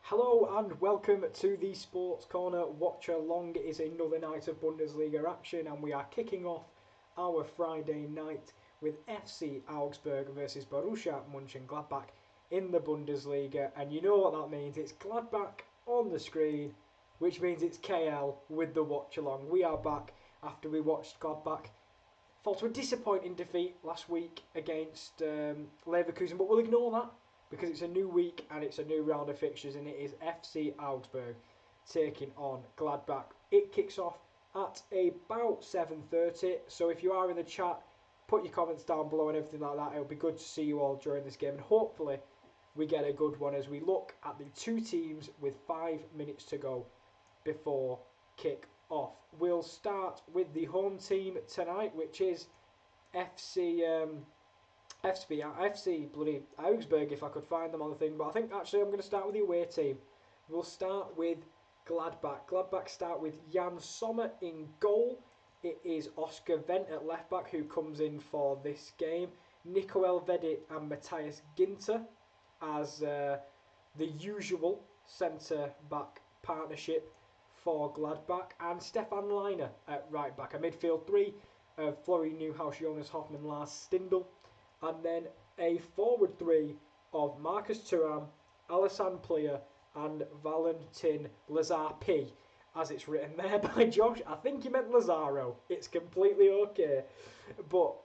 Hello and welcome to the Sports Corner Watch Along. It is another night of Bundesliga action and we are kicking off our Friday night with FC Augsburg versus Borussia Mönchengladbach in the Bundesliga. And you know what that means, it's Gladbach on the screen, which means it's KL with the watch along. We are back after we watched Gladbach fall to a disappointing defeat last week against Leverkusen, but we'll ignore that because it's a new week and it's a new round of fixtures, and it is FC Augsburg taking on Gladbach. It kicks off at about 7:30, so if you are in the chat, put your comments down below and everything like that. It'll be good to see you all during this game, and hopefully we get a good one as we look at the two teams with 5 minutes to go before kick off. We'll start with the home team tonight, which is FC bloody Augsburg, if I could find them on the thing, but I think actually I'm going to start with the away team. We'll start with Gladbach. Gladbach start with Jan Sommer in goal. It is Oscar Wendt at left back who comes in for this game. Nico Elvedi and Matthias Ginter as the usual centre back partnership for Gladbach, and Stefan Leiner at right back. A midfield three of Florian Neuhaus, Jonas Hoffmann, Lars Stindl. And then a forward three of Marcus Thuram, Alassane Plea and Valentin Lazar-P, as it's written there by Josh. I think he meant Lazaro. It's completely okay.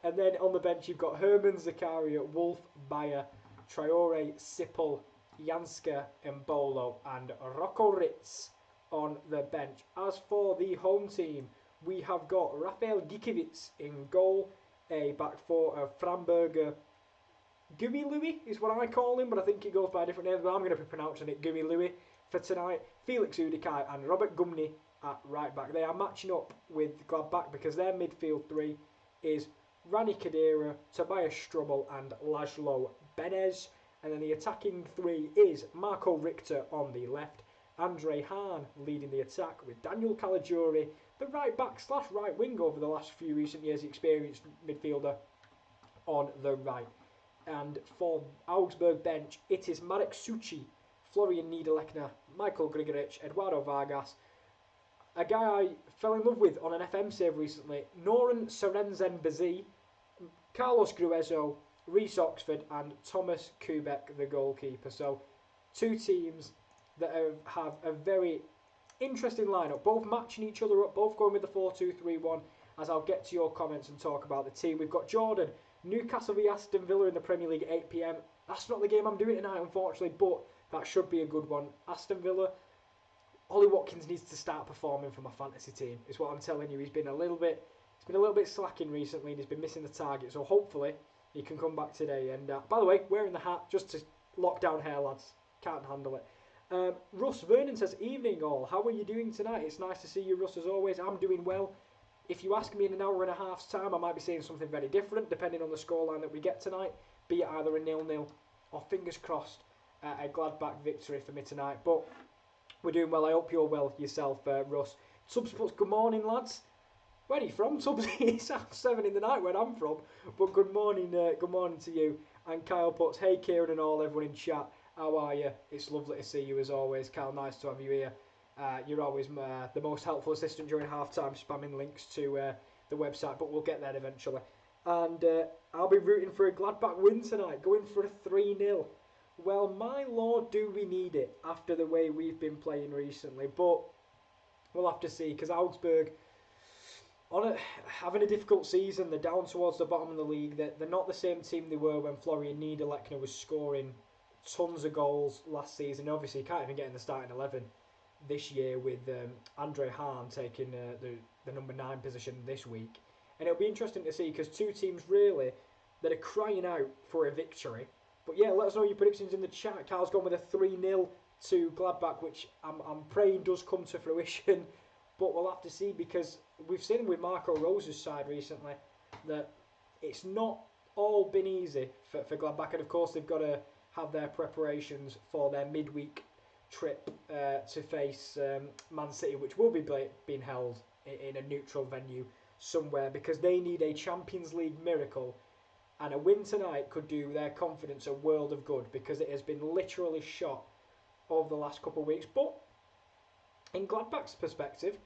And then on the bench you've got Herman Zakaria, Wolf, Bayer, Traore, Sippel, Janska, Mbolo and Rocco Ritz on the bench. As for the home team, we have got Rafael Gikiewicz in goal. A back four of Framberger. Gumi Louis is what I call him, but I think it goes by a different name, but I'm going to be pronouncing it Gumi Louis for tonight. Felix Udikai and Robert Gumny at right back. They are matching up with Gladbach because their midfield three is Rani Khedira, Tobias Strubbel and Laszlo Benez. And then the attacking three is Marco Richter on the left, Andre Hahn leading the attack with Daniel Caligiuri, the right back / right wing over the last few recent years, experienced midfielder on the right. And for Augsburg bench, it is Marek Suchi, Florian Niederlechner, Michael Grigorich, Eduardo Vargas, a guy I fell in love with on an FM save recently, Noran Sorensen Bazi, Carlos Gruezo, Reece Oxford and Thomas Kubek, the goalkeeper. So two teams that have a very interesting lineup, both matching each other up, both going with the 4-2-3-1, as I'll get to your comments and talk about the team. We've got Jordan, Newcastle v Aston Villa in the Premier League at 8 PM. That's not the game I'm doing tonight, unfortunately, but that should be a good one. Aston Villa, Ollie Watkins needs to start performing for my fantasy team, is what I'm telling you. He's been a little bit slacking recently and he's been missing the target, so hopefully he can come back today. And by the way, wearing the hat just to lock down hair, lads. Can't handle it. Russ Vernon says, evening all, how are you doing tonight? It's nice to see you, Russ, as always. I'm doing well. If you ask me in an hour and a half's time, I might be saying something very different, depending on the scoreline that we get tonight, be it either a 0-0 or, fingers crossed, a Gladbach victory for me tonight. But we're doing well. I hope you're well yourself, Russ. Tubbs puts, good morning, lads. Where are you from, Tubbs? It's 7 in the night where I'm from. But good morning to you. And Kyle puts, hey Kieran and all, everyone in chat. How are you? It's lovely to see you as always, Kyle. Nice to have you here. You're always the most helpful assistant during half-time, spamming links to the website, but we'll get there eventually. And I'll be rooting for a Gladbach win tonight, going for a 3-0. Well, my lord, do we need it after the way we've been playing recently, but we'll have to see, because Augsburg, having a difficult season, they're down towards the bottom of the league. They're not the same team they were when Florian Niederlechner was scoring tons of goals last season. Obviously, you can't even get in the starting 11 this year with Andre Hahn taking the number 9 position this week. And it'll be interesting to see, because two teams really that are crying out for a victory. But yeah, let us know your predictions in the chat. Carl's gone with a 3-0 to Gladbach, which I'm praying does come to fruition. But we'll have to see, because we've seen with Marco Rose's side recently that it's not all been easy for Gladbach. And of course, they've got to have their preparations for their midweek trip to face Man City, which will be being held in a neutral venue somewhere, because they need a Champions League miracle, and a win tonight could do their confidence a world of good, because it has been literally shot over the last couple of weeks. But in Gladbach's perspective,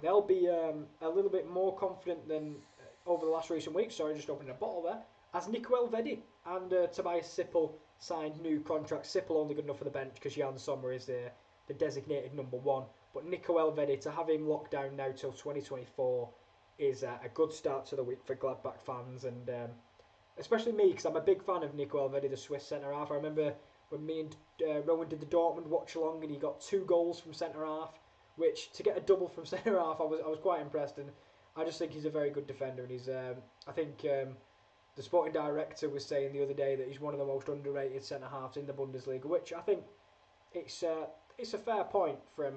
they'll be a little bit more confident than over the last recent weeks. Sorry, just opening a bottle there. As Nico Elvedi and Tobias Sippel signed new contracts. Sippel only good enough for the bench because Jan Sommer is the designated number one. But Nico Elvedi, to have him locked down now till 2024 is a good start to the week for Gladbach fans, and especially me, because I'm a big fan of Nico Elvedi, the Swiss centre-half. I remember when me and Rowan did the Dortmund watch-along and he got 2 goals from centre-half, which, to get a double from centre-half, I was quite impressed, and I just think he's a very good defender, and he's, I think the sporting director was saying the other day that he's one of the most underrated centre-halves in the Bundesliga, which I think it's a fair point from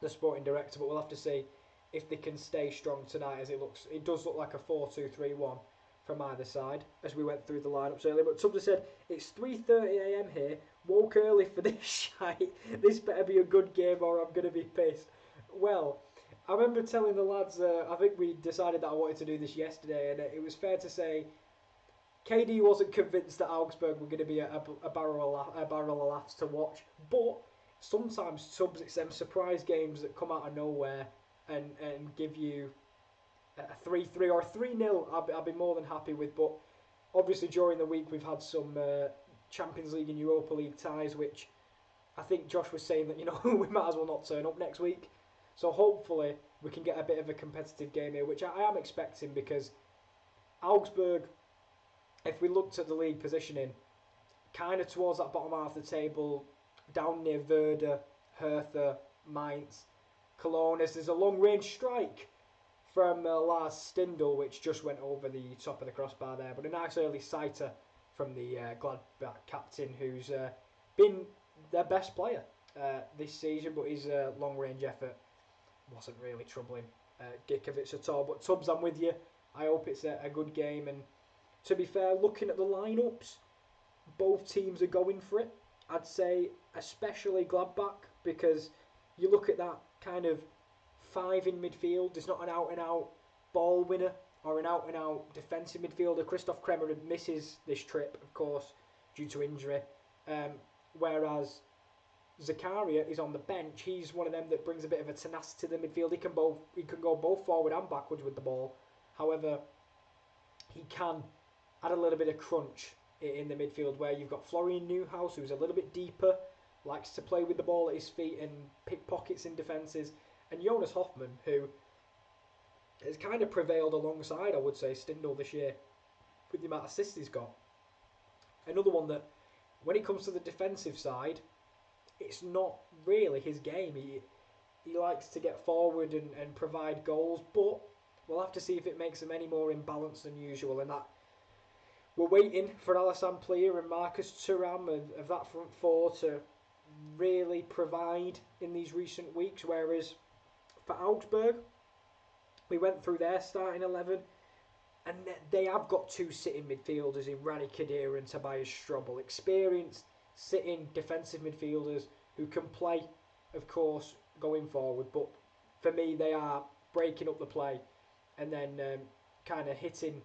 the sporting director, but we'll have to see if they can stay strong tonight, as it does look like a 4-2-3-1 from either side, as we went through the lineups earlier. But Tubbs said, it's 3:30 AM here, woke early for this shite, this better be a good game or I'm going to be pissed. Well, I remember telling the lads, I think we decided that I wanted to do this yesterday, and it was fair to say KD wasn't convinced that Augsburg were going to be a barrel of laughs to watch, but sometimes Tubbs, it's them surprise games that come out of nowhere and give you a 3-3 or a 3-0, I'll be more than happy with. But obviously during the week we've had some Champions League and Europa League ties, which I think Josh was saying that, you know, we might as well not turn up next week. So hopefully we can get a bit of a competitive game here, which I am expecting, because Augsburg, if we looked at the league positioning, kind of towards that bottom half of the table, down near Werder, Hertha, Mainz, Cologne, there's a long-range strike from Lars Stindl, which just went over the top of the crossbar there. But a nice early sighter from the Gladbach captain, who's been their best player this season, but his long-range effort wasn't really troubling Gikovich at all. But Tubbs, I'm with you. I hope it's a good game. And to be fair, looking at the lineups, both teams are going for it. I'd say especially Gladbach, because you look at that kind of 5 in midfield. There's not an out-and-out ball winner or an out-and-out defensive midfielder. Christoph Kremer misses this trip, of course, due to injury. Whereas Zakaria is on the bench. He's one of them that brings a bit of a tenacity to the midfield. He can go both forward and backwards with the ball. However, he can add a little bit of crunch in the midfield, where you've got Florian Neuhaus, who's a little bit deeper, likes to play with the ball at his feet and pick pockets in defences, and Jonas Hoffmann, who has kind of prevailed alongside, I would say, Stindl this year with the amount of assists he's got. Another one that, when it comes to the defensive side, it's not really his game. He likes to get forward and provide goals, but we'll have to see if it makes him any more imbalanced than usual. And that we're waiting for Alassane Plia and Marcus Thuram of that front four to really provide in these recent weeks. Whereas for Augsburg, we went through their starting 11, and they have got 2 sitting midfielders in Rani Khedira and Tobias Strobel, experienced sitting defensive midfielders who can play, of course, going forward. But for me, they are breaking up the play and then kind of hitting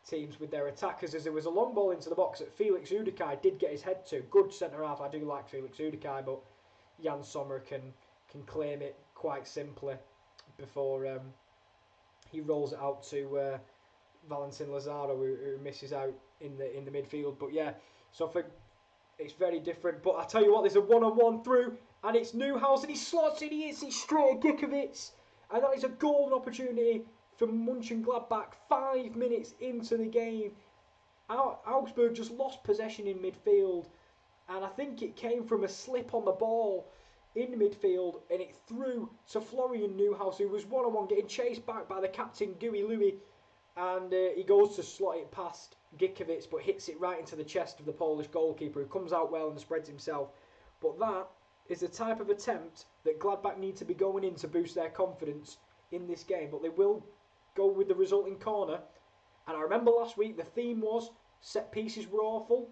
teams with their attackers, as there was a long ball into the box that Felix Udekai did get his head to. Good centre-half, I do like Felix Udekai, but Jan Sommer can claim it quite simply before he rolls it out to Valentin Lazaro, who misses out in the midfield. But yeah, so it's very different. But I tell you what, there's a one-on-one through, and it's Neuhaus, and he slots it, he hits it straight at Gikovich, and that is a golden opportunity for Mönchengladbach 5 minutes into the game. Augsburg just lost possession in midfield, and I think it came from a slip on the ball in midfield, and it threw to Florian Neuhaus, who was one-on-one getting chased back by the captain Gui Louis, and he goes to slot it past Gikovich, but hits it right into the chest of the Polish goalkeeper, who comes out well and spreads himself. But that is the type of attempt that Gladbach need to be going in to boost their confidence in this game. But they will go with the resulting corner. And I remember last week the theme was set pieces were awful.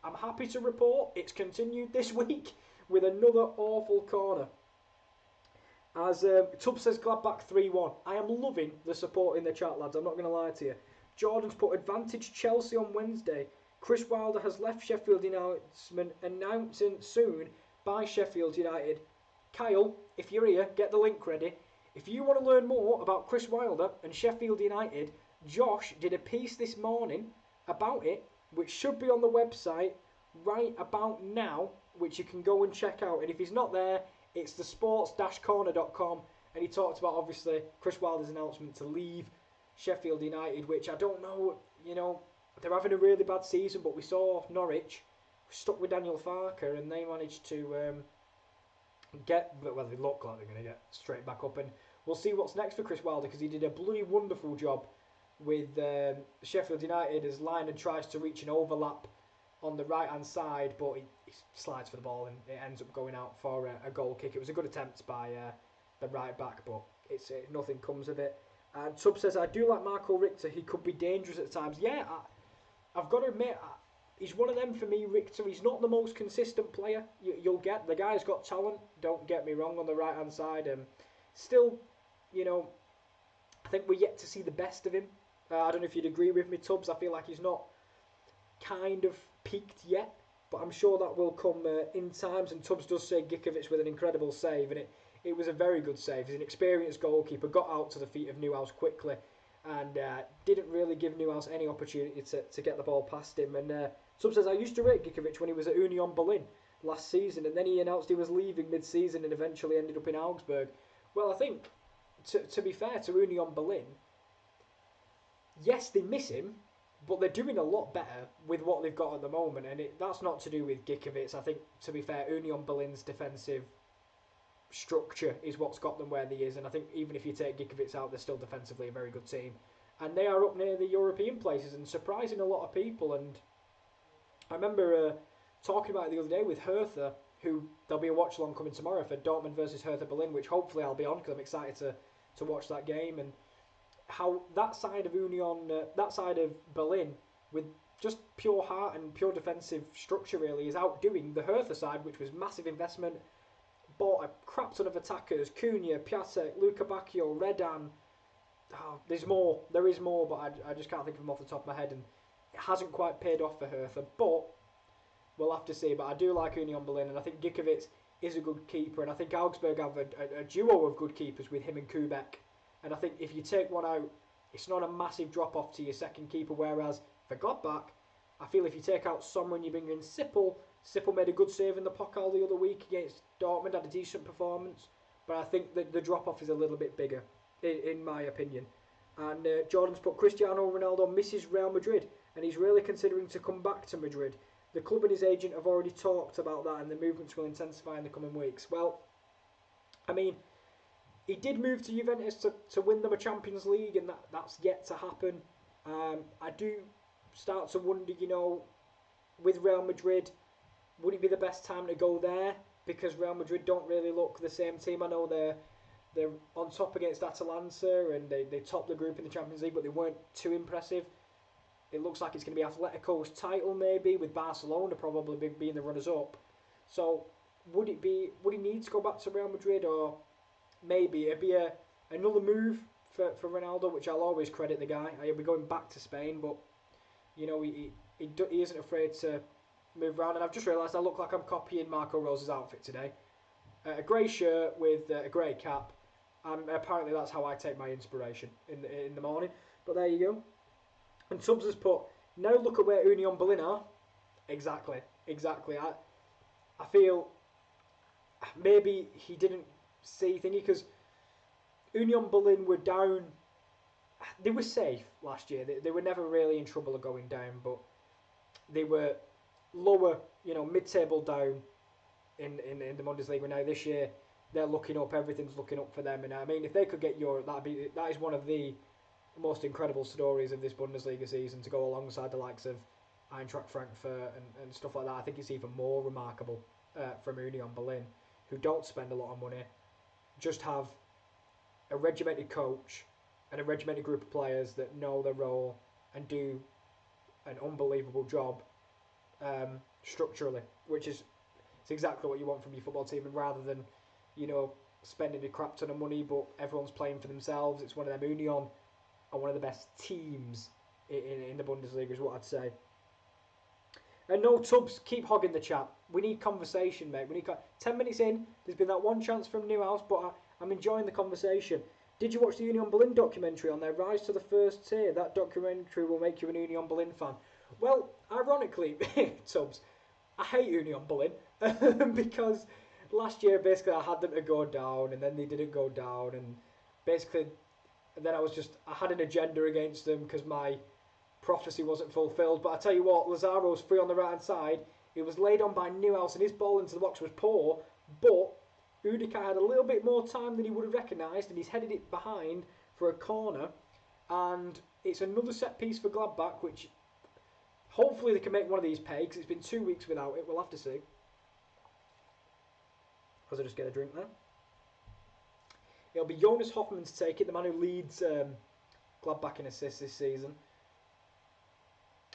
I'm happy to report it's continued this week with another awful corner. As Tubbs says, Gladbach 3-1. I am loving the support in the chat, lads. I'm not going to lie to you. Jordan's put advantage Chelsea on Wednesday. Chris Wilder has left Sheffield United, announcing soon by Sheffield United. Kyle, if you're here, get the link ready. If you want to learn more about Chris Wilder and Sheffield United, Josh did a piece this morning about it, which should be on the website right about now, which you can go and check out. And if he's not there, it's the sports-corner.com, and he talked about, obviously, Chris Wilder's announcement to leave Sheffield United, which I don't know, they're having a really bad season, but we saw Norwich stuck with Daniel Farker, and they managed to they look like they're going to get straight back up, and we'll see what's next for Chris Wilder, because he did a bloody wonderful job with Sheffield United as Linen tries to reach an overlap on the right hand side, but he slides for the ball and it ends up going out for a goal kick. It was a good attempt by the right back, but nothing comes of it. And Tubb says, I do like Marco Richter, he could be dangerous at times. Yeah, I've got to admit, he's one of them for me, Richter. He's not the most consistent player. You'll get, the guy's got talent, don't get me wrong, on the right hand side. Still, I think we're yet to see the best of him. I don't know if you'd agree with me, Tubbs. I feel like he's not kind of peaked yet, but I'm sure that will come in times. And Tubbs does say Gikovich with an incredible save, and it was a very good save. He's an experienced goalkeeper, got out to the feet of Newhouse quickly, and didn't really give Newhouse any opportunity to get the ball past him. And Tubbs says, I used to rate Gikovich when he was at Union Berlin last season, and then he announced he was leaving mid-season and eventually ended up in Augsburg. Well, I think, to be fair to Union Berlin, yes, they miss him, but they're doing a lot better with what they've got at the moment, and that's not to do with Gikovich. I think, to be fair, Union Berlin's defensive structure is what's got them where they is, and I think even if you take Gikovich out, they're still defensively a very good team, and they are up near the European places and surprising a lot of people. And I remember talking about it the other day with Hertha, who there'll be a watch-along coming tomorrow for Dortmund versus Hertha Berlin, which hopefully I'll be on because I'm excited to watch that game, and how that side of that side of Berlin, with just pure heart and pure defensive structure, really is outdoing the Hertha side, which was massive investment, bought a crap ton of attackers, Cunha, Piatek, Luka Bacchio, Redan. There is more, but I just can't think of them off the top of my head, and it hasn't quite paid off for Hertha, but we'll have to see. But I do like Union Berlin, and I think Gikovich is a good keeper, and I think Augsburg have a duo of good keepers with him and Kubek. And I think if you take one out, it's not a massive drop-off to your second keeper, whereas for Gladbach, I feel if you take out Sommer and you bring in Sippel made a good save in the Pokal the other week against Dortmund, had a decent performance, but I think that the drop-off is a little bit bigger, in my opinion. And Jordan's put, Cristiano Ronaldo misses Real Madrid, and he's really considering to come back to Madrid. The club and his agent have already talked about that, and the movements will intensify in the coming weeks. Well, I mean, he did move to Juventus to win them a Champions League, and that's yet to happen. I do start to wonder, with Real Madrid, would it be the best time to go there? Because Real Madrid don't really look the same team. I know they're on top against Atalanta, and they topped the group in the Champions League, but they weren't too impressive. It looks like it's going to be Atletico's title, maybe, with Barcelona probably being the runners-up. So would he need to go back to Real Madrid, or maybe it'd be another move for Ronaldo, which I'll always credit the guy. He'll be going back to Spain, but he isn't afraid to move around. And I've just realised I look like I'm copying Marco Rose's outfit today. A grey shirt with a grey cap. Apparently that's how I take my inspiration in the morning. But there you go. And Tubbs has put, now look at where Union Berlin are. Exactly. I feel maybe he didn't see thingy, because Union Berlin were down. They were safe last year. They were never really in trouble of going down, but they were lower, mid-table down in the Bundesliga. Now this year they're looking up. Everything's looking up for them. And I mean, if they could get Europe, that is one of the most incredible stories of this Bundesliga season, to go alongside the likes of Eintracht Frankfurt and stuff like that. I think it's even more remarkable from Union Berlin, who don't spend a lot of money, just have a regimented coach and a regimented group of players that know their role and do an unbelievable job structurally, which is it's exactly what you want from your football team. And rather than spending a crap ton of money, but everyone's playing for themselves, it's one of them. Union are one of the best teams in the Bundesliga, is what I'd say. And no, Tubbs, keep hogging the chat. We need conversation, mate. We need 10 minutes in. There's been that one chance from Newhouse, but I'm enjoying the conversation. Did you watch the Union Berlin documentary on their rise to the first tier? That documentary will make you an Union Berlin fan. Well, ironically, Tubbs, I hate Union Berlin because last year basically I had them to go down and then they didn't go down and basically then I had an agenda against them because my prophecy wasn't fulfilled. But I tell you what, Lazaro's free on the right hand side. It was laid on by Newhouse and his ball into the box was poor, but Udica had a little bit more time than he would have recognised and he's headed it behind for a corner. And it's another set piece for Gladbach, which hopefully they can make one of these pay because it's been 2 weeks without it. We'll have to see. As I just get a drink there. It'll be Jonas Hoffmann to take it, the man who leads Gladbach in assists this season.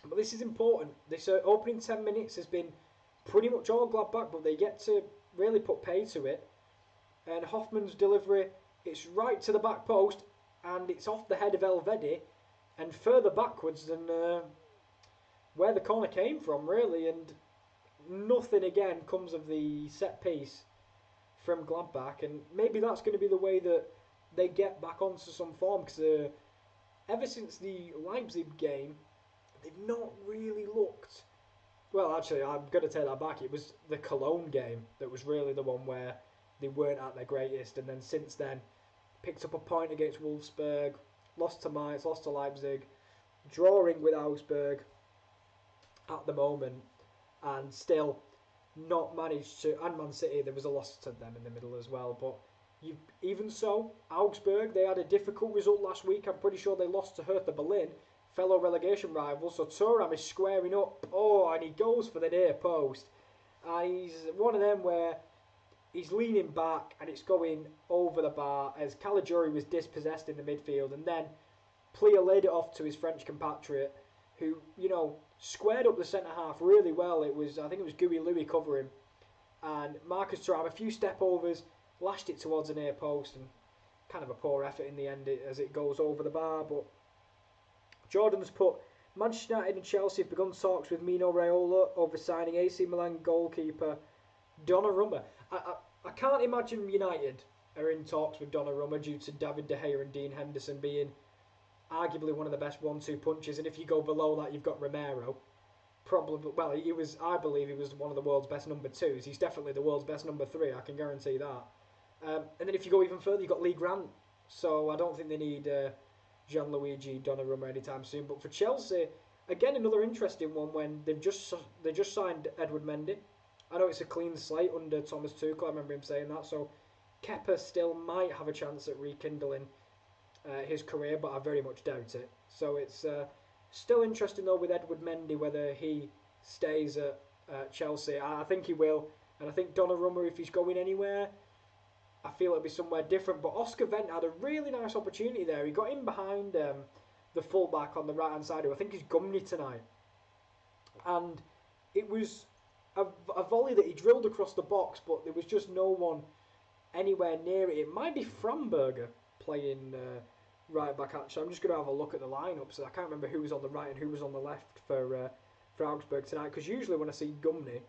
But this is important. This opening 10 minutes has been pretty much all Gladbach, but they get to really put pay to it. And Hoffmann's delivery, it's right to the back post, and it's off the head of Elvedi, and further backwards than where the corner came from, really. And nothing again comes of the set piece from Gladbach, and maybe that's going to be the way that they get back onto some form, because ever since the Leipzig game, they've not really looked... Well, actually, I'm going to take that back. It was the Cologne game that was really the one where they weren't at their greatest, and then since then, picked up a point against Wolfsburg, lost to Mainz, lost to Leipzig, drawing with Augsburg at the moment, and still not managed to... And Man City, there was a loss to them in the middle as well, but even so, Augsburg, they had a difficult result last week. I'm pretty sure they lost to Hertha Berlin, fellow relegation rivals. So Thuram is squaring up. Oh, and he goes for the near post. And he's one of them where he's leaning back and it's going over the bar as Caligiuri was dispossessed in the midfield. And then Plia laid it off to his French compatriot, who, squared up the centre-half really well. I think it was Gui Louis covering. And Marcus Thuram, a few step-overs, lashed it towards the near post. And kind of a poor effort in the end as it goes over the bar. But Jordan's put, Manchester United and Chelsea have begun talks with Mino Raiola over signing AC Milan goalkeeper Donnarumma. I can't imagine United are in talks with Donnarumma due to David De Gea and Dean Henderson being arguably one of the best 1-2 punches, and if you go below that you've got Romero. I believe he was one of the world's best number 2s. He's definitely the world's best number 3, I can guarantee that. And then if you go even further, you've got Lee Grant. So I don't think they need Gianluigi Donnarumma anytime soon. But for Chelsea, again, another interesting one when they just signed Edward Mendy. I know it's a clean slate under Thomas Tuchel, I remember him saying that. So Kepa still might have a chance at rekindling his career, but I very much doubt it. So it's still interesting though with Edward Mendy whether he stays at Chelsea. I think he will, and I think Donnarumma, if he's going anywhere, I feel it'll be somewhere different. But Oscar Wendt had a really nice opportunity there. He got in behind the fullback on the right hand side, who I think is Gumny tonight, and it was a volley that he drilled across the box, but there was just no one anywhere near it. It might be Framberger playing right back, actually. I'm just going to have a look at the lineup, so I can't remember who was on the right and who was on the left for Augsburg tonight, because usually when I see Gumny,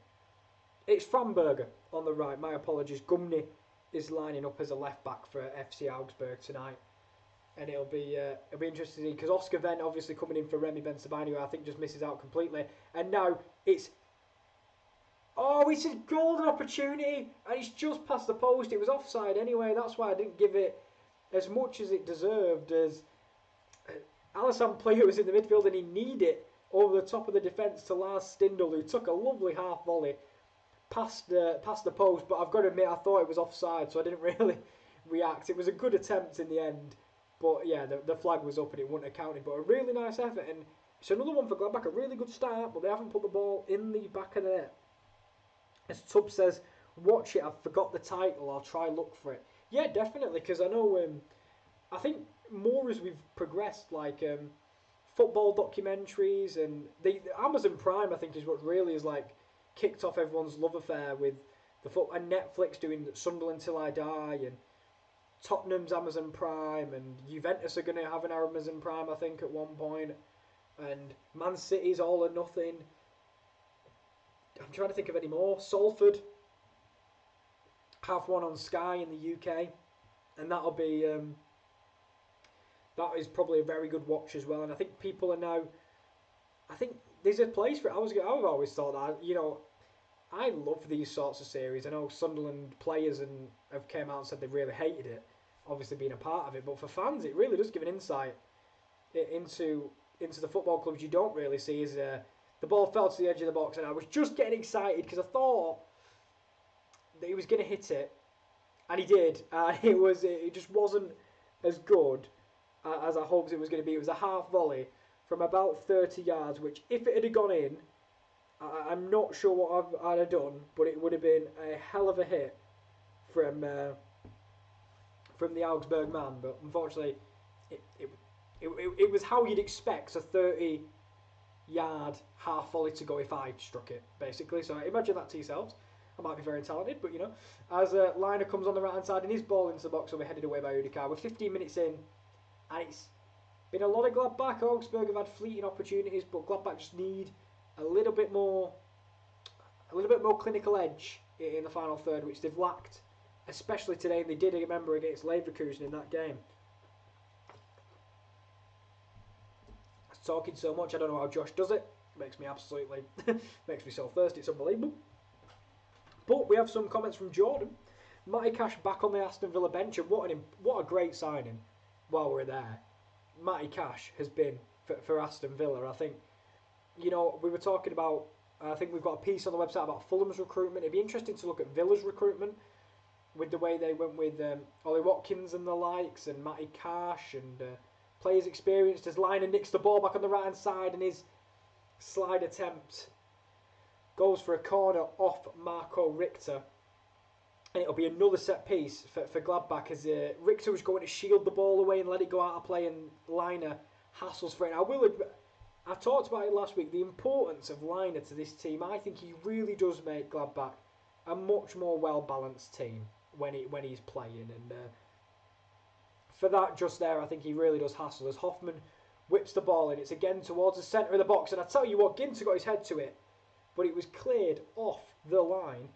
it's Framberger on the right. My apologies. Gumny is lining up as a left back for FC Augsburg tonight, and it'll be interesting to see, because Oscar Wendt obviously coming in for Remy Bensebaini, who I think just misses out completely, and now it's a golden opportunity, and it's just past the post. It was offside anyway. That's why I didn't give it as much as it deserved, as Alassane Pléa was in the midfield and he kneed it over the top of the defence to Lars Stindl, who took a lovely half volley past the post. But I've got to admit, I thought it was offside, so I didn't really react. It was a good attempt in the end, but yeah, the flag was up and it wouldn't have counted. But a really nice effort, and it's another one for Gladbach. A really good start, but they haven't put the ball in the back of the net. As Tubb says, watch it, I've forgot the title, I'll try look for it. Yeah, definitely, because I know, I think more as we've progressed, like football documentaries, and the Amazon Prime, I think, is what really is like kicked off everyone's love affair with the foot, and Netflix doing Sunderland Till I Die, and Tottenham's Amazon Prime, and Juventus are going to have an Amazon Prime, I think, at one point, and Man City's All or Nothing. I'm trying to think of any more. Salford have one on Sky in the UK, and that'll be that is probably a very good watch as well. And I think people are now. I think there's a place for it. I've always thought that, you know, I love these sorts of series. I know Sunderland players have came out and said they really hated it, obviously being a part of it. But for fans, it really does give an insight into the football clubs you don't really see. Is the ball fell to the edge of the box, and I was just getting excited because I thought that he was going to hit it, and he did. It just wasn't as good as I hoped it was going to be. It was a half volley from about 30 yards, which if it had gone in, I'm not sure what I'd have done, but it would have been a hell of a hit from the Augsburg man. But unfortunately, it was how you'd expect a 30-yard half volley to go if I struck it, basically. So imagine that to yourselves. I might be very talented, but you know, as Liner comes on the right hand side and his ball into the box, will be headed away by Udikar. We're 15 minutes in, and it's been a lot of Gladbach. Augsburg have had fleeting opportunities, but Gladbach just need a little bit more clinical edge in the final third, which they've lacked, especially today. And they did, remember, against Leverkusen in that game. Talking so much, I don't know how Josh does it. Makes me absolutely, makes me so thirsty. It's unbelievable. But we have some comments from Jordan. Matty Cash back on the Aston Villa bench, and what a great signing while we're there. Matty Cash has been for Aston Villa. I think, you know, we were talking about, I think we've got a piece on the website about Fulham's recruitment. It'd be interesting to look at Villa's recruitment with the way they went with Ollie Watkins and the likes, and Matty Cash, and players experienced as Liner nicks the ball back on the right hand side, and his slide attempt goes for a corner off Marco Richter. And it'll be another set piece for Gladbach as Richter was going to shield the ball away and let it go out of play, and Liner hassles for it. I talked about it last week, the importance of Liner to this team. I think he really does make Gladbach a much more well-balanced team when he's playing. And for that just there, I think he really does hassle as Hoffman whips the ball in. It's again towards the centre of the box, and I tell you what, Ginter got his head to it, but it was cleared off the line.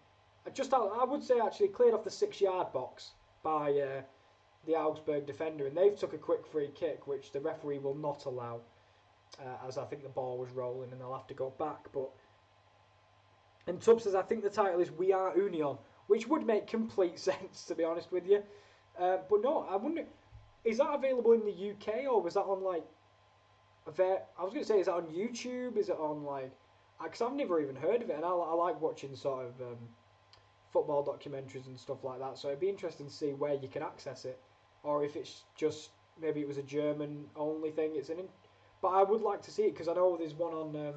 I would say actually cleared off the 6-yard box by the Augsburg defender, and they've took a quick free kick, which the referee will not allow, as I think the ball was rolling and they'll have to go back. And Tubb says, I think the title is We Are Union, which would make complete sense, to be honest with you. But no, I wonder, is that available in the UK, or was that on like, I was going to say, is that on YouTube? Is it on like, because I've never even heard of it, and I like watching sort of football documentaries and stuff like that, so it'd be interesting to see where you can access it, or if it's just, maybe it was a German only thing. But I would like to see it, because I know there's one on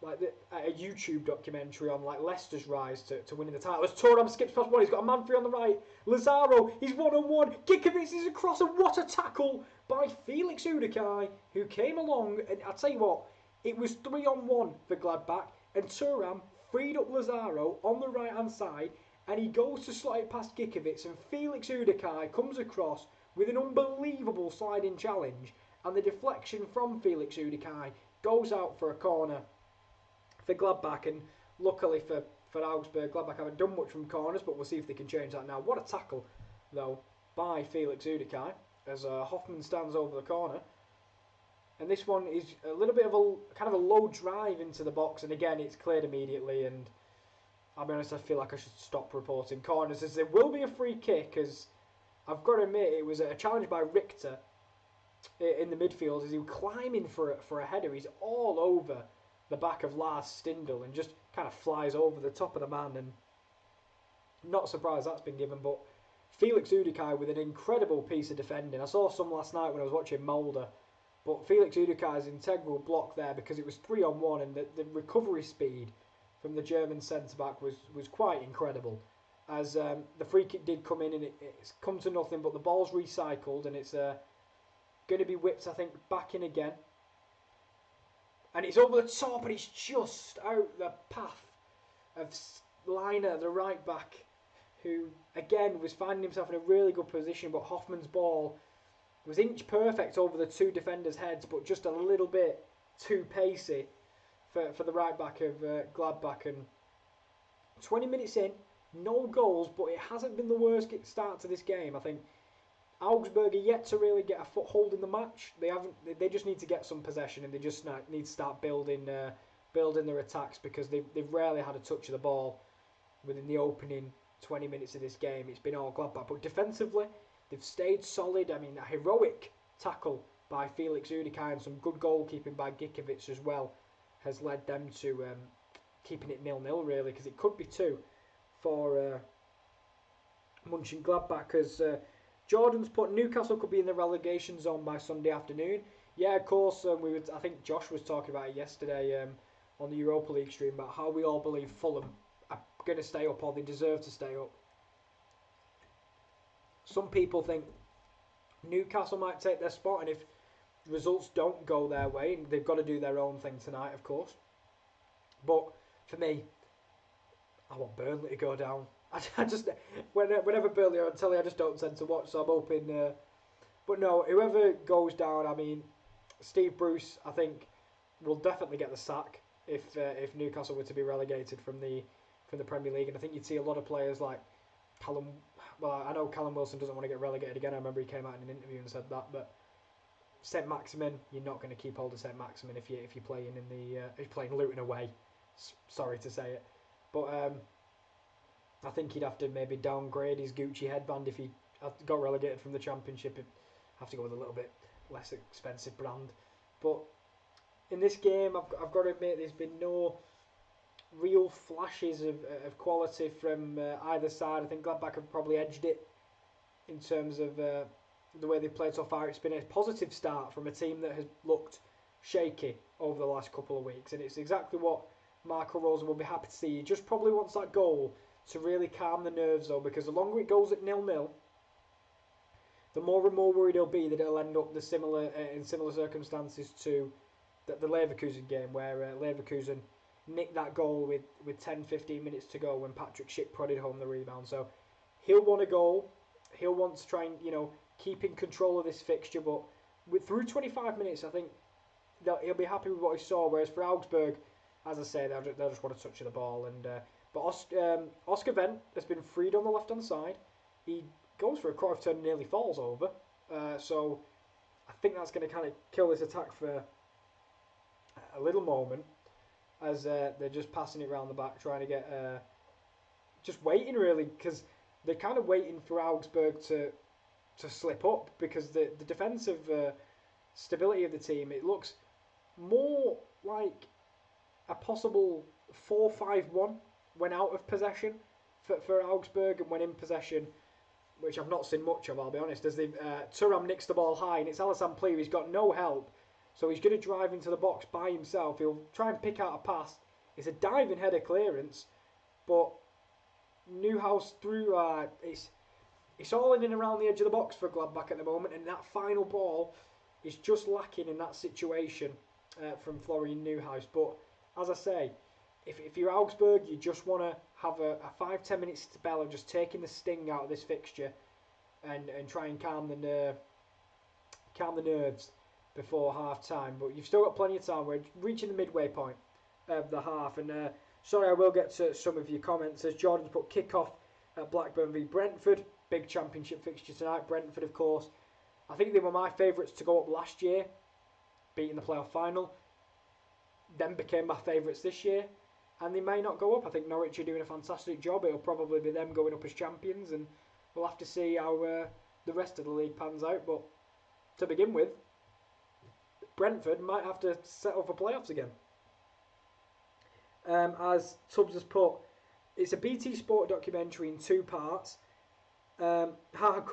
a YouTube documentary on like Leicester's rise to winning the title. As Thuram skips past one, he's got a man free on the right. Lazaro, he's 1-on-1. Gikovich is across, and what a tackle by Felix Udikai, who came along, and I tell you what, it was 3-on-1 for Gladbach, and Thuram freed up Lazaro on the right hand side, and he goes to slot it past Gikovich, and Felix Udikai comes across with an unbelievable sliding challenge, and the deflection from Felix Udikai goes out for a corner for Gladbach. And luckily for Augsburg, Gladbach haven't done much from corners, but we'll see if they can change that now. What a tackle though by Felix Udikai as Hoffman stands over the corner. And this one is a little bit of a kind of a low drive into the box, and again it's cleared immediately. And I'll be honest, I feel like I should stop reporting corners, as there will be a free kick, as I've got to admit it was a challenge by Richter in the midfield as he was climbing for a header. He's all over the back of Lars Stindl and just kind of flies over the top of the man, and not surprised that's been given. But Felix Udikai with an incredible piece of defending. I saw some last night when I was watching Mulder. But Felix Udikai's integral block there, because it was 3-on-1, and the recovery speed from the German centre-back was quite incredible. As the free kick did come in, and it's come to nothing, but the ball's recycled, and it's going to be whipped, I think, back in again. And it's over the top, and it's just out the path of Liner, the right back, who, again, was finding himself in a really good position, but Hoffman's ball was inch perfect over the two defenders' heads, but just a little bit too pacey for the right back of Gladbach, and 20 minutes in, no goals, but it hasn't been the worst start to this game. I think Augsburg are yet to really get a foothold in the match. They haven't. They just need to get some possession, and they just need to start building their attacks, because they've rarely had a touch of the ball within the opening 20 minutes of this game. It's been all Gladbach, but defensively they've stayed solid. I mean, a heroic tackle by Felix Udikai and some good goalkeeping by Gikiewicz as well has led them to keeping it 0-0 really, because it could be 2 for Mönchengladbach, as Jordan's put Newcastle could be in the relegation zone by Sunday afternoon. Yeah, of course. I think Josh was talking about it yesterday on the Europa League stream about how we all believe Fulham are going to stay up, or they deserve to stay up. Some people think Newcastle might take their spot, and if results don't go their way, they've got to do their own thing tonight, of course. But for me, I want Burnley to go down. I just whenever Burnley are on telly, I just don't tend to watch. So I'm hoping. But no, whoever goes down, I mean, Steve Bruce, I think, will definitely get the sack if Newcastle were to be relegated from the Premier League. And I think you'd see a lot of players like Callum. Well, I know Callum Wilson doesn't want to get relegated again. I remember he came out in an interview and said that. But St Maximin, you're not going to keep hold of St Maximin if you're playing if you're playing Luton away. Sorry to say it, but I think he'd have to maybe downgrade his Gucci headband if he got relegated from the Championship. He'd have to go with a little bit less expensive brand. But in this game, I've got to admit, there's been no real flashes of quality from either side. I think Gladbach have probably edged it in terms of the way they've played so far. It's been a positive start from a team that has looked shaky over the last couple of weeks, and it's exactly what Marco Rose will be happy to see. He just probably wants that goal to really calm the nerves, though, because the longer it goes at 0-0, the more and more worried he'll be that it'll end up in similar circumstances to the Leverkusen game, where Leverkusen nicked that goal with 10-15 minutes to go when Patrick Schick prodded home the rebound. So he'll want a goal. He'll want to try and keep in control of this fixture, but through 25 minutes, I think he'll be happy with what he saw. Whereas for Augsburg, as I say, they'll just want a touch of the ball. But Oscar Wendt has been freed on the left-hand side. He goes for a Cruyff turn and nearly falls over. So I think that's going to kind of kill this attack for a little moment, as they're just passing it around the back, trying to get... just waiting, really, because they're kind of waiting for Augsburg to slip up, because the defensive stability of the team, it looks more like a possible 4-5-1 when out of possession for Augsburg, and when in possession, which I've not seen much of, I'll be honest, as Thuram nicks the ball high, and it's Alassane Plie, he's got no help, so he's going to drive into the box by himself. He'll try and pick out a pass. It's a diving header clearance, but Neuhaus through, it's all in and around the edge of the box for Gladbach at the moment, and that final ball is just lacking in that situation from Florian Neuhaus. But as I say, if you're Augsburg, you just want to have a 5-10 minute spell of just taking the sting out of this fixture and try and calm the nerves before half time. But you've still got plenty of time. We're reaching the midway point of the half, and sorry, I will get to some of your comments. As Jordan's put kick-off at Blackburn v Brentford, big Championship fixture tonight. Brentford, of course, I think they were my favourites to go up last year, beating the playoff final. Then became my favourites this year, and they may not go up. I think Norwich are doing a fantastic job. It'll probably be them going up as champions, and we'll have to see how the rest of the league pans out. But to begin with, Brentford might have to settle for playoffs again. As Tubbs has put, it's a BT Sport documentary in 2 parts. Come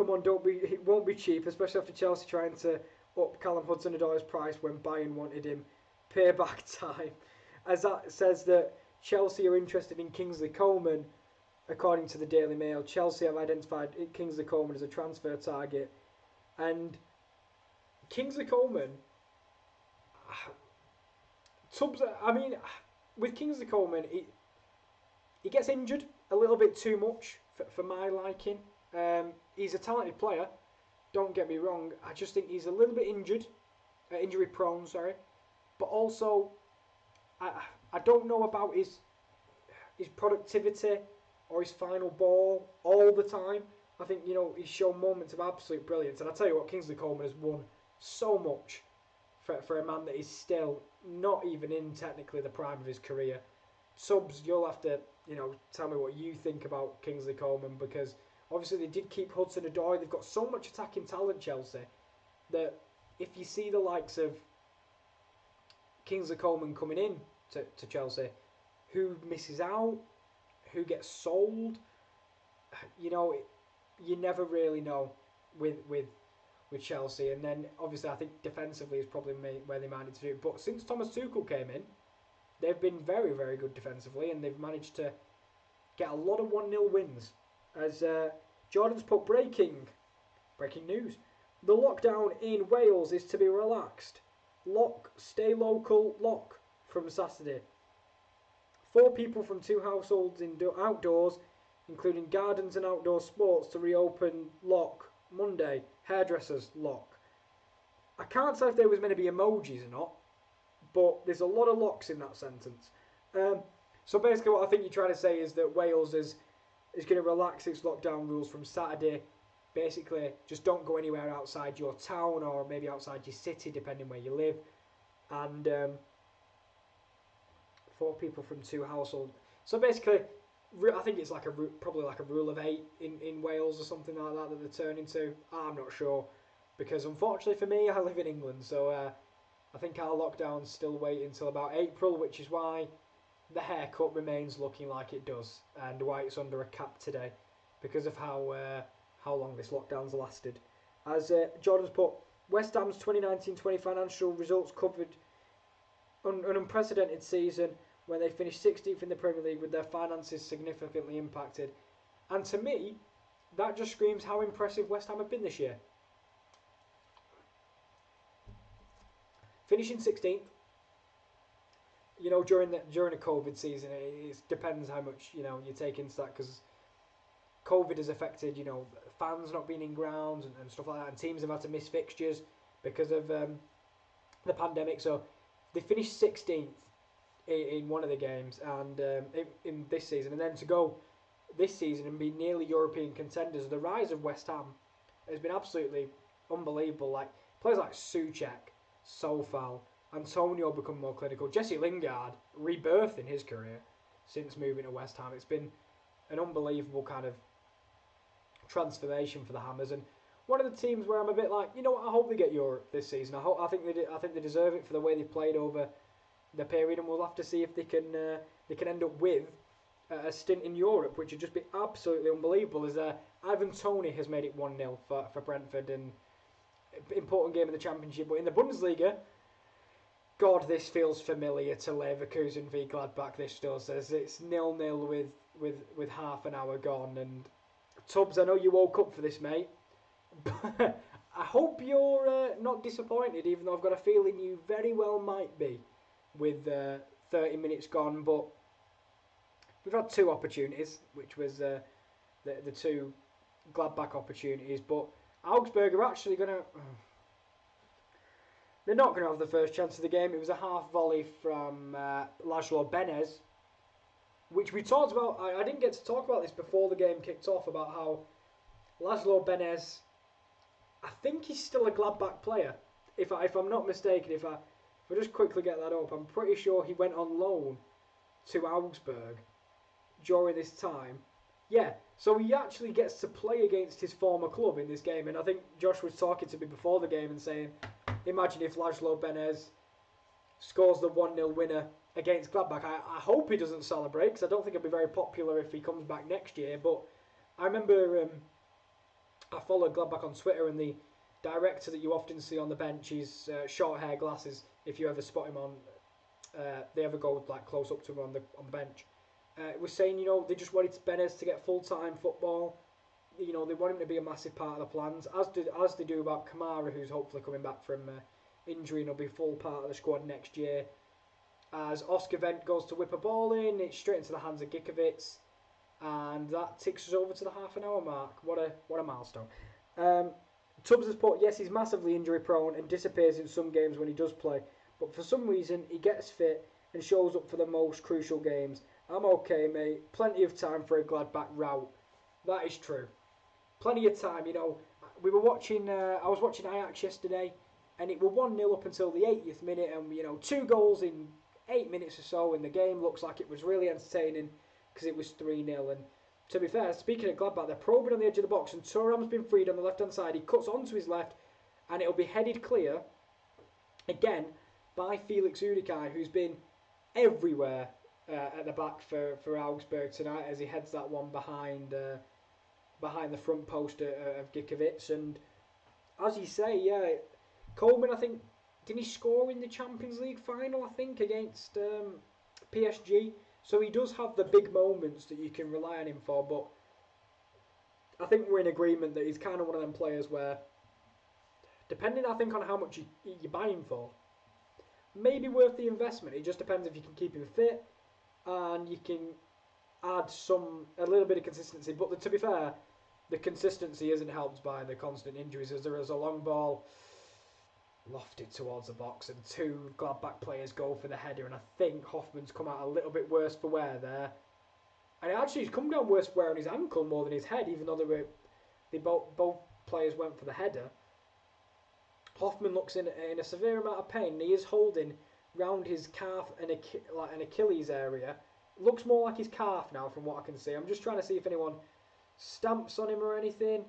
on, it won't be cheap, especially after Chelsea trying to up Callum Hudson-Odoi's price when Bayern wanted him. Payback time. As that says that Chelsea are interested in Kingsley Coman, according to the Daily Mail. Chelsea have identified Kingsley Coman as a transfer target, and Kingsley Coman, with Kingsley Coman, he gets injured a little bit too much for my liking. He's a talented player, don't get me wrong. I just think he's a little bit injury prone, sorry. But also, I don't know about his productivity or his final ball all the time. I think, he's shown moments of absolute brilliance. And I tell you what, Kingsley Coleman has won so much for a man that is still not even in technically the prime of his career. Subs, you'll have to, tell me what you think about Kingsley Coleman, because obviously they did keep Hudson-Odoi. They've got so much attacking talent, Chelsea, that if you see the likes of Kingsley Coleman coming in to Chelsea, who misses out, who gets sold, you never really know with Chelsea. And then obviously I think defensively is probably where they might need to do it. But since Thomas Tuchel came in, they've been very, very good defensively, and they've managed to get a lot of 1-0 wins. As Jordan's put, breaking news. The lockdown in Wales is to be relaxed. Stay local, lock from Saturday. 4 people from 2 households outdoors, including gardens and outdoor sports, to reopen lock Monday. Hairdressers lock. I can't tell if there was meant to be emojis or not, but there's a lot of locks in that sentence. So basically what I think you're trying to say is that Wales is going to relax its lockdown rules from Saturday. Basically, just don't go anywhere outside your town or maybe outside your city, depending where you live. And 4 people from 2 households. So basically, I think it's probably like a rule of 8 in Wales or something like that they're turning to. I'm not sure, because unfortunately for me, I live in England, so I think our lockdown's still waiting until about April, which is why the haircut remains looking like it does, and why it's under a cap today, because of how long this lockdown's lasted. As Jordan's put, West Ham's 2019-20 financial results covered an unprecedented season when they finished 16th in the Premier League with their finances significantly impacted. And to me, that just screams how impressive West Ham have been this year. Finishing 16th, during a COVID season, it depends how much, you take into that, because COVID has affected, fans not being in grounds and stuff like that, and teams have had to miss fixtures because of the pandemic. So they finished 16th in one of the games, and in this season, and then to go this season and be nearly European contenders. The rise of West Ham has been absolutely unbelievable. Like players like Souček, Sofal, Antonio become more clinical. Jesse Lingard rebirthing his career since moving to West Ham. It's been an unbelievable kind of transformation for the Hammers, and one of the teams where I'm a bit like, I hope they get Europe this season. I think they deserve it for the way they've played over the period, and we'll have to see if they can end up with a stint in Europe, which would just be absolutely unbelievable. As Ivan Toney has made it 1-0 for Brentford, and important game in the Championship. But in the Bundesliga, God, this feels familiar to Leverkusen v Gladbach. This does, as it's 0-0 with half an hour gone. And Tubbs, I know you woke up for this, mate. But I hope you're not disappointed, even though I've got a feeling you very well might be with 30 minutes gone. But we've had 2 opportunities, which was the 2 Gladbach opportunities. But Augsburg are actually going to... They're not going to have the first chance of the game. It was a half volley from Laszlo Benez, which we talked about. I didn't get to talk about this before the game kicked off, about how Laszlo Benez, I think he's still a Gladbach player. If I'm not mistaken, if I just quickly get that up, I'm pretty sure he went on loan to Augsburg during this time. Yeah, so he actually gets to play against his former club in this game. And I think Josh was talking to me before the game and saying, imagine if Laszlo Benez scores the 1-0 winner against Gladbach. I hope he doesn't celebrate, because I don't think he'll be very popular if he comes back next year. But I remember I followed Gladbach on Twitter, and the director that you often see on the bench, he's short hair, glasses. If you ever spot him on, they ever go like close up to him on the bench. Was saying, they just wanted Benez to get full-time football. They want him to be a massive part of the plans, as they do about Kamara, who's hopefully coming back from injury and will be full part of the squad next year. As Oscar Wendt goes to whip a ball in, it's straight into the hands of Gikovits, and that ticks us over to the half an hour mark. What a milestone. Tubbs has put, yes, he's massively injury prone and disappears in some games when he does play, but for some reason he gets fit and shows up for the most crucial games. I'm okay, mate. Plenty of time for a Gladbach rout. That is true. Plenty of time, you know. We were watching. I was watching Ajax yesterday, and it were 1-0 up until the 80th minute, and you know, 2 goals in 8 minutes or so, and the game looks like it was really entertaining because it was 3-0. And to be fair, speaking of Gladbach, they're probing on the edge of the box, and Thuram's been freed on the left hand side. He cuts onto his left, and it'll be headed clear again by Felix Udikai, who's been everywhere at the back for Augsburg tonight as he heads that one behind the front post of Gikovich. And as you say, yeah, Coleman, I think, didn't he score in the Champions League final, I think, against PSG? So he does have the big moments that you can rely on him for, but I think we're in agreement that he's kind of one of them players where, depending, I think, on how much you buy him for, maybe worth the investment. It just depends if you can keep him fit and you can add a little bit of consistency. But to be fair, the consistency isn't helped by the constant injuries, as there is a long ball lofted towards the box and 2 Gladbach players go for the header, and I think Hoffman's come out a little bit worse for wear there. And actually he's come down worse for wear on his ankle more than his head, even though both players went for the header. Hoffman looks in a severe amount of pain. He is holding round his calf and like an Achilles area. Looks more like his calf now from what I can see. I'm just trying to see if anyone stamps on him or anything.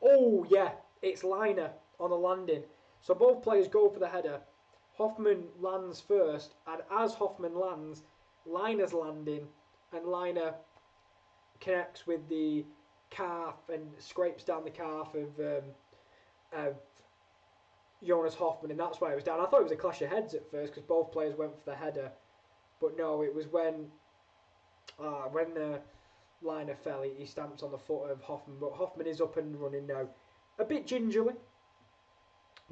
Oh yeah, it's Liner on the landing. So both players go for the header. Hoffman lands first, and as Hoffman lands, Liner's landing, and Liner connects with the calf and scrapes down the calf of Jonas Hoffman, and that's why it was down. I thought it was a clash of heads at first because both players went for the header, but no, it was when Liner fell, he stamped on the foot of Hoffman, but Hoffman is up and running now, a bit gingerly.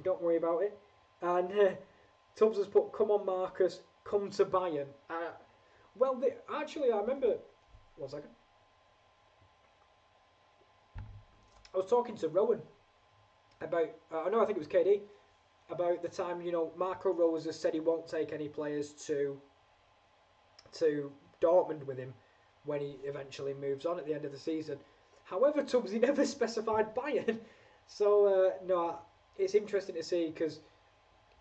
Don't worry about it. And Tubbs has put, "Come on, Marcus, come to Bayern." Well, actually, I remember. 1 second. I was talking to Rowan about, I think it was KD, about the time, you know, Marco Rose has said he won't take any players to Dortmund with him when he eventually moves on at the end of the season. However, Tubbs, he never specified Bayern. So, no, it's interesting to see, because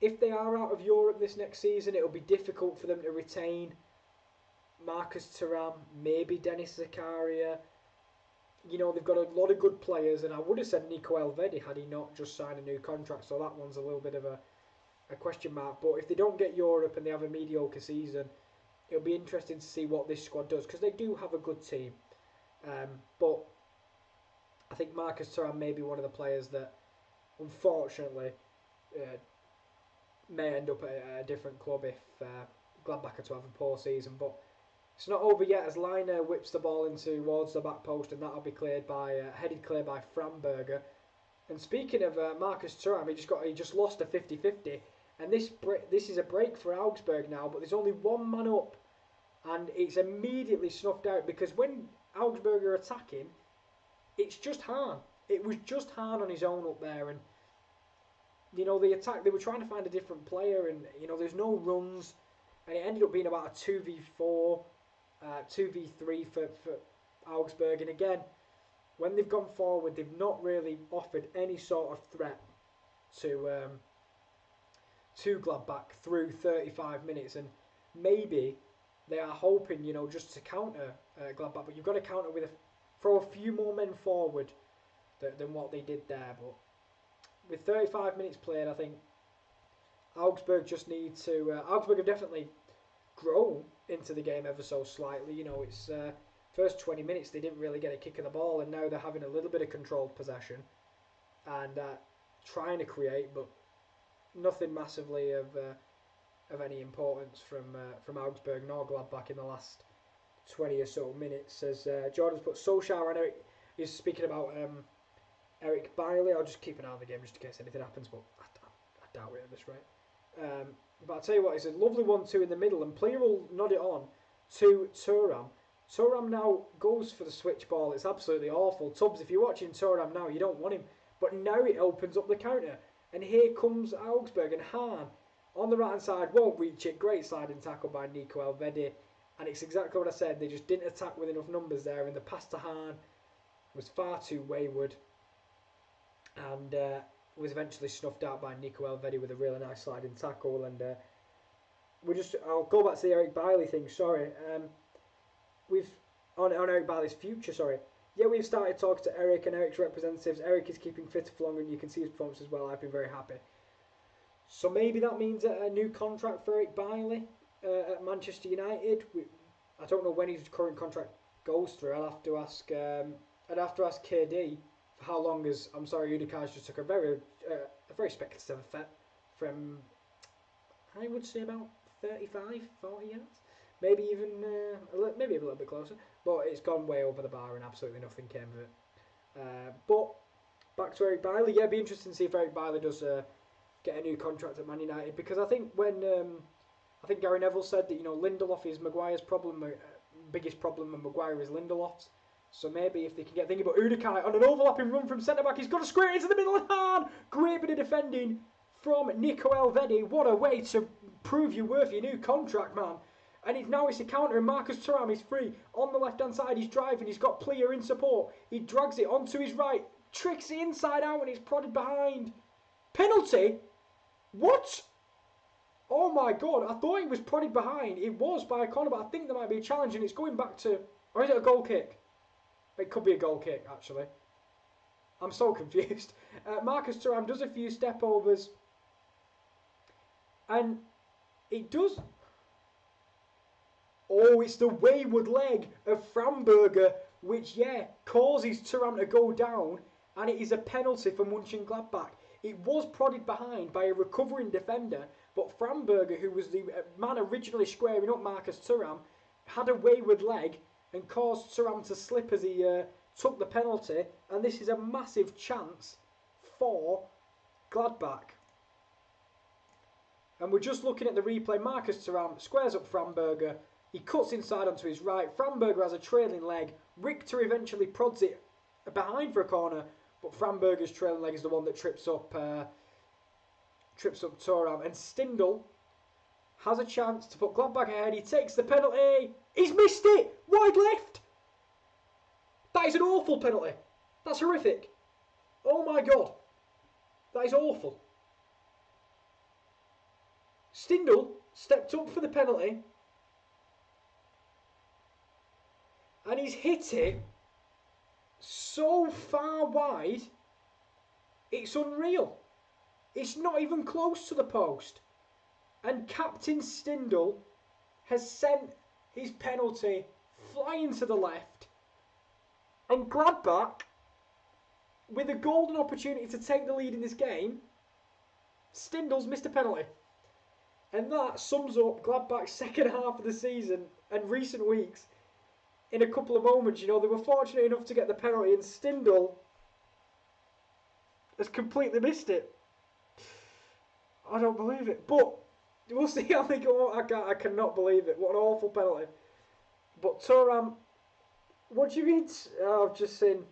if they are out of Europe this next season, it'll be difficult for them to retain Marcus Thuram, maybe Dennis Zakaria. You know, they've got a lot of good players, and I would have said Nico Elvedi had he not just signed a new contract, so that one's a little bit of a question mark. But if they don't get Europe and they have a mediocre season, it'll be interesting to see what this squad does, because they do have a good team. But I think Marcus Thuram may be one of the players that, unfortunately, may end up at a different club if Gladbach are to have a poor season. But it's not over yet, as Liner whips the ball in towards the back post, and that'll be cleared by headed clear by Framberger. And speaking of Marcus Thuram, he just lost a 50-50, and this is a break for Augsburg now. But there's only one man up, and it's immediately snuffed out, because when Augsburg are attacking, it's just Hahn. It was just Hahn on his own up there, and you know, the attack, they were trying to find a different player, and you know, there's no runs, and it ended up being about a 2v4, 2v3 for Augsburg. And again, when they've gone forward, they've not really offered any sort of threat to Gladbach through 35 minutes, and maybe they are hoping, you know, just to counter Gladbach, but you've got to counter with throw a few more men forward than what they did there. But with 35 minutes played, I think Augsburg just need to. Augsburg have definitely grown into the game ever so slightly. You know, it's first 20 minutes they didn't really get a kick of the ball, and now they're having a little bit of controlled possession and trying to create, but nothing massively of any importance from Augsburg nor Gladbach in the last 20 or so minutes. As Jordan's put Solskjaer, and Eric is speaking about Eric Bailey. I'll just keep an eye on the game just in case anything happens, but I doubt it at this rate. But I'll tell you what, it's a lovely 1-2 in the middle, and Player will nod it on to Thuram. Thuram now goes for the switch ball. It's absolutely awful. Tubbs, if you're watching Thuram now, you don't want him. But now it opens up the counter. And here comes Augsburg, and Hahn On the right hand side, won't reach it. Great sliding tackle by Nico Elvedi. And it's exactly what I said. They just didn't attack with enough numbers there. And the pass to Hahn was far too wayward. And was eventually snuffed out by Nico Elvedi with a really nice sliding tackle. And I'll go back to the Eric Bailly thing, sorry. On Eric Bailly's future, sorry. Yeah, we've started talking to Eric and Eric's representatives. Eric is keeping fit for longer, and you can see his performance as well. I've been very happy. So maybe that means a new contract for Eric Bailly at Manchester United. I don't know when his current contract goes through. I'd have to ask KD for how long. As I'm sorry, Udikaj just took a very speculative effect from, I would say, about 35, 40 yards. Maybe even maybe a little bit closer, but it's gone way over the bar and absolutely nothing came of it. But back to Eric Bailly, yeah, it'd be interesting to see if Eric Bailly does get a new contract at Man United, because I think when I think Gary Neville said that Lindelof is Maguire's problem, biggest problem, and Maguire is Lindelof's. So maybe if they can get thinking about Udikaj on an overlapping run from centre back, he's got to square it into the middle and hard. Great bit of defending from Nico Elvedi. What a way to prove you're worth your new contract, man. And now it's a counter, and Marcus Thuram is free. On the left-hand side, he's driving. He's got Plier in support. He drags it onto his right. Tricks it inside out, and it's prodded behind. Penalty? What? Oh, my God. I thought it was prodded behind. It was by a corner, but I think there might be a challenge, and it's going back to... Or is it a goal kick? It could be a goal kick, actually. I'm so confused. Marcus Thuram does a few step-overs. And it does... Oh, it's the wayward leg of Framberger, which, causes Thuram to go down, and it is a penalty for Mönchengladbach. It was prodded behind by a recovering defender, but Framberger, who was the man originally squaring up Marcus Thuram, had a wayward leg and caused Thuram to slip as he took the penalty, and this is a massive chance for Gladbach. And we're just looking at the replay. Marcus Thuram squares up Framberger. He cuts inside onto his right. Framberger has a trailing leg. Richter eventually prods it behind for a corner, but Framberger's trailing leg is the one that trips up Thuram. And Stindl has a chance to put Gladbach ahead. He takes the penalty. He's missed it. Wide left. That is an awful penalty. That's horrific. Oh my God. That is awful. Stindl stepped up for the penalty. And he's hit it so far wide, it's unreal. It's not even close to the post. And Captain Stindl has sent his penalty flying to the left. And Gladbach, with a golden opportunity to take the lead in this game, Stindl's missed a penalty. And that sums up Gladbach's second half of the season and recent weeks. In a couple of moments, they were fortunate enough to get the penalty, and Stindl has completely missed it. I don't believe it, but we'll see how they go. I cannot believe it. What an awful penalty. But Thuram, what do you mean? Oh, I've just seen.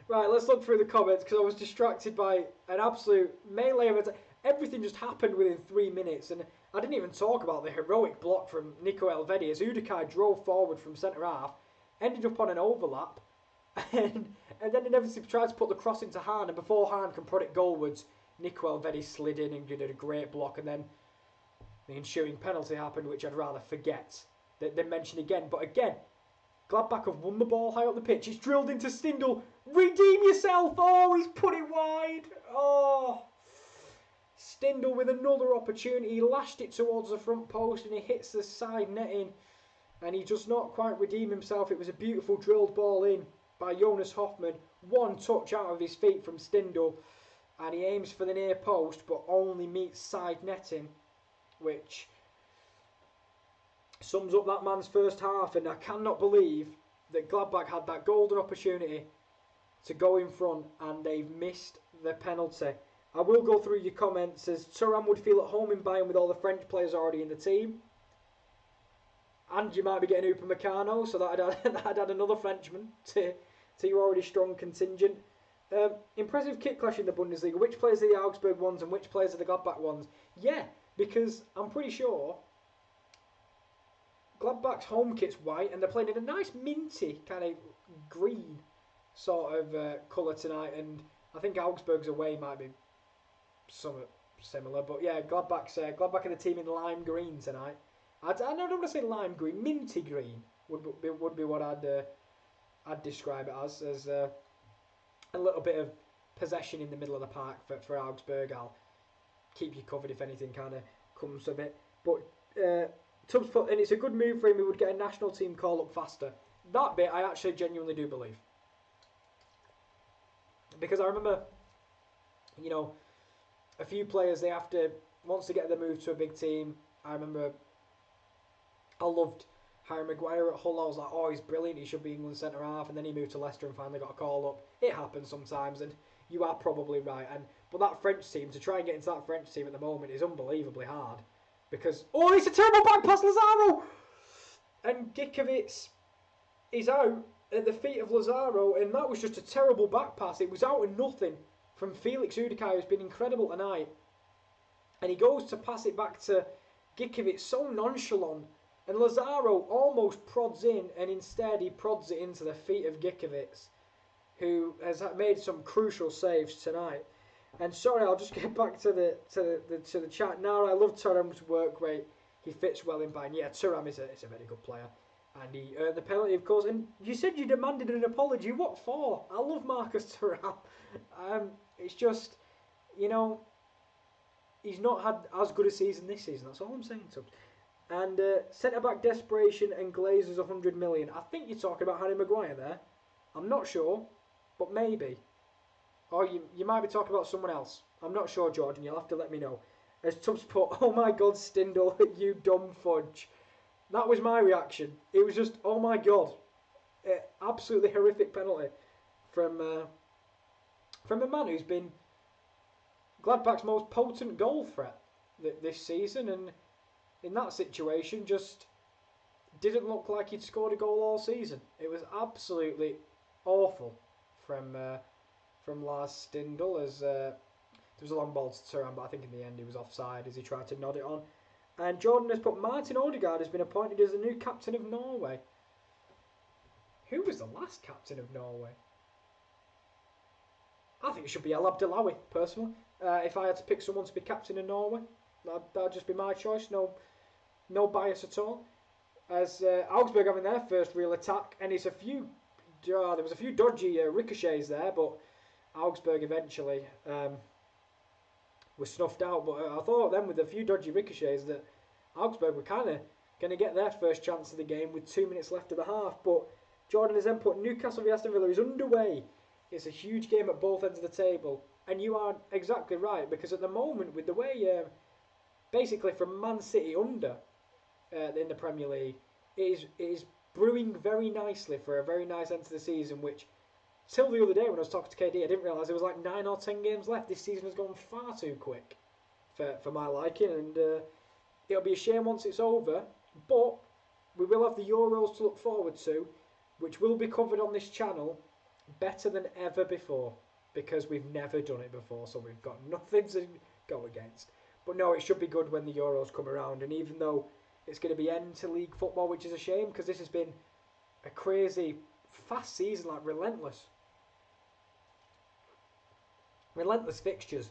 Right, let's look through the comments, because I was distracted by an absolute melee of it. Everything just happened within 3 minutes, and I didn't even talk about the heroic block from Nico Elvedi as Udikaj drove forward from centre half, ended up on an overlap, and then inevitably tried to put the cross into Hahn, and before Hahn can put it goalwards, Nico Elvedi slid in and did a great block, and then the ensuing penalty happened, which I'd rather forget than mention again. But again, Gladbach have won the ball high up the pitch. It's drilled into Stindl. Redeem yourself! Oh, he's put it wide! Oh! Stindl with another opportunity. He lashed it towards the front post and he hits the side netting. And he does not quite redeem himself. It was a beautiful drilled ball in by Jonas Hoffmann. One touch out of his feet from Stindl. And he aims for the near post but only meets side netting, which sums up that man's first half. And I cannot believe that Gladbach had that golden opportunity to go in front and they've missed the penalty. I will go through your comments, as Thuram would feel at home in Bayern with all the French players already in the team. And you might be getting Upamecano, so that'd add another Frenchman to your already strong contingent. Impressive kit clash in the Bundesliga. Which players are the Augsburg ones and which players are the Gladbach ones? Yeah, because I'm pretty sure Gladbach's home kit's white and they're playing in a nice minty kind of green sort of colour tonight, and I think Augsburg's away might be somewhat similar, but yeah, Gladbach are the team in lime green tonight. I don't want to say lime green, minty green would be what I'd describe it as a little bit of possession in the middle of the park for Augsburg. I'll keep you covered if anything kind of comes of it. But Tubbs put, and it's a good move for him. He would get a national team call up faster. That bit I actually genuinely do believe, because I remember, you know, a few players once they get the move to a big team. I remember I loved Harry Maguire at Hull. I was like, oh, he's brilliant. He should be England centre half. And then he moved to Leicester and finally got a call up. It happens sometimes, and you are probably right. But that French team, to try and get into that French team at the moment is unbelievably hard, because it's a terrible back pass, Lazaro, and Gikovits is out at the feet of Lazaro, and that was just a terrible back pass. It was out of nothing from Felix Udikai, who's been incredible tonight, and he goes to pass it back to Gikovits so nonchalant. And Lazaro almost prods in, and instead he prods it into the feet of Gikovits, who has made some crucial saves tonight. And sorry, I'll just get back to the chat now. I love Thuram's work rate. He fits well in behind. Yeah, Thuram is a very good player, and he earned the penalty, of course. And you said you demanded an apology. What for? I love Marcus Thuram. It's just, you know, he's not had as good a season this season. That's all I'm saying, Tubbs. And centre-back desperation and Glazers 100 million. I think you're talking about Harry Maguire there. I'm not sure, but maybe. Or you might be talking about someone else. I'm not sure, Jordan. You'll have to let me know. As Tubbs put, oh my God, Stindl, you dumb fudge. That was my reaction. It was just, oh my God. Absolutely horrific penalty from a man who's been Gladbach's most potent goal threat this season, and in that situation just didn't look like he'd scored a goal all season. It was absolutely awful from Lars Stindl, as there was a long ball to Thuram, but I think in the end he was offside as he tried to nod it on. And Jordan has put, Martin Odegaard has been appointed as the new captain of Norway. Who was the last captain of Norway? I think it should be El Abdellaoui, personally. If I had to pick someone to be captain of Norway, that'd just be my choice. No bias at all. As Augsburg having their first real attack, and there was a few dodgy ricochets there, but Augsburg eventually was snuffed out. But I thought then with a few dodgy ricochets that Augsburg were kind of going to get their first chance of the game with 2 minutes left of the half. But Jordan has then put Newcastle v Aston Villa is underway. It's a huge game at both ends of the table, and you are exactly right, because at the moment with the way basically from Man City under in the Premier League, it is brewing very nicely for a very nice end to the season, which till the other day when I was talking to KD, I didn't realise there was like 9 or 10 games left. This season has gone far too quick for my liking, and it'll be a shame once it's over, but we will have the Euros to look forward to, which will be covered on this channel better than ever before, because we've never done it before, so we've got nothing to go against. But no, it should be good when the Euros come around, and even though it's going to be end to league football, which is a shame, because this has been a crazy, fast season, like relentless fixtures.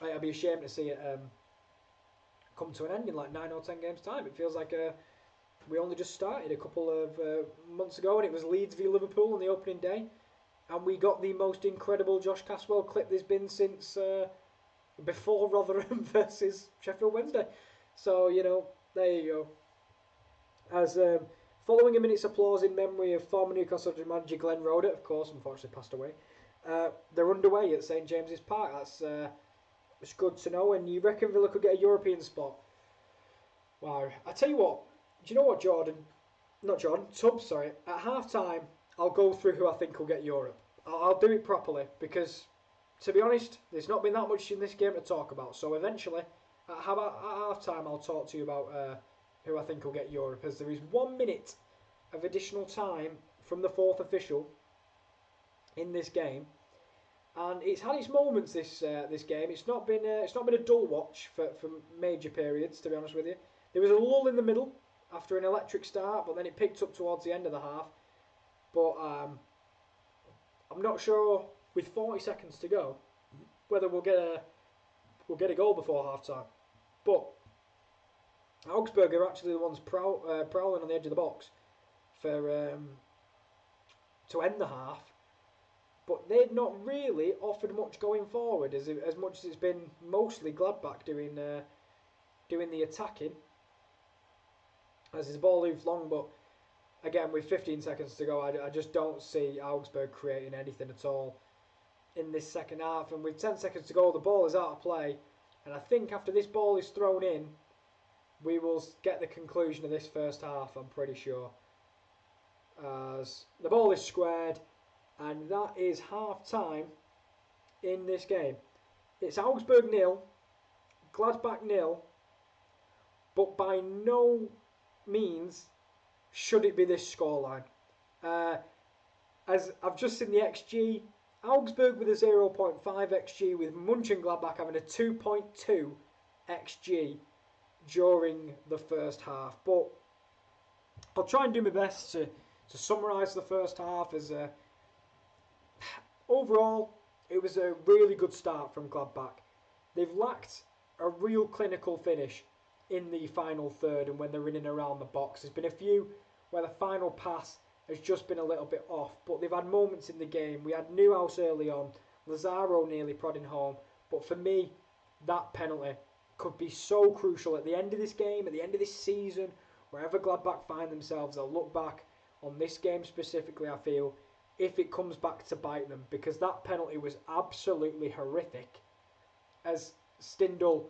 I'd be ashamed to see it come to an end in like 9 or 10 games time. It feels like we only just started a couple of months ago, and it was Leeds v Liverpool on the opening day, and we got the most incredible Josh Caswell clip there's been since before Rotherham versus Sheffield Wednesday. So, you know, there you go. As following a minute's applause in memory of former Newcastle manager Glenn Roeder, of course, unfortunately passed away, they're underway at St James's Park. It's good to know. And you reckon Villa could get a European spot? Wow. I tell you what, do you know what, Tubbs, sorry. At half time, I'll go through who I think will get Europe. I'll do it properly, because, to be honest, there's not been that much in this game to talk about. So eventually, at half time, I'll talk to you about who I think will get Europe, as there is 1 minute of additional time from the fourth official in this game. and it's had its moments. This game, it's not been a dull watch for major periods. To be honest with you, there was a lull in the middle after an electric start, but then it picked up towards the end of the half. But I'm not sure with 40 seconds to go whether we'll get a goal before half time. But Augsburg are actually the ones prowling on the edge of the box for to end the half. But they've not really offered much going forward, as much as it's been mostly Gladbach doing the attacking. As his ball moves long, but again with 15 seconds to go, I just don't see Augsburg creating anything at all in this second half. And with 10 seconds to go, the ball is out of play, and I think after this ball is thrown in, we will get the conclusion of this first half. I'm pretty sure, as the ball is squared. And that is half time in this game. It's Augsburg 0, Gladbach 0, but by no means should it be this scoreline. As I've just seen the XG, Augsburg with a 0.5 XG, with Mönchengladbach having a 2.2 XG during the first half. But I'll try and do my best to summarise the first half as overall, it was a really good start from Gladbach. They've lacked a real clinical finish in the final third and when they're in and around the box. There's been a few where the final pass has just been a little bit off, but they've had moments in the game. We had Newhouse early on, Lazaro nearly prodding home, but for me, that penalty could be so crucial at the end of this game, at the end of this season, wherever Gladbach find themselves. They'll look back on this game specifically, I feel, if it comes back to bite them, because that penalty was absolutely horrific. As Stindl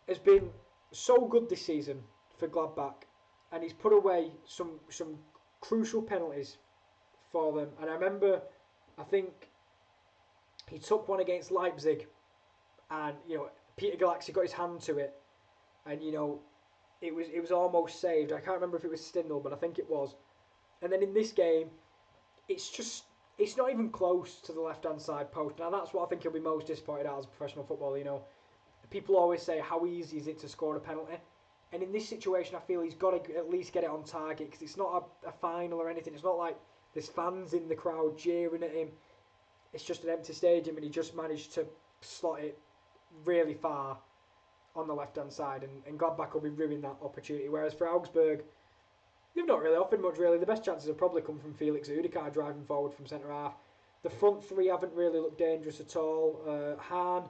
has been so good this season for Gladbach, and he's put away some crucial penalties for them. And I remember, I think he took one against Leipzig, and Peter Galaxy got his hand to it, and it was almost saved. I can't remember if it was Stindl, but I think it was. And then in this game, it's not even close to the left-hand side post. Now that's what I think he'll be most disappointed at as a professional footballer. People always say, how easy is it to score a penalty? And in this situation, I feel he's got to at least get it on target, because it's not a final or anything. It's not like there's fans in the crowd jeering at him. It's just an empty stadium, and he just managed to slot it really far on the left-hand side. And Gladbach will be ruining that opportunity. Whereas for Augsburg, they've not really offered much, really. The best chances have probably come from Felix Udikar driving forward from centre-half. The front three haven't really looked dangerous at all. Hahn,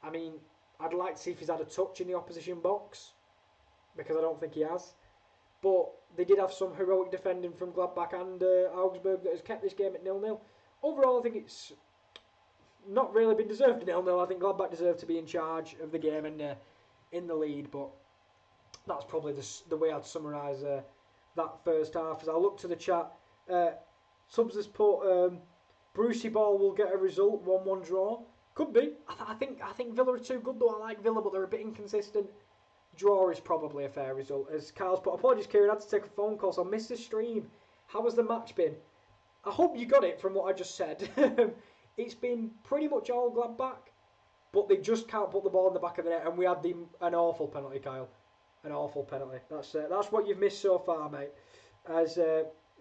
I mean, I'd like to see if he's had a touch in the opposition box, because I don't think he has. But they did have some heroic defending from Gladbach and Augsburg that has kept this game at 0-0. Overall, I think it's not really been deserved 0-0. I think Gladbach deserved to be in charge of the game and in the lead, but that's probably the way I'd summarise that first half. As I look to the chat, Subs has put Brucey Ball will get a result, 1-1 draw. Could be. I think Villa are too good though. I like Villa, but they're a bit inconsistent. Draw is probably a fair result. As Carl's put, apologies Kieran, I had to take a phone call, so I missed the stream. How has the match been? I hope you got it from what I just said. It's been pretty much all Gladbach, but they just can't put the ball in the back of the net, and we had an awful penalty, Kyle. An awful penalty. That's what you've missed so far, mate. As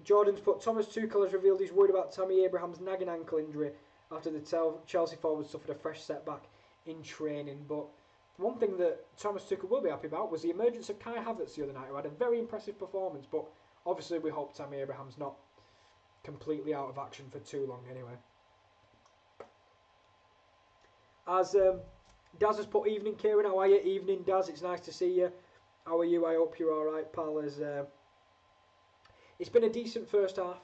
Jordan's put, Thomas Tuchel has revealed he's worried about Tammy Abraham's nagging ankle injury after the Chelsea forward suffered a fresh setback in training. But one thing that Thomas Tuchel will be happy about was the emergence of Kai Havertz the other night, who had a very impressive performance. But obviously we hope Tammy Abraham's not completely out of action for too long anyway. As Daz has put, evening Kieran, how are you? Evening Daz, it's nice to see you. How are you? I hope you're alright, pal. It's been a decent first half.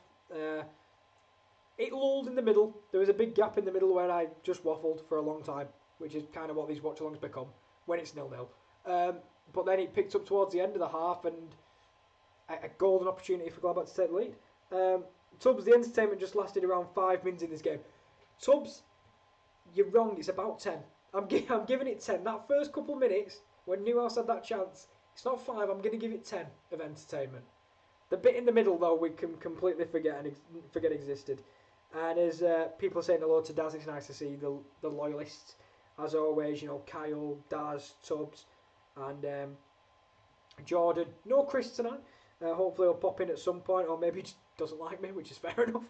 It lulled in the middle. There was a big gap in the middle where I just waffled for a long time, which is kind of what these watch-alongs become when it's 0-0. But then it picked up towards the end of the half, and a golden opportunity for Gladbach to take the lead. Tubbs, the entertainment just lasted around 5 minutes in this game. Tubbs, you're wrong. It's about 10. I'm giving it 10. That first couple of minutes when Newhouse had that chance, it's not 5. I'm going to give it 10 of entertainment. The bit in the middle, though, we can completely forget existed. And as people are saying hello to Daz, it's nice to see the loyalists. As always, you know, Kyle, Daz, Tubbs, and Jordan. No Chris tonight. Hopefully he'll pop in at some point, or maybe he just doesn't like me, which is fair enough.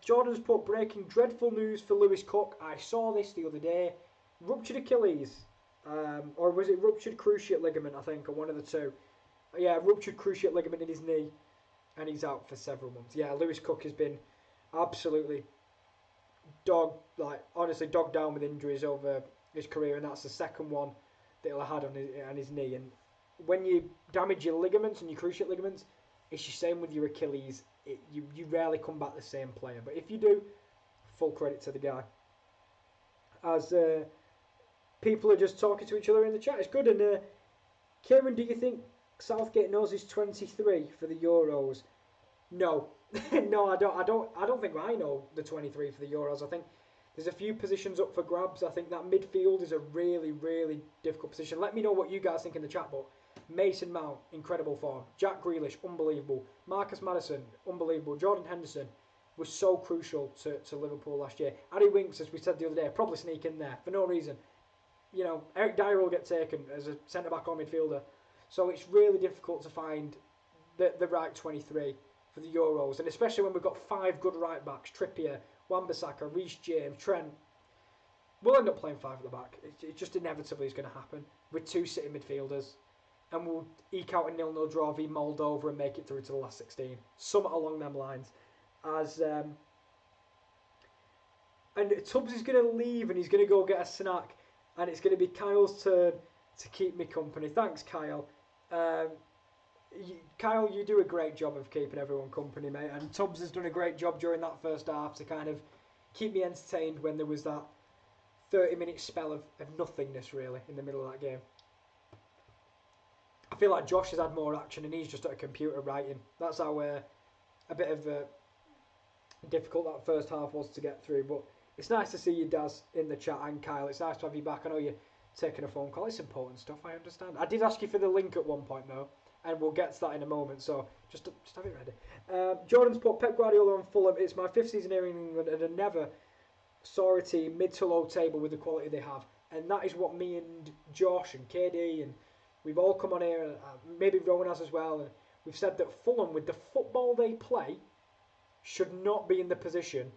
Jordan's put breaking dreadful news for Lewis Cook. I saw this the other day. Ruptured Achilles. Or was it ruptured cruciate ligament, I think, or one of the two. Yeah, ruptured cruciate ligament in his knee. And he's out for several months. Yeah, Lewis Cook has been absolutely honestly dogged down with injuries over his career, and that's the second one that he'll have had on his knee. And when you damage your ligaments and your cruciate ligaments, it's the same with your Achilles. You rarely come back the same player. But if you do, full credit to the guy. As people are just talking to each other in the chat, it's good. And Kieran, do you think Southgate knows he's 23 for the Euros? No. No, I don't think I know the 23 for the Euros. I think there's a few positions up for grabs. I think that midfield is a really, really difficult position. Let me know what you guys think in the chat. But Mason Mount, incredible form. Jack Grealish, unbelievable. Marcus Maddison, unbelievable. Jordan Henderson was so crucial to Liverpool last year. Harry Winks, as we said the other day, probably sneak in there for no reason. You know, Eric Dyer will get taken as a centre-back or midfielder. So it's really difficult to find the right 23 for the Euros. And especially when we've got 5 good right-backs, Trippier, Wan-Bissaka, Reece James, Trent. We'll end up playing 5 at the back. It just inevitably is going to happen with 2 sitting midfielders. And we'll eke out a 0-0 draw v Moldova and make it through to the last 16. Something along them lines. And Tubbs is going to leave and he's going to go get a snack. And it's going to be Kyle's turn to keep me company. Thanks, Kyle. Kyle, you do a great job of keeping everyone company, mate. And Tubbs has done a great job during that first half to kind of keep me entertained when there was that 30-minute spell of nothingness, really, in the middle of that game. I feel like Josh has had more action and he's just at a computer writing. That's how a bit of difficult that first half was to get through. But it's nice to see you, Daz, in the chat, and Kyle. It's nice to have you back. I know you're taking a phone call. It's important stuff, I understand. I did ask you for the link at one point, though, and we'll get to that in a moment, so just have it ready. Jordan's put Pep Guardiola on Fulham. It's my 5th season here in England, and I never saw a team mid to low table with the quality they have. And that is what me and Josh and KD, and we've all come on here, and maybe Rowan has as well, and we've said that Fulham, with the football they play, should not be in the position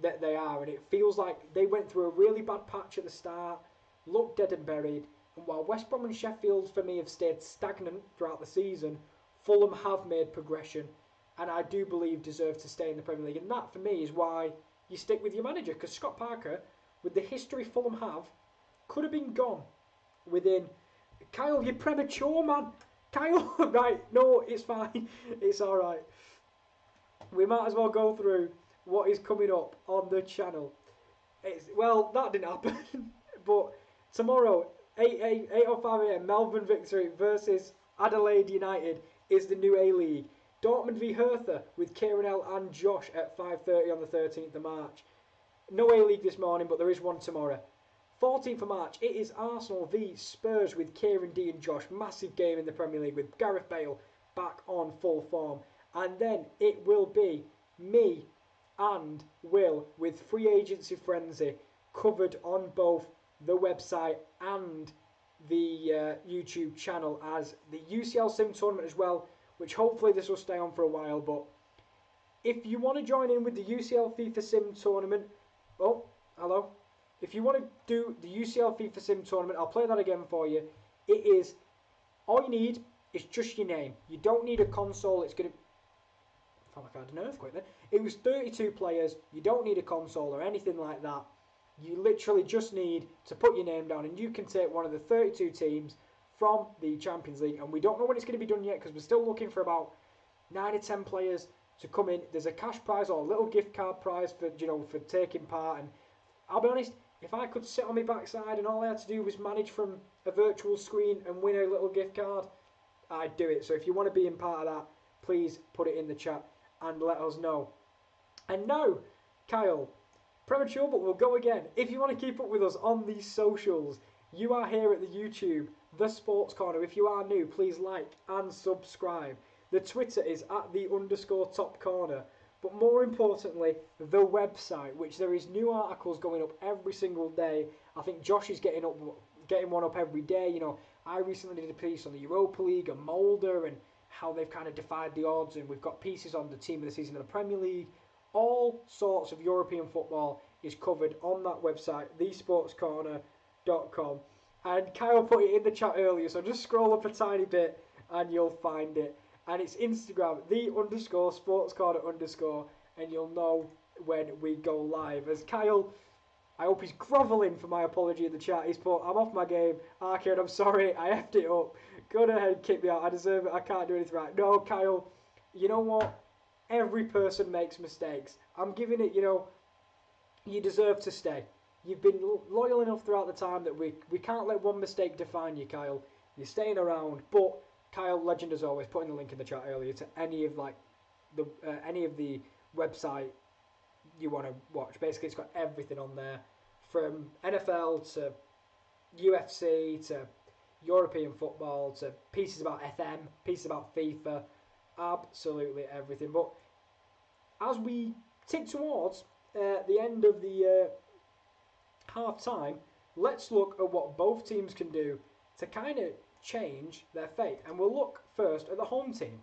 that they are. And it feels like they went through a really bad patch at the start, looked dead and buried, and while West Brom and Sheffield for me have stayed stagnant throughout the season, Fulham have made progression and I do believe deserve to stay in the Premier League. And that for me is why you stick with your manager, because Scott Parker, with the history Fulham have, could have been gone within... Kyle, you're premature, man. Kyle, right, no, it's fine. It's alright. We might as well go through what is coming up on the channel. Well, that didn't happen. But tomorrow, 8:05 AM, Melbourne Victory versus Adelaide United is the new A-League. Dortmund v Hertha with Kieran L and Josh at 5:30 on the 13th of March. No A-League this morning, but there is one tomorrow. 14th of March, it is Arsenal v Spurs with Kieran D and Josh. Massive game in the Premier League with Gareth Bale back on full form. And then it will be me and Will with Free Agency Frenzy covered on both the website and the YouTube channel as the UCL Sim tournament as well, which hopefully this will stay on for a while. But if you want to join in with the UCL FIFA Sim tournament, oh, hello. If you want to do the UCL FIFA Sim tournament, I'll play that again for you. It is, all you need is just your name. You don't need a console. It's going to, I felt like I had an earthquake there. It was 32 players. You don't need a console or anything like that. You literally just need to put your name down and you can take one of the 32 teams from the Champions League. And we don't know when it's going to be done yet because we're still looking for about 9 or 10 players to come in. There's a cash prize or a little gift card prize for, you know, for taking part. And I'll be honest, if I could sit on my backside and all I had to do was manage from a virtual screen and win a little gift card, I'd do it. So if you want to be in part of that, please put it in the chat and let us know. And now, Kyle, premature, but we'll go again. If you want to keep up with us on these socials, you are here at the YouTube, The Sports Corner. If you are new, please like and subscribe. The Twitter is @the_top corner. but more importantly, the website, which there is new articles going up every single day. I think Josh is getting one up every day. You know, I recently did a piece on the Europa League and Mulder and how they've kind of defied the odds, and we've got pieces on the team of the season of the Premier League. All sorts of European football is covered on that website, thetopcornerpodcast.com. And Kyle put it in the chat earlier, so just scroll up a tiny bit and you'll find it. And it's Instagram, _sportscorner_, and you'll know when we go live. As Kyle, I hope he's grovelling for my apology in the chat. He's put, I'm off my game. Kieran, I'm sorry, I effed it up. Go ahead, kick me out. I deserve it. I can't do anything right. No, Kyle, you know what? Every person makes mistakes. I'm giving it, you know, you deserve to stay. You've been loyal enough throughout the time that we can't let one mistake define you, Kyle. You're staying around, but Kyle, legend as always, putting the link in the chat earlier to any of the website you want to watch. Basically, it's got everything on there, from NFL to UFC to European football to pieces about FM, pieces about FIFA, absolutely everything. But as we tick towards the end of the half time, let's look at what both teams can do to kind of change their fate. And we'll look first at the home team.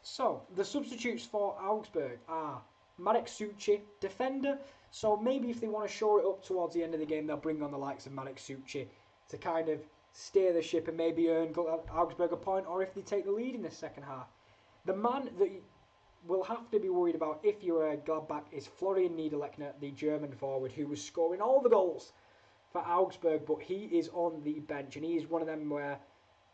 So the substitutes for Augsburg are Marek Suchy, defender. So maybe if they want to shore it up towards the end of the game, they'll bring on the likes of Marek Suchy to kind of steer the ship and maybe earn Augsburg a point, or if they take the lead in the second half. The man that will have to be worried about if you're a Gladbach is Florian Niederlechner, the German forward, who was scoring all the goals for Augsburg, but he is on the bench, and he is one of them where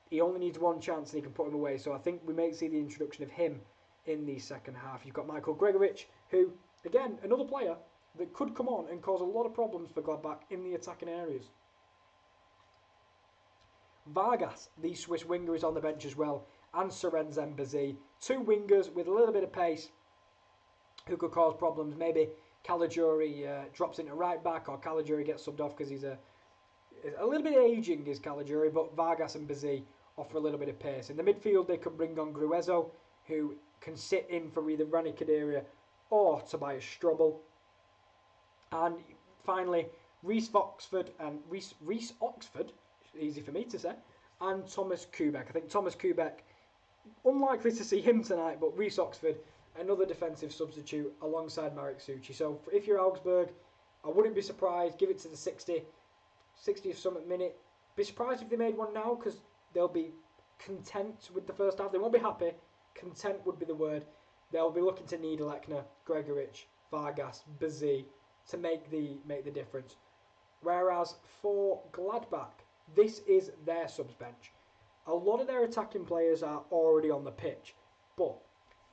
he only needs one chance and he can put him away. So I think we may see the introduction of him in the second half. You've got Michael Gregoritsch, who, again, another player that could come on and cause a lot of problems for Gladbach in the attacking areas. Vargas, the Swiss winger, is on the bench as well, and Sorensen Bazi. Two wingers with a little bit of pace who could cause problems. Maybe Caligiuri drops into right back, or Caligiuri gets subbed off because he's a little bit ageing, is Caligiuri, but Vargas and Bazi offer a little bit of pace. In the midfield, they could bring on Gruezo, who can sit in for either Rani Khedira or Tobias Strobel. And finally, Reece Oxford, easy for me to say, and Thomas Kubek. I think Thomas Kubek, unlikely to see him tonight, but Reece Oxford, another defensive substitute alongside Marek Suchy. So if you're Augsburg, I wouldn't be surprised. Give it to the 60th something minute. Be surprised if they made one now, because they'll be content with the first half. They won't be happy. Content would be the word. They'll be looking to Niederlechner, Gregoritsch, Vargas, Bazi to make the difference. Whereas for Gladbach, this is their subs bench. A lot of their attacking players are already on the pitch, but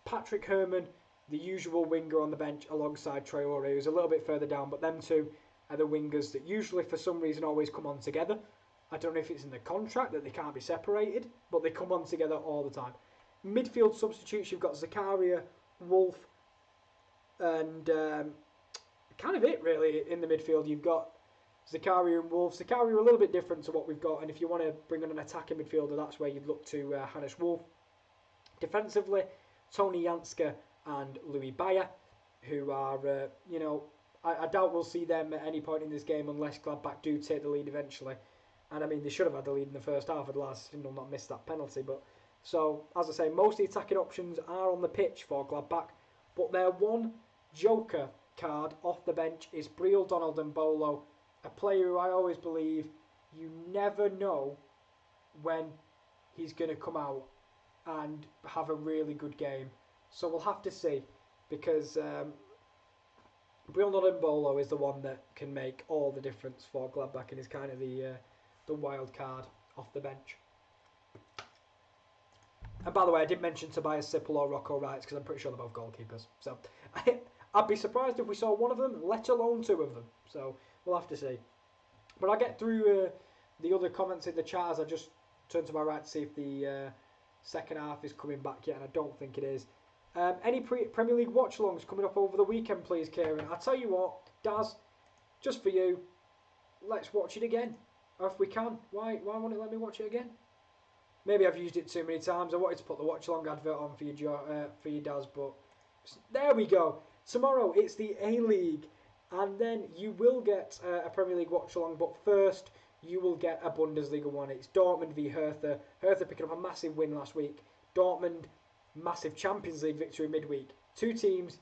Patrick Herrmann, the usual winger on the bench alongside Traore, who's a little bit further down, but them two are the wingers that usually for some reason always come on together. I don't know if it's in the contract that they can't be separated, but they come on together all the time. Midfield substitutes, you've got Zakaria, Wolf, and kind of it really in the midfield. You've got Zakaria and Wolf. Zakaria are a little bit different to what we've got, and if you want to bring on an attacking midfielder, that's where you'd look to Hannes Wolf. Defensively, Tony Janska and Louis Bayer, who are, I doubt we'll see them at any point in this game unless Gladbach do take the lead eventually. And I mean, they should have had the lead in the first half had Lars Stindl not missed that penalty. But so, as I say, most of the attacking options are on the pitch for Gladbach, but their one joker card off the bench is Briel Donald and Bolo, a player who I always believe you never know when he's going to come out and have a really good game. So we'll have to see, because Briel Donald and Bolo is the one that can make all the difference for Gladbach and is kind of the wild card off the bench. And by the way, I did mention Tobias Sippel or Rocco Wrights because I'm pretty sure they're both goalkeepers. So I'd be surprised if we saw one of them, let alone two of them. So we'll have to see. But I'll get through the other comments in the chat as I just turn to my right to see if the second half is coming back yet, and I don't think it is. Any Premier League watch-alongs coming up over the weekend, please, Kieran? I'll tell you what, Daz, just for you, let's watch it again. Or if we can, why won't it let me watch it again? Maybe I've used it too many times. I wanted to put the watch-along advert on for you, Daz, but there we go. Tomorrow it's the A-League, and then you will get a Premier League watch-along, but first you will get a Bundesliga one. It's Dortmund v Hertha. Hertha picking up a massive win last week. Dortmund, massive Champions League victory midweek. Two teams,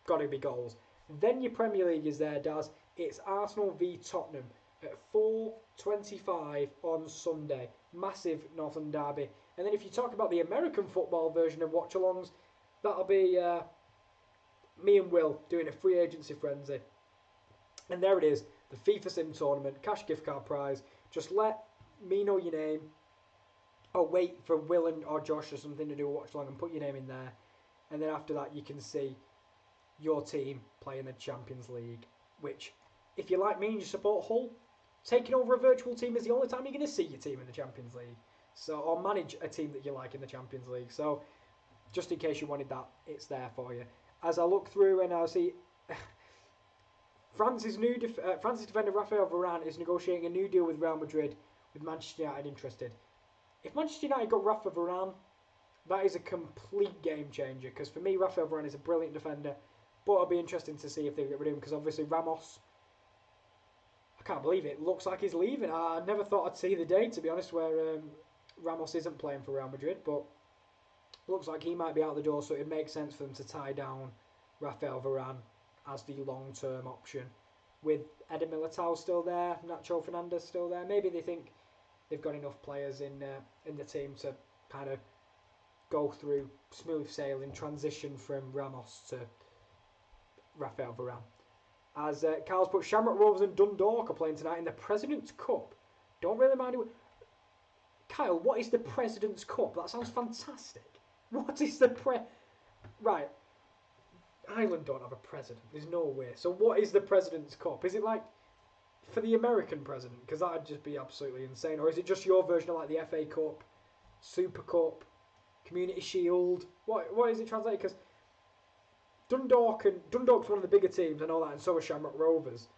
got to be goals. Then your Premier League is there, Daz. It's Arsenal v Tottenham at 4:25 on Sunday. Massive Northern derby. And then if you talk about the American football version of watch-alongs, that'll be me and Will doing a free agency frenzy. And there it is, the FIFA Sim tournament, cash gift card prize. Just let me know your name, or wait for Will or Josh or something to do a watch along and put your name in there. And then after that you can see your team play in the Champions League, which, if you're like me and you support Hull, taking over a virtual team is the only time you're going to see your team in the Champions League. So, or manage a team that you like in the Champions League. So, just in case you wanted that, it's there for you. As I look through and I see France's defender Raphael Varane is negotiating a new deal with Real Madrid, with Manchester United interested. If Manchester United got Rafa Varane, that is a complete game changer, because for me Raphael Varane is a brilliant defender, but it'll be interesting to see if they get rid of him, because obviously Ramos, I can't believe it, looks like he's leaving. I never thought I'd see the day, to be honest, where Ramos isn't playing for Real Madrid, but looks like he might be out the door, so it makes sense for them to tie down Raphael Varane as the long-term option. With Eder Militao still there, Nacho Fernandez still there, maybe they think they've got enough players in the team to kind of go through smooth sailing transition from Ramos to Raphael Varane. As Carl's put, Shamrock Rovers and Dundalk are playing tonight in the President's Cup. Don't really mind it. Kyle, what is the President's Cup? That sounds fantastic. What is the Right. Ireland don't have a president. There's no way. So what is the President's Cup? Is it like for the American president? Because that would just be absolutely insane. Or is it just your version of like the FA Cup, Super Cup, Community Shield? What is it translated? Because Dundalk's one of the bigger teams, I know that, and so are Shamrock Rovers.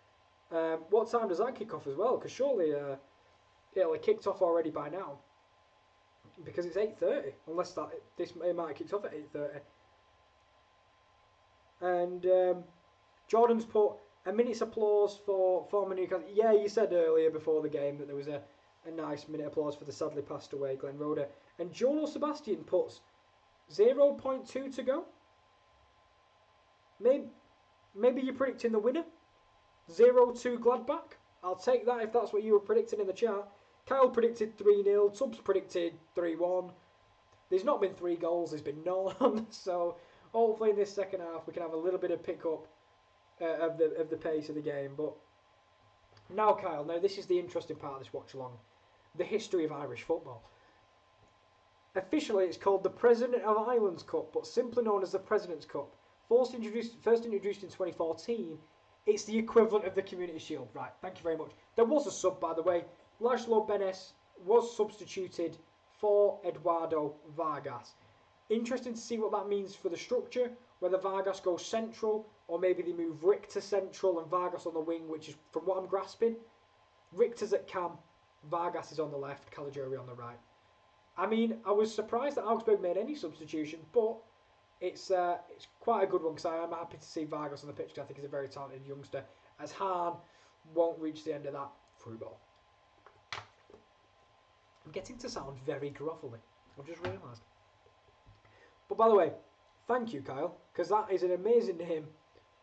What time does that kick off as well? Because surely it'll have kicked off already by now. Because it's 8:30, unless it might have kicked off at 8:30. And Jordan's put a minute's applause for former Newcastle. Yeah, you said earlier before the game that there was a nice minute applause for the sadly passed away Glenn Roeder. And Jono Sebastian puts 0.2 to go. Maybe you're predicting the winner. 0-2 Gladbach. I'll take that if that's what you were predicting in the chat. Kyle predicted 3-0. Tubbs predicted 3-1. There's not been 3 goals. There's been none. So hopefully in this second half we can have a little bit of pick-up of the pace of the game. But now, Kyle, this is the interesting part of this watch-along. The history of Irish football. Officially, it's called the President of Ireland's Cup, but simply known as the President's Cup. First introduced in 2014, it's the equivalent of the Community Shield. Right, thank you very much. There was a sub, by the way. Laszlo Benes was substituted for Eduardo Vargas. Interesting to see what that means for the structure, whether Vargas goes central, or maybe they move Rick to central and Vargas on the wing, which is, from what I'm grasping, Richter's at cam, Vargas is on the left, Caligiuri on the right. I mean, I was surprised that Augsburg made any substitution, but it's quite a good one, because I am happy to see Vargas on the pitch, because I think he's a very talented youngster, as Hahn won't reach the end of that through ball. I'm getting to sound very gruffly, I've just realised. But by the way, thank you, Kyle, because that is an amazing name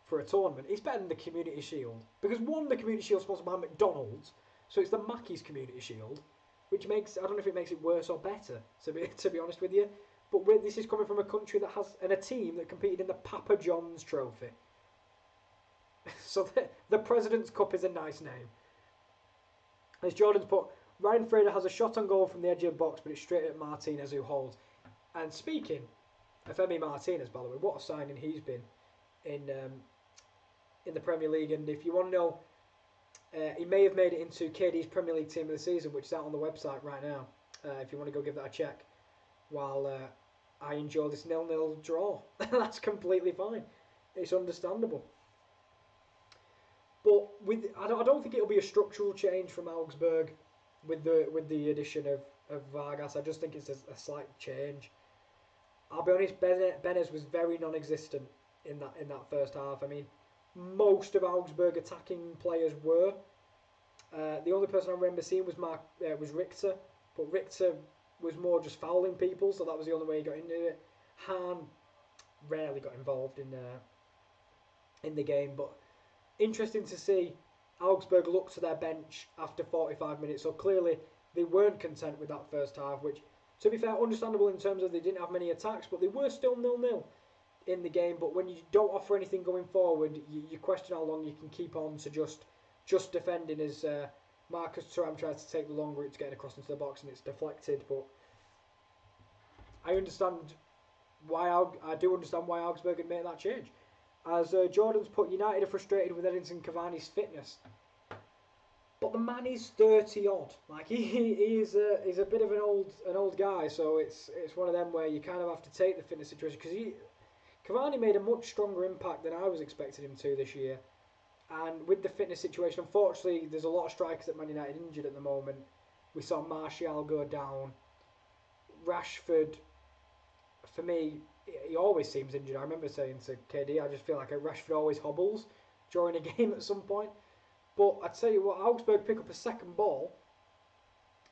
for a tournament. It's better than the Community Shield, because one, the Community Shield is sponsored by McDonald's, so it's the Mackey's Community Shield, which makes, I don't know if it makes it worse or better, to be honest with you. But this is coming from a country that has, and a team that competed in the Papa John's Trophy. So the President's Cup is a nice name. As Jordan's put, Ryan Fraser has a shot on goal from the edge of the box, but it's straight at Martinez, who holds. And speaking of Emi Martinez, by the way, what a signing he's been in the Premier League. And if you want to know, he may have made it into KD's Premier League team of the season, which is out on the website right now. If you want to go give that a check, while I enjoy this 0-0 draw. That's completely fine. It's understandable. But I don't think it'll be a structural change from Augsburg with the addition of Vargas. I just think it's a slight change. I'll be honest, Benes was very non-existent in that first half. I mean, most of Augsburg attacking players were. The only person I remember seeing was Richter, but Richter was more just fouling people, so that was the only way he got into it. Hahn rarely got involved in the game, but interesting to see Augsburg look to their bench after 45 minutes. So clearly they weren't content with that first half, which, to be fair, understandable in terms of they didn't have many attacks, but they were still 0-0 in the game. But when you don't offer anything going forward, you question how long you can keep on to just defending, as Marcus Thuram tries to take the long route to get across into the box and it's deflected. But I do understand why Augsburg had made that change. As Jordan's put, United are frustrated with Edinson Cavani's fitness, but the man is 30 odd. Like he's a bit of an old guy, so it's one of them where you kind of have to take the fitness situation, because Cavani made a much stronger impact than I was expecting him to this year. And with the fitness situation, unfortunately, there's a lot of strikers at Man United injured at the moment. We saw Martial go down. Rashford, for me, he always seems injured. I remember saying to KD, I just feel like Rashford always hobbles during a game at some point. But I tell you what, Augsburg pick up a second ball,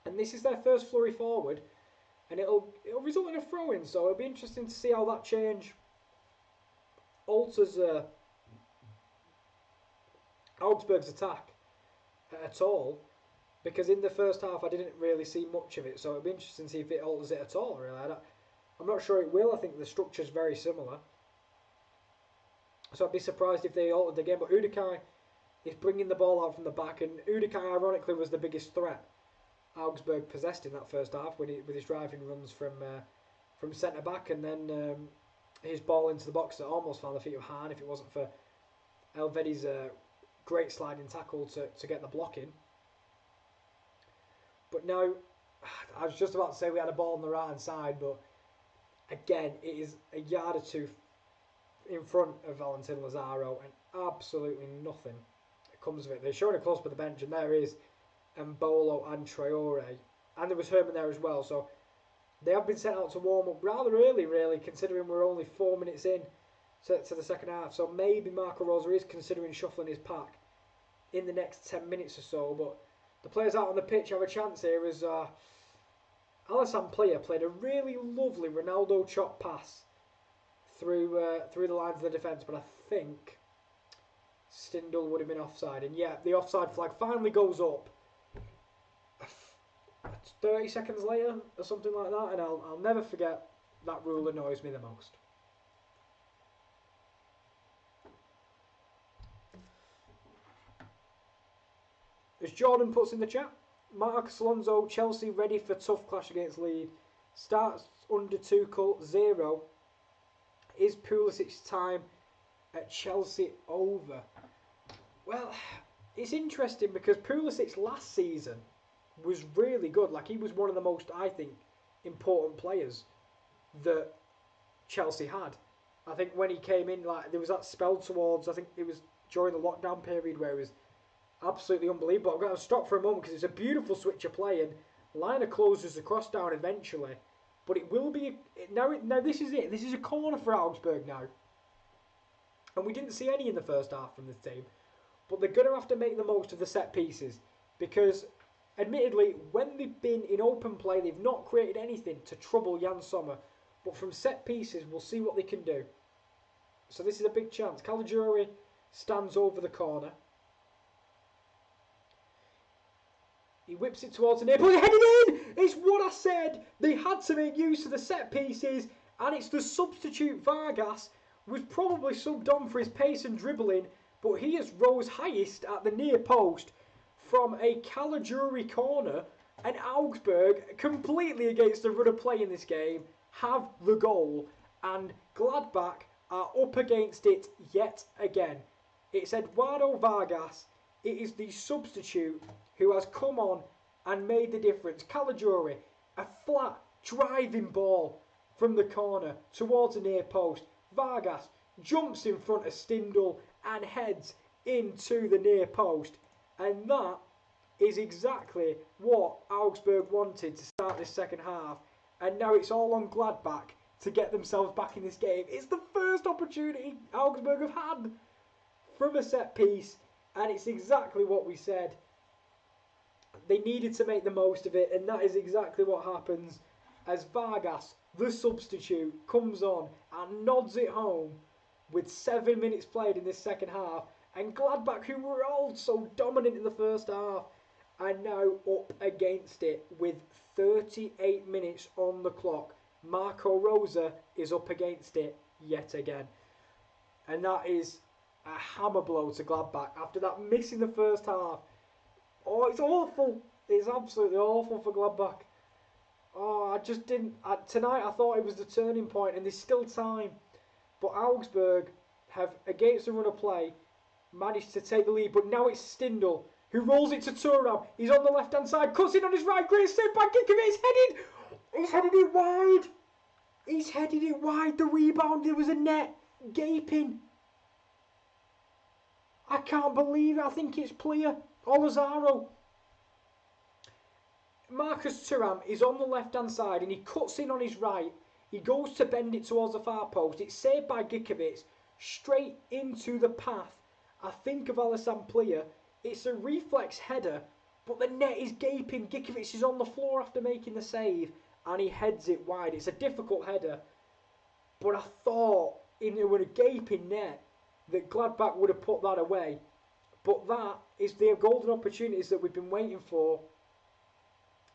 and this is their first flurry forward, and it'll result in a throw-in. So it'll be interesting to see how that change alters Augsburg's attack at all, because in the first half I didn't really see much of it. So it'll be interesting to see if it alters it at all. Really, I'm not sure it will. I think the structure's very similar. So I'd be surprised if they altered the game. But Udekai is bringing the ball out from the back, and Udekai ironically was the biggest threat Augsburg possessed in that first half with his driving runs from centre back, and then his ball into the box that almost found the feet of Hahn if it wasn't for Elvedi's great sliding tackle to get the block in. But now, I was just about to say we had a ball on the right hand side, but again, it is a yard or two in front of Valentin Lazaro, and absolutely nothing comes of it. They're showing a close up of the bench, and there is Mbolo and Traore, and there was Herman there as well. So they have been sent out to warm up rather early, really, considering we're only 4 minutes in to the second half. So maybe Marco Rosa is considering shuffling his pack in the next 10 minutes or so. But the players out on the pitch have a chance here, as Alassane Plea played a really lovely Ronaldo chop pass through the lines of the defence, but I think Stindl would have been offside. And yeah, the offside flag finally goes up 30 seconds later or something like that, and I'll never forget. That rule annoys me the most. As Jordan puts in the chat, Marcus Alonso, Chelsea ready for tough clash against Leeds. Starts under Tuchel, 0. Is Pulisic's time at Chelsea over? Well, it's interesting because Pulisic last season was really good. Like, he was one of the most, I think, important players that Chelsea had. I think when he came in, like, there was that spell towards, I think it was during the lockdown period where he was absolutely unbelievable. I'm going to stop for a moment because it's a beautiful switch of play, and Liner closes the cross down eventually. But it will be... Now this is it. This is a corner for Augsburg now. And we didn't see any in the first half from this team. But they're going to have to make the most of the set pieces. Because, admittedly, when they've been in open play, they've not created anything to trouble Jan Sommer. But from set pieces, we'll see what they can do. So this is a big chance. Caligiuri stands over the corner. He whips it towards the near, but he headed in! It's what I said! They had to make use of the set pieces, and it's the substitute Vargas, was probably subbed on for his pace and dribbling, but he has rose highest at the near post from a Caligiuri corner, and Augsburg, completely against the run of play in this game, have the goal, and Gladbach are up against it yet again. It's Eduardo Vargas. It is the substitute who has come on and made the difference. Caligiuri, a flat driving ball from the corner towards the near post. Vargas jumps in front of Stindl and heads into the near post. And that is exactly what Augsburg wanted to start this second half. And now it's all on Gladbach to get themselves back in this game. It's the first opportunity Augsburg have had from a set piece, and it's exactly what we said. They needed to make the most of it, and that is exactly what happens as Vargas, the substitute, comes on and nods it home with 7 minutes played in this second half. And Gladbach, who were all so dominant in the first half, are now up against it with 38 minutes on the clock. Marco Rosa is up against it yet again. And that is a hammer blow to Gladbach after that miss in the first half. Oh, it's awful. It's absolutely awful for Gladbach. Oh, I just didn't... tonight I thought it was the turning point, and there's still time. But Augsburg have, against the run of play, managed to take the lead. But now it's Stindl, who rolls it to Thuram. He's on the left-hand side, cuts in on his right. Great save by Gigovic. He's headed. He's headed it wide. He's headed it wide. The rebound, there was a net gaping. I can't believe it. I think it's Plea or Lazaro. Marcus Thuram is on the left-hand side and he cuts in on his right. He goes to bend it towards the far post. It's saved by Gigovic straight into the path, I think, of Alassane Plea. It's a reflex header, but the net is gaping. Gigovic is on the floor after making the save and he heads it wide. It's a difficult header, but I thought with a gaping net that Gladbach would have put that away. But that is the golden opportunities that we've been waiting for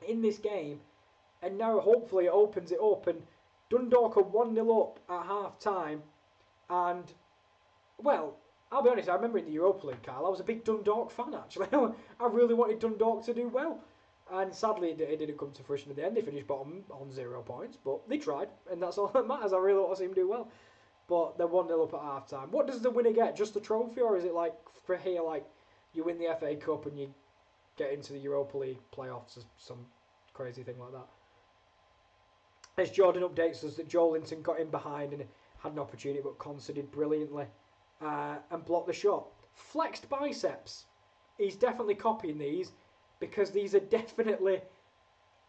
in this game, and now hopefully it opens it up. And Dundalk are 1-0 up at half time, and well, I'll be honest, I remember in the Europa League, Carl, I was a big Dundalk fan actually. I really wanted Dundalk to do well, and sadly it didn't come to fruition at the end. They finished bottom on 0 points, but they tried, and that's all that matters. I really want to see them do well, but they're 1-0 up at half time. What does the winner get? Just the trophy, or is it like for here, like you win the FA Cup and you get into the Europa League playoffs or some crazy thing like that? As Jordan updates us that Joelinton got in behind and had an opportunity, but considered brilliantly and blocked the shot. Flexed biceps. He's definitely copying these because these are definitely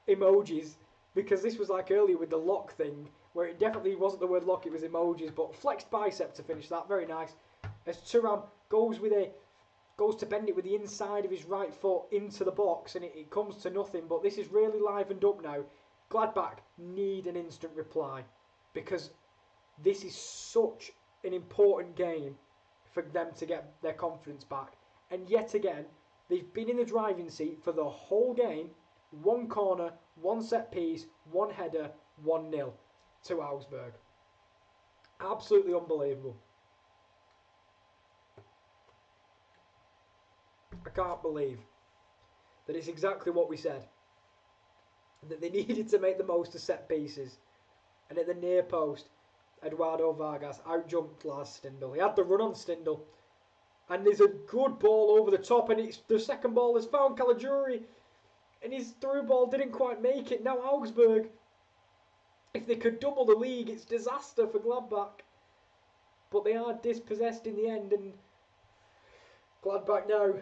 emojis, because this was like earlier with the lock thing where it definitely wasn't the word lock, it was emojis. But flexed bicep to finish that, very nice. As Thuram goes to bend it with the inside of his right foot into the box, and it comes to nothing. But this is really livened up now. Gladbach need an instant reply because this is such an important game for them to get their confidence back. And yet again, they've been in the driving seat for the whole game. 1 corner, 1 set piece, 1 header, 1-0 to Augsburg. Absolutely unbelievable. I can't believe that it's exactly what we said. That they needed to make the most of set pieces. And at the near post, Eduardo Vargas outjumped Lars Stindl. He had the run on Stindl. And there's a good ball over the top, and it's the second ball has found Caligiuri. And his through ball didn't quite make it. Now Augsburg, if they could double the league, it's disaster for Gladbach. But they are dispossessed in the end, and Gladbach now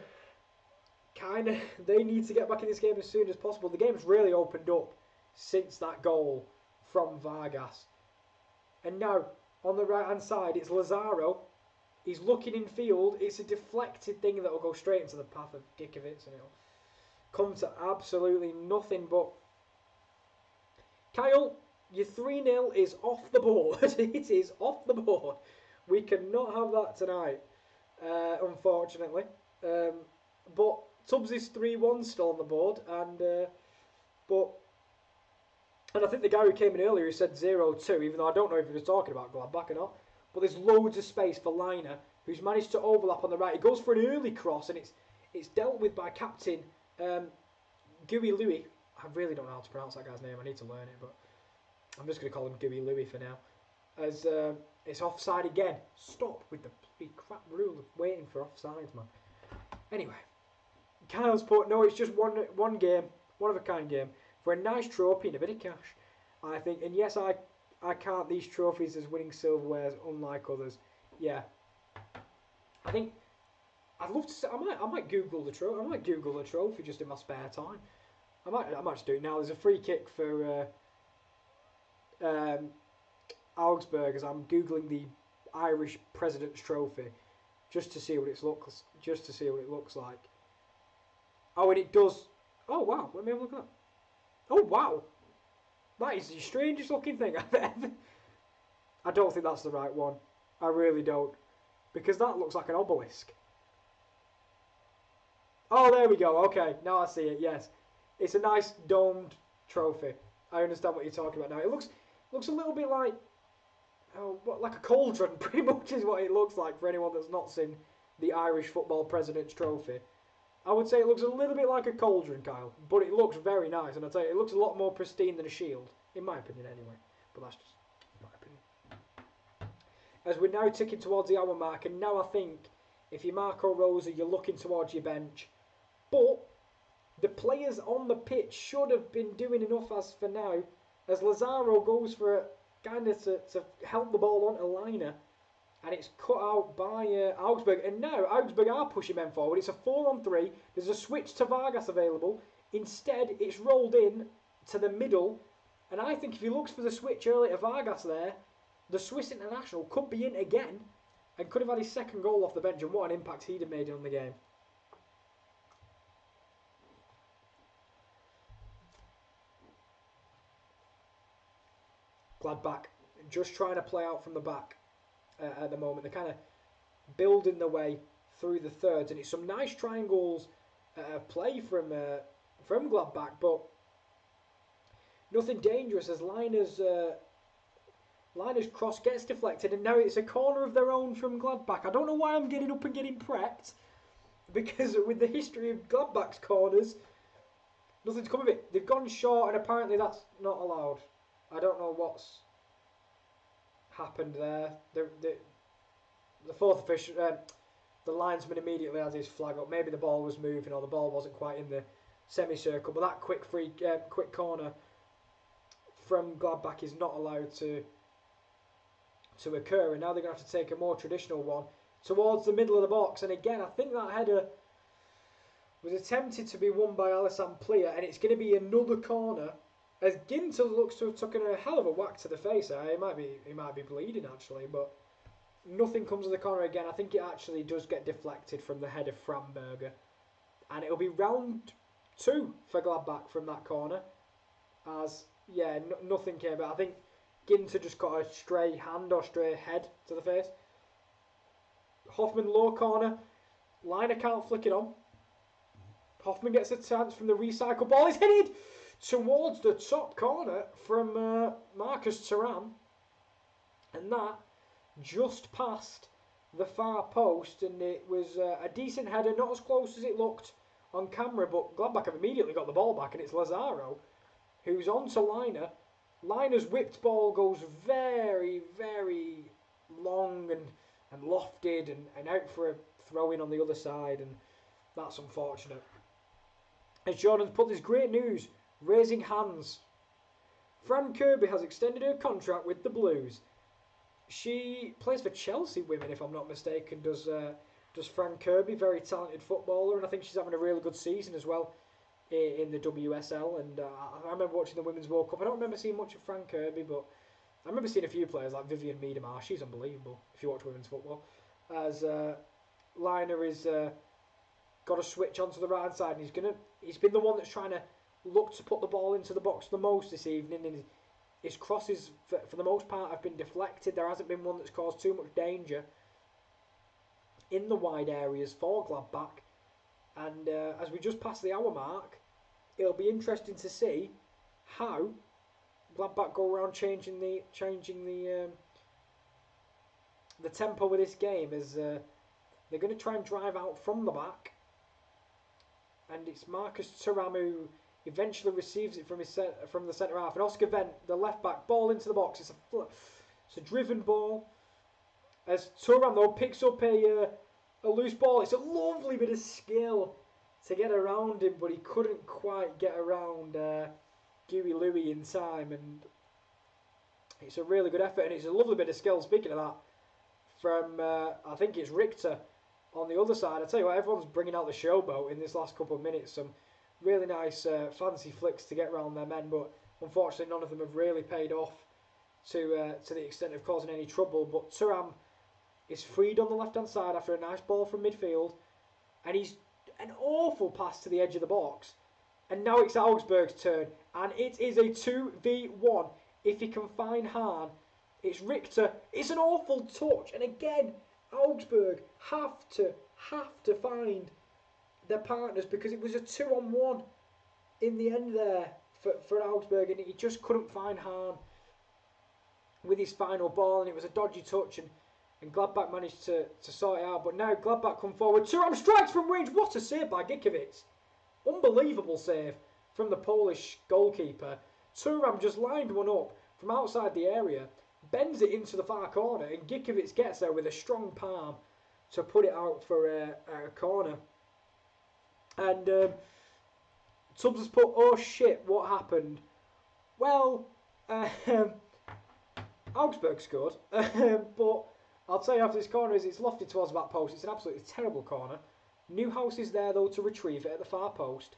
they need to get back in this game as soon as possible. The game's really opened up since that goal from Vargas. And now, on the right-hand side, it's Lazaro. He's looking in field. It's a deflected thing that will go straight into the path of Gigovic, and it'll come to absolutely nothing. But Kyle, your 3-0 is off the board. It is off the board. We cannot have that tonight, unfortunately. But Tubbs' 3-1 still on the board, and I think the guy who came in earlier, who said 0-2, even though I don't know if he was talking about Gladbach or not. But there's loads of space for Liner, who's managed to overlap on the right. He goes for an early cross, and it's dealt with by captain Gui Louis. I really don't know how to pronounce that guy's name. I need to learn it, but I'm just going to call him Gui Louis for now. As it's offside again. Stop with the bloody crap rule of waiting for offsides, man. Anyway, Kyle's put, no, it's just one game, one of a kind game, for a nice trophy and a bit of cash, I think. And yes, I count these trophies as winning silverwares, unlike others. Yeah, I think I'd love to say, I might Google the trophy. I might Google the trophy just in my spare time. I might just do it now. There's a free kick for Augsburg as I'm googling the Irish President's Trophy just to see what it looks like. Oh, and it does. Oh wow, let me have a look at that. Oh wow, that is the strangest looking thing I've ever. I don't think that's the right one. I really don't, because that looks like an obelisk. Oh, there we go. Okay, now I see it. Yes, it's a nice domed trophy. I understand what you're talking about now. It looks a little bit like like a cauldron. Pretty much is what it looks like for anyone that's not seen the Irish Football President's Trophy. I would say it looks a little bit like a cauldron, Kyle, but it looks very nice, and I tell you, it looks a lot more pristine than a shield, in my opinion, anyway. But that's just my opinion. As we're now ticking towards the hour mark, and now I think if you're Marco Rosa, you're looking towards your bench. But the players on the pitch should have been doing enough as for now, as Lazaro goes for kind of to help the ball onto Liner, and it's cut out by Augsburg. And now Augsburg are pushing men forward. It's a 4-on-3. There's a switch to Vargas available. Instead, it's rolled in to the middle, and I think if he looks for the switch early to Vargas there, the Swiss international could be in again and could have had his second goal off the bench, and what an impact he'd have made on the game. Gladbach just trying to play out from the back at the moment. They're kind of building their way through the thirds, and it's some nice triangles play from Gladbach, but nothing dangerous as Liner's cross gets deflected, and now it's a corner of their own from Gladbach. I don't know why I'm getting up and getting prepped, because with the history of Gladbach's corners, nothing's come of it. They've gone short, and apparently that's not allowed. I don't know what's happened there. The fourth official, the linesman immediately has his flag up. Maybe the ball was moving or the ball wasn't quite in the semicircle. But that quick corner from Gladbach is not allowed to occur. And now they're going to have to take a more traditional one towards the middle of the box. And again, I think that header was attempted to be won by Alassane Plia, and it's going to be another corner. As Ginter looks to have taken a hell of a whack to the face, he might be bleeding actually, but nothing comes of the corner again. I think it actually does get deflected from the head of Framberger, and it'll be round 2 for Gladbach from that corner. As nothing came, but I think Ginter just got a stray hand or stray head to the face. Hoffman low corner, Liner can't flick it on. Hoffman gets a chance from the recycle ball. It's headed towards the top corner from Marcus Thuram, and that just past the far post, and it was a decent header, not as close as it looked on camera, but Gladbach have immediately got the ball back, and it's Lazaro who's on to Liner. Liner's whipped ball goes very, very long and lofted and out for a throw-in on the other side, and that's unfortunate. As Jordan's put this great news, raising hands. Fran Kirby has extended her contract with the Blues. She plays for Chelsea women, if I'm not mistaken, does Fran Kirby, very talented footballer, and I think she's having a really good season as well in the WSL. And I remember watching the Women's World Cup. I don't remember seeing much of Fran Kirby, but I remember seeing a few players like Vivian Miedemar. She's unbelievable if you watch women's football. As Liner is got to switch onto the right side, and he's been the one that's trying to look to put the ball into the box the most this evening, and his crosses for the most part have been deflected. There hasn't been one that's caused too much danger in the wide areas for Gladbach. And as we just pass the hour mark, it'll be interesting to see how Gladbach go around changing the tempo with this game, as they're going to try and drive out from the back, and it's Marcus Thuram who eventually receives it from the centre half, and Oscar Wendt, the left back, ball into the box. It's a driven ball, as Thuram though picks up a loose ball. It's a lovely bit of skill to get around him, but he couldn't quite get around Huey Louis in time, and it's a really good effort, and it's a lovely bit of skill, speaking of that, from I think it's Richter on the other side. I tell you what, everyone's bringing out the showboat in this last couple of minutes. Some really nice fancy flicks to get around their men, but unfortunately none of them have really paid off to the extent of causing any trouble. But Thuram is freed on the left-hand side after a nice ball from midfield, and he's an awful pass to the edge of the box. And now it's Augsburg's turn, and it is a 2v1. If he can find Hahn, it's Richter. It's an awful touch, and again, Augsburg have to find their partners, because it was a 2-on-1 in the end there for Augsburg, and he just couldn't find Hahn with his final ball, and it was a dodgy touch, and Gladbach managed to sort it out. But now Gladbach come forward. Thuram strikes from range. What a save by Gikiewicz. Unbelievable save from the Polish goalkeeper. Thuram just lined one up from outside the area, bends it into the far corner, and Gikiewicz gets there with a strong palm to put it out for a corner. And Tubbs has put, oh shit, what happened? Well, Augsburg scored, but I'll tell you after this corner is it's lofted towards the back post. It's an absolutely terrible corner. Newhouse is there though to retrieve it at the far post,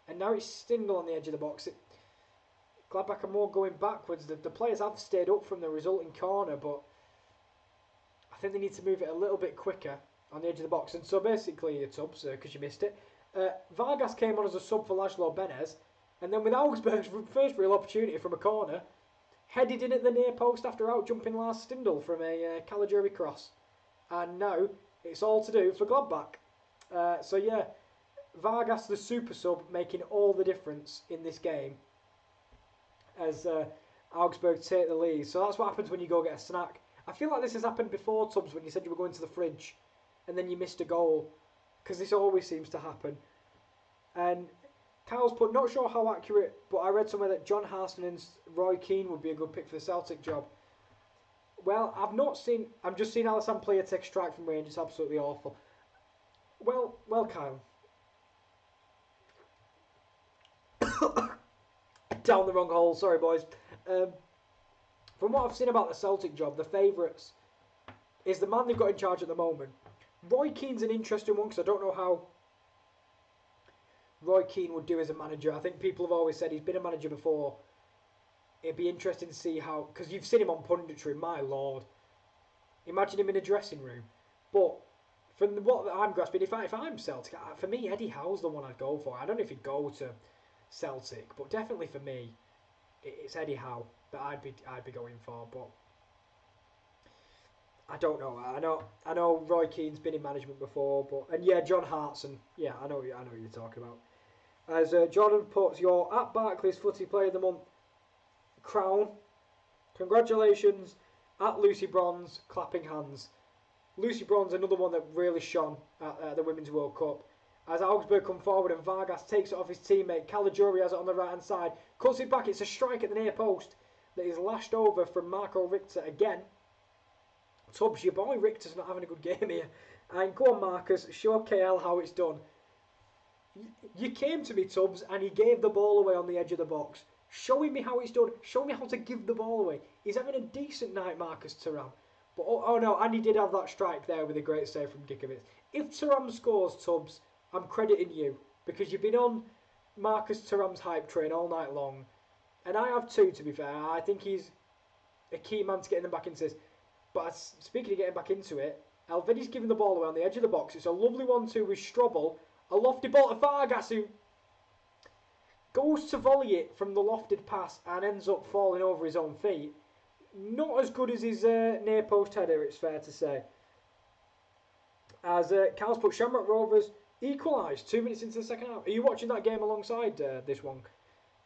and now it's Stindl on the edge of the box. Gladbach are more going backwards. The players have stayed up from the resulting corner, but I think they need to move it a little bit quicker on the edge of the box. And so basically, Tubbs, because you missed it, Vargas came on as a sub for Laszlo Benez, and then with Augsburg's first real opportunity from a corner, headed in at the near post after out-jumping Lars Stindl from a Caligiuri cross. And now it's all to do for Gladbach. So yeah, Vargas, the super sub, making all the difference in this game as Augsburg take the lead. So that's what happens when you go get a snack. I feel like this has happened before, Tubbs, when you said you were going to the fridge and then you missed a goal, because this always seems to happen. And Kyle's put, not sure how accurate, but I read somewhere that John Harston and Roy Keane would be a good pick for the Celtic job. Well, I'm just seeing Alassane Player take a strike from range. It's absolutely awful. Well, Kyle. Down the wrong hole, sorry boys. From what I've seen about the Celtic job, the favourites is the man they've got in charge at the moment. Roy Keane's an interesting one, because I don't know how Roy Keane would do as a manager. I think people have always said he's been a manager before. It'd be interesting to see how, because you've seen him on punditry, my lord. Imagine him in a dressing room. But from what I'm grasping, if I'm Celtic, for me, Eddie Howe's the one I'd go for. I don't know if he'd go to Celtic, but definitely for me, it's Eddie Howe that I'd be going for. But I don't know. I know Roy Keane's been in management before, but and yeah, John Hartson. Yeah, I know what you're talking about. As Jordan puts, your at Barclays Footy Player of the Month crown. Congratulations at Lucy Bronze, clapping hands. Lucy Bronze, another one that really shone at the Women's World Cup. As Augsburg come forward and Vargas takes it off his teammate, Caligiuri has it on the right hand side, cuts it back, it's a strike at the near post that is lashed over from Marco Richter again. Tubbs, your boy Richter's not having a good game here. And go on Marcus, show KL how it's done. You came to me, Tubbs, and he gave the ball away on the edge of the box. Showing me how it's done. Show me how to give the ball away. He's having a decent night, Marcus Thuram. But oh no, and he did have that strike there with a great save from Gikiewicz. If Thuram scores, Tubbs, I'm crediting you, because you've been on Marcus Thuram's hype train all night long. And I have too, to be fair. I think he's a key man to getting them back into this. But speaking of getting back into it, Elvedi's giving the ball away on the edge of the box. It's a lovely 1-2 with Strobel. A lofted ball to Vargas, who goes to volley it from the lofted pass and ends up falling over his own feet. Not as good as his near post header, it's fair to say. As Cal's put, Shamrock Rovers equalised 2 minutes into the second half. Are you watching that game alongside this one,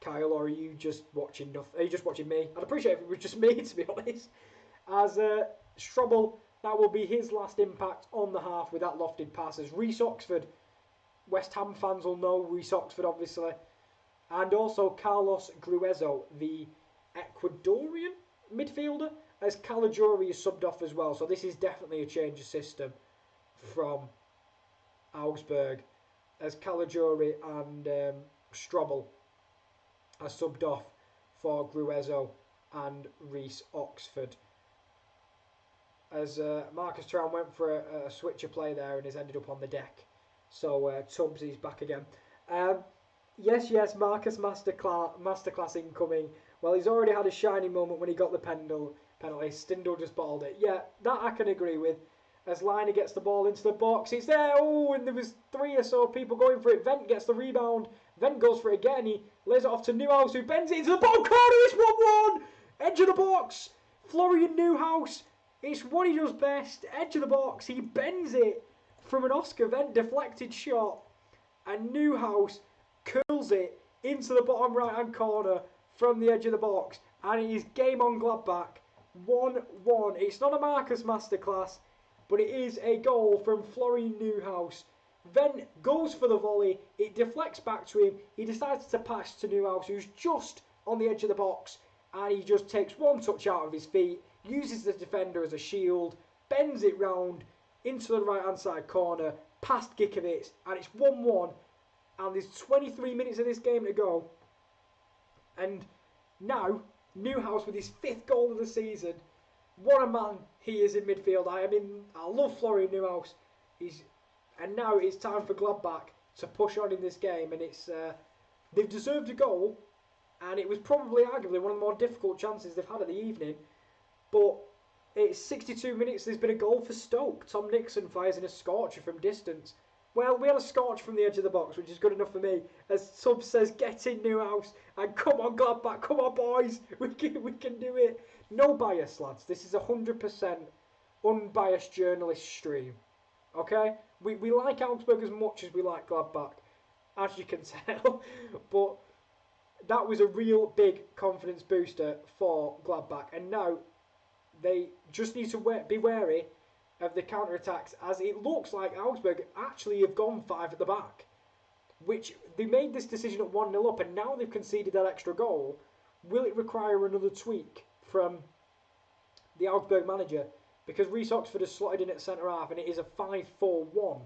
Kyle, or are you just watching nothing? Are you just watching me? I'd appreciate if it was just me, to be honest. As Strobel, that will be his last impact on the half with that lofted pass. As Reece Oxford, West Ham fans will know Reece Oxford, obviously. And also Carlos Gruezo, the Ecuadorian midfielder, as Caligiuri is subbed off as well. So this is definitely a change of system from Augsburg, as Caligiuri and Strobel are subbed off for Gruezo and Reece Oxford. As Marcus Thuram went for a switcher play there and has ended up on the deck. So Tubbs is back again. Yes, Marcus Masterclass incoming. Well, he's already had a shining moment when he got the penalty. Stindl just bottled it. Yeah, that I can agree with. As Liner gets the ball into the box, it's there. Oh, and there was 3 or so people going for it. Vent gets the rebound. Vent goes for it again. He lays it off to Newhouse, who bends it into the bottom corner. It's 1-1. Edge of the box. Florian Newhouse. It's what he does best. Edge of the box. He bends it from an Oscar Vent deflected shot. And Newhouse curls it into the bottom right-hand corner from the edge of the box. And it is game on Gladbach. 1-1. It's not a Marcus masterclass, but it is a goal from Florian Newhouse. Vent goes for the volley. It deflects back to him. He decides to pass to Newhouse, who's just on the edge of the box. And he just takes one touch out of his feet, uses the defender as a shield, bends it round into the right-hand side corner, past Gikiewicz, and it's 1-1. And there's 23 minutes of this game to go. And now, Newhouse with his 5th goal of the season. What a man he is in midfield. I love Florian Newhouse. And now it's time for Gladbach to push on in this game. And they've deserved a goal. And it was probably arguably one of the more difficult chances they've had of the evening. But it's 62 minutes. There's been a goal for Stoke. Tom Nixon fires in a scorcher from distance. Well, we had a scorch from the edge of the box, which is good enough for me. As Sub says, get in Newhouse. And come on, Gladbach. Come on, boys. We can do it. No bias, lads. This is 100% unbiased journalist stream. Okay? We like Augsburg as much as we like Gladbach, as you can tell. But that was a real big confidence booster for Gladbach. And now they just need to be wary of the counter-attacks, as it looks like Augsburg actually have gone 5 at the back, which they made this decision at 1-0 up, and now they've conceded that extra goal. Will it require another tweak from the Augsburg manager? Because Reece Oxford has slotted in at centre-half, and it is a 5-4-1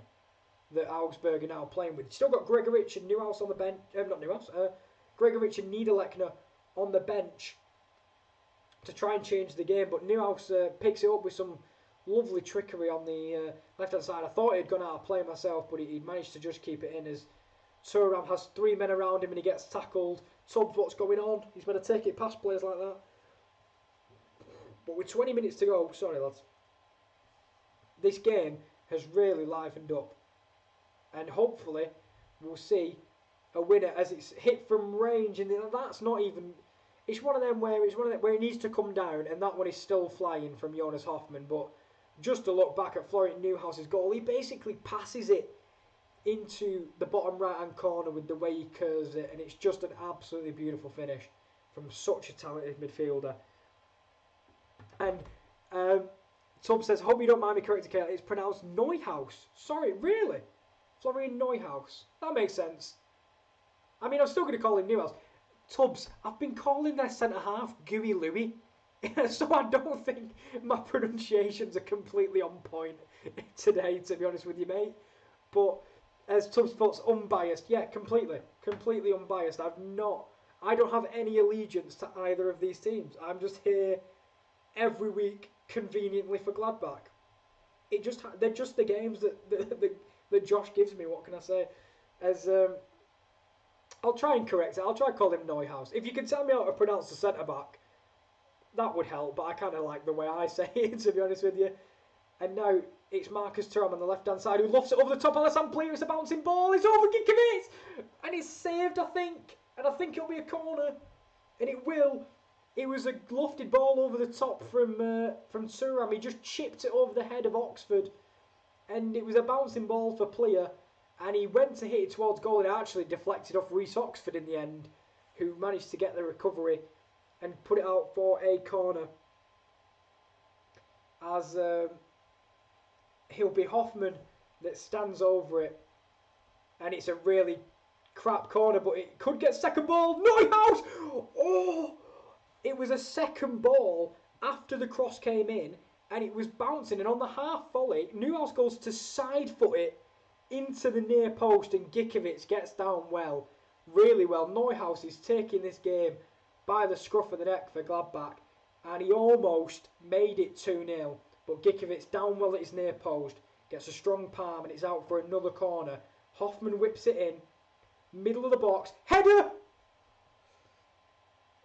that Augsburg are now playing with. Still got Gregoritsch and Newhouse on the bench. Gregoritsch and Niederlechner on the bench to try and change the game, but Newhouse picks it up with some lovely trickery on the left-hand side. I thought he'd gone out of play myself, but he managed to just keep it in, as Thuram has 3 men around him and he gets tackled. Tubbs, what's going on? He's going to take it past players like that. But with 20 minutes to go, sorry lads, this game has really livened up. And hopefully we'll see a winner, as it's hit from range, and that's not even... It's one of them where it needs to come down, and that one is still flying from Jonas Hoffmann. But just to look back at Florian Newhouse's goal, he basically passes it into the bottom right-hand corner with the way he curves it, and it's just an absolutely beautiful finish from such a talented midfielder. And Tom says, hope you don't mind me correcting, Kate, it's pronounced Neuhaus. Sorry, really? Florian Neuhaus. That makes sense. I mean, I'm still going to call him Newhouse. Tubbs, I've been calling their centre-half Gooey Louie, so I don't think my pronunciations are completely on point today, to be honest with you, mate. But as Tubbs puts, unbiased, yeah, completely unbiased. I don't have any allegiance to either of these teams. I'm just here every week, conveniently, for Gladbach. They're just the games that Josh gives me. What can I say? I'll try and correct it. I'll try and call him Neuhaus. If you could tell me how to pronounce the centre-back, that would help, but I kind of like the way I say it, to be honest with you. And now it's Marcus Thuram on the left-hand side, who lofts it over the top. Alessandro Player, it's a bouncing ball. It's over Gikiewicz! And it's saved, I think. And I think it'll be a corner. And it will. It was a lofted ball over the top from Thuram. He just chipped it over the head of Oxford. And it was a bouncing ball for Player. And he went to hit it towards goal and actually deflected off Reece Oxford in the end, who managed to get the recovery and put it out for a corner. As he'll be Hoffmann that stands over it. And it's a really crap corner, but it could get second ball. Neuhaus! Oh! It was a second ball after the cross came in, and it was bouncing. And on the half volley, Neuhaus goes to side foot it into the near post, and Gikiewicz gets down well, really well. Neuhaus is taking this game by the scruff of the neck for Gladbach, and he almost made it 2-0, but Gikiewicz down well at his near post, gets a strong palm, and it's out for another corner. Hoffmann whips it in, middle of the box, header!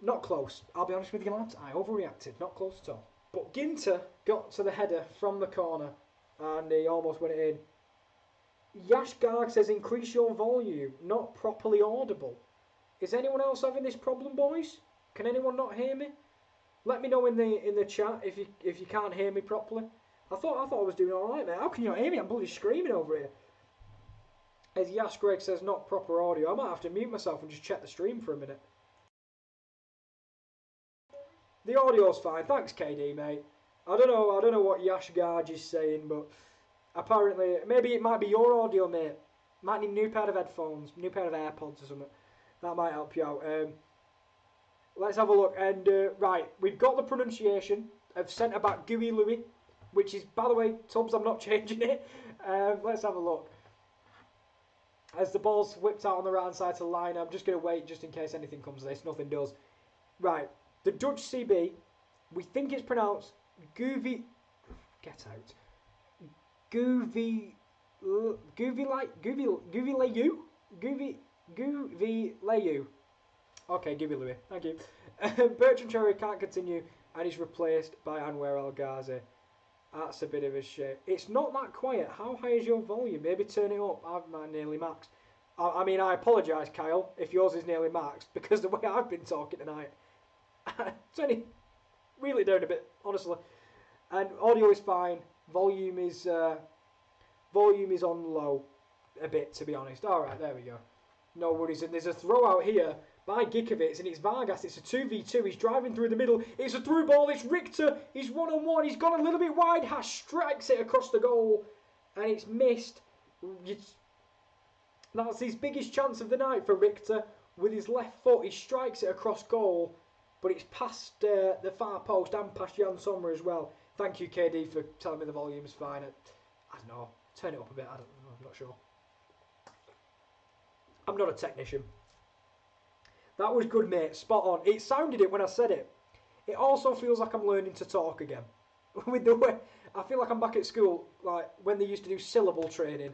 Not close. I'll be honest with you, lads. I overreacted. Not close at all. But Ginter got to the header from the corner and he almost went in. Yashgarg says increase your volume. Not properly audible. Is anyone else having this problem, boys? Can anyone not hear me? Let me know in the chat if you can't hear me properly. I thought I was doing all right, mate. How can you not hear me? I'm bloody screaming over here. As Yash Greg says, not proper audio. I might have to mute myself and just check the stream for a minute. The audio's fine. Thanks, KD, mate. I don't know what Yash Garge is saying, but apparently maybe it might be your audio, mate. Might need a new pair of headphones, new pair of AirPods or something. That might help you out. Let's have a look. And right, we've got the pronunciation of centre back Gooey Louis, which is, by the way, Tubbs, I'm not changing it. Let's have a look. As the ball's whipped out on the right hand side to the line, I'm just going to wait just in case anything comes of this. Nothing does. Right, the Dutch CB, we think it's pronounced Goovy. Get out. Goovy Leyu. Okay, Goovy Louis. Thank you. Bertrand Traore can't continue and he's replaced by Anwar El Ghazi. That's a bit of a shame. It's not that quiet. How high is your volume? Maybe turn it up. I've mine nearly maxed. I mean, I apologise, Kyle, if yours is nearly maxed, because the way I've been talking tonight, it's only really down a bit, honestly. And audio is fine. Volume is on low a bit, to be honest. All right, there we go. No worries. And there's a throw out here by Gikovits, and it's Vargas. It's a 2v2. He's driving through the middle. It's a through ball. It's Richter. He's one-on-one. He's gone a little bit wide. Hash strikes it across the goal, and it's missed. That's his biggest chance of the night for Richter. With his left foot, he strikes it across goal, but it's past the far post and past Jan Sommer as well. Thank you, KD, for telling me the volume's fine. I don't know. Turn it up a bit. I'm not sure. I'm not a technician. That was good, mate. Spot on. It sounded it when I said it. It also feels like I'm learning to talk again. With the way I feel like I'm back at school, like when they used to do syllable training,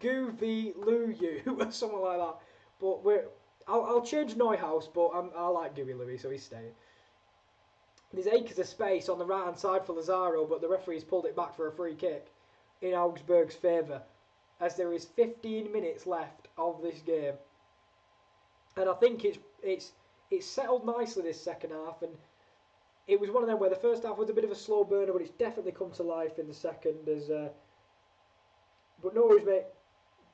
Goovy Lou or something like that. But I'll change Neuhaus, but I like Gooey Louis, so he's staying. There's acres of space on the right hand side for Lazaro, but the referee's pulled it back for a free kick in Augsburg's favour, as there is 15 minutes left of this game. And I think it's settled nicely this second half, and it was one of them where the first half was a bit of a slow burner, but it's definitely come to life in the second. But no worries, mate,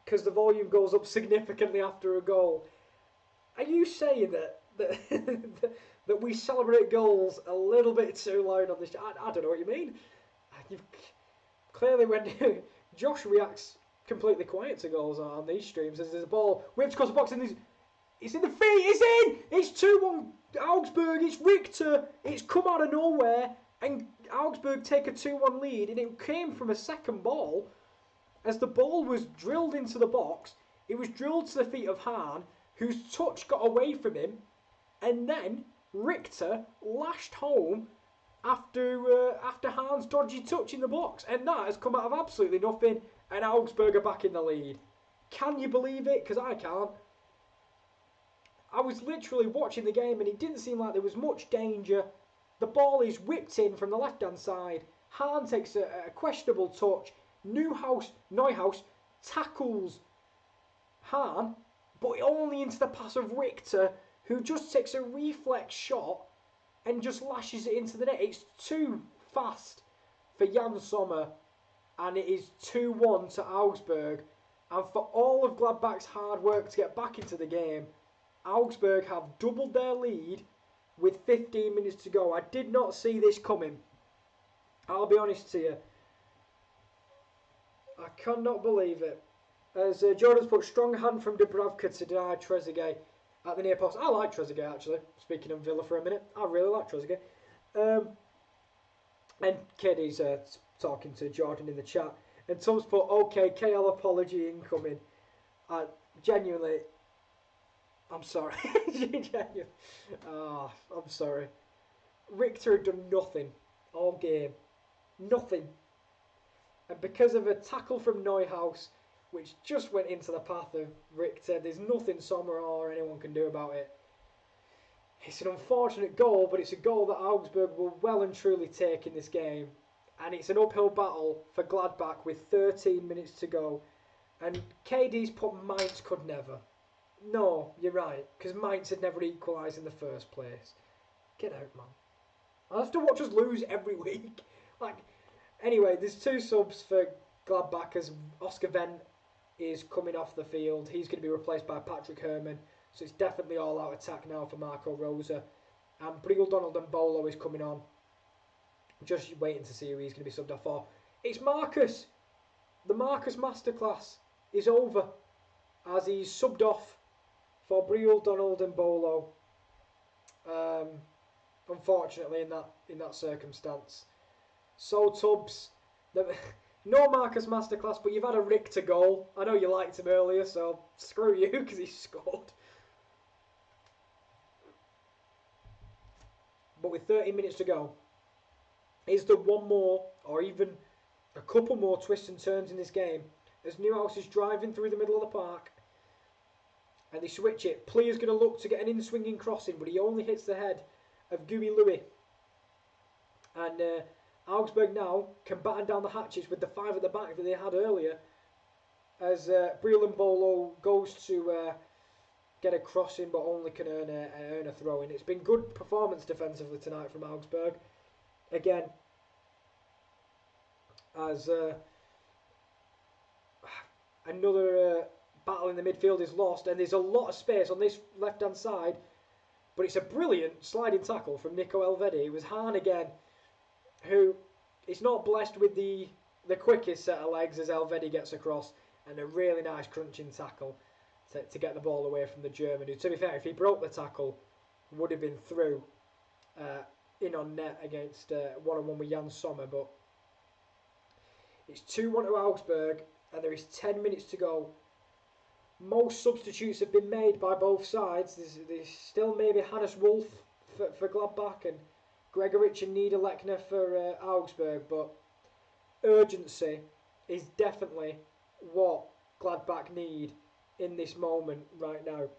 because the volume goes up significantly after a goal. Are you saying that that we celebrate goals a little bit too loud on this? I don't know what you mean. Clearly, when Josh reacts completely quiet to goals on these streams, as there's a ball whipped across the box and it's in the feet, it's in! It's 2-1 Augsburg, it's Richter, it's come out of nowhere, and Augsburg take a 2-1 lead, and it came from a second ball. As the ball was drilled into the box, it was drilled to the feet of Hahn, whose touch got away from him, and then Richter lashed home after Hahn's dodgy touch in the box, and that has come out of absolutely nothing, and Augsburg are back in the lead. Can you believe it? Because I can't. I was literally watching the game and it didn't seem like there was much danger. The ball is whipped in from the left-hand side. Hahn takes a questionable touch. Neuhaus tackles Hahn, but only into the pass of Richter, who just takes a reflex shot and just lashes it into the net. It's too fast for Jan Sommer, and it is 2-1 to Augsburg. And for all of Gladbach's hard work to get back into the game, Augsburg have doubled their lead with 15 minutes to go. I did not see this coming. I'll be honest to you. I cannot believe it. As Jordan's put, strong hand from Dubravka to deny Trezeguet at the near post. I like Trezeguet, actually. Speaking of Villa for a minute, I really like Trezeguet. And KD's talking to Jordan in the chat. And Tom's put, okay, KL apology incoming. Genuinely, I'm sorry. I'm sorry. Richter had done nothing all game. Nothing. And because of a tackle from Neuhaus, which just went into the path of Richter, there's nothing Sommer or anyone can do about it. It's an unfortunate goal, but it's a goal that Augsburg will well and truly take in this game. And it's an uphill battle for Gladbach with 13 minutes to go. And KD's put Mainz could never. No, you're right, because Mainz had never equalised in the first place. Get out, man. I have to watch us lose every week. Anyway, there's 2 subs for Gladbach as Oscar Wendt is coming off the field. He's going to be replaced by Patrick Herrmann. So it's definitely all-out attack now for Marco Rosa. And Briel Donald and Bolo is coming on. Just waiting to see who he's going to be subbed off for. It's Marcus. The Marcus Masterclass is over as he's subbed off for Briel Donald and Bolo. Unfortunately, in that circumstance. So Tubbs, no Marcus Masterclass, but you've had a Richter goal. I know you liked him earlier, so screw you because he scored. But with 30 minutes to go, is there one more or even a couple more twists and turns in this game as Newhouse is driving through the middle of the park and they switch it. Plea's going to look to get an in-swinging crossing, but he only hits the head of Gui Louis. And Augsburg now can batten down the hatches with the 5 at the back that they had earlier as Briel and Bolo goes to get a crossing but only can earn a throw-in. It's been good performance defensively tonight from Augsburg. Again, as another battle in the midfield is lost and there's a lot of space on this left-hand side, but it's a brilliant sliding tackle from Nico Elvedi. It was Hahn again, who is not blessed with the quickest set of legs as Elvedi gets across, and a really nice crunching tackle to get the ball away from the German, who, to be fair, if he broke the tackle, would have been through in on net against one-on-one with Jan Sommer. But it's 2-1 to Augsburg, and there is 10 minutes to go. Most substitutes have been made by both sides. There's still maybe Hannes Wolf for Gladbach and Gregoritsch and Niederlechner for Augsburg, but urgency is definitely what Gladbach need in this moment right now.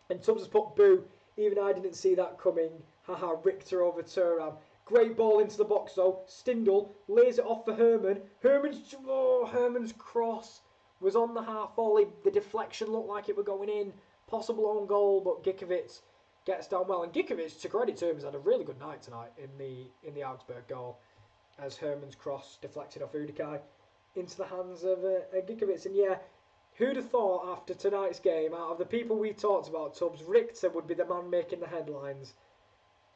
And Tubbs has put boo. Even I didn't see that coming. Haha, Richter over Thuram. Great ball into the box though. Stindl lays it off for Herrmann. Herrmann's cross was on the half volley. The deflection looked like it were going in. Possible own goal, but Gikovits gets down well. And Gikovits, to credit to him, has had a really good night tonight in the Augsburg goal, as Herrmann's cross deflected off Udikai into the hands of Gikovits. And yeah, who'd have thought after tonight's game, out of the people we talked about, Tubbs, Richter would be the man making the headlines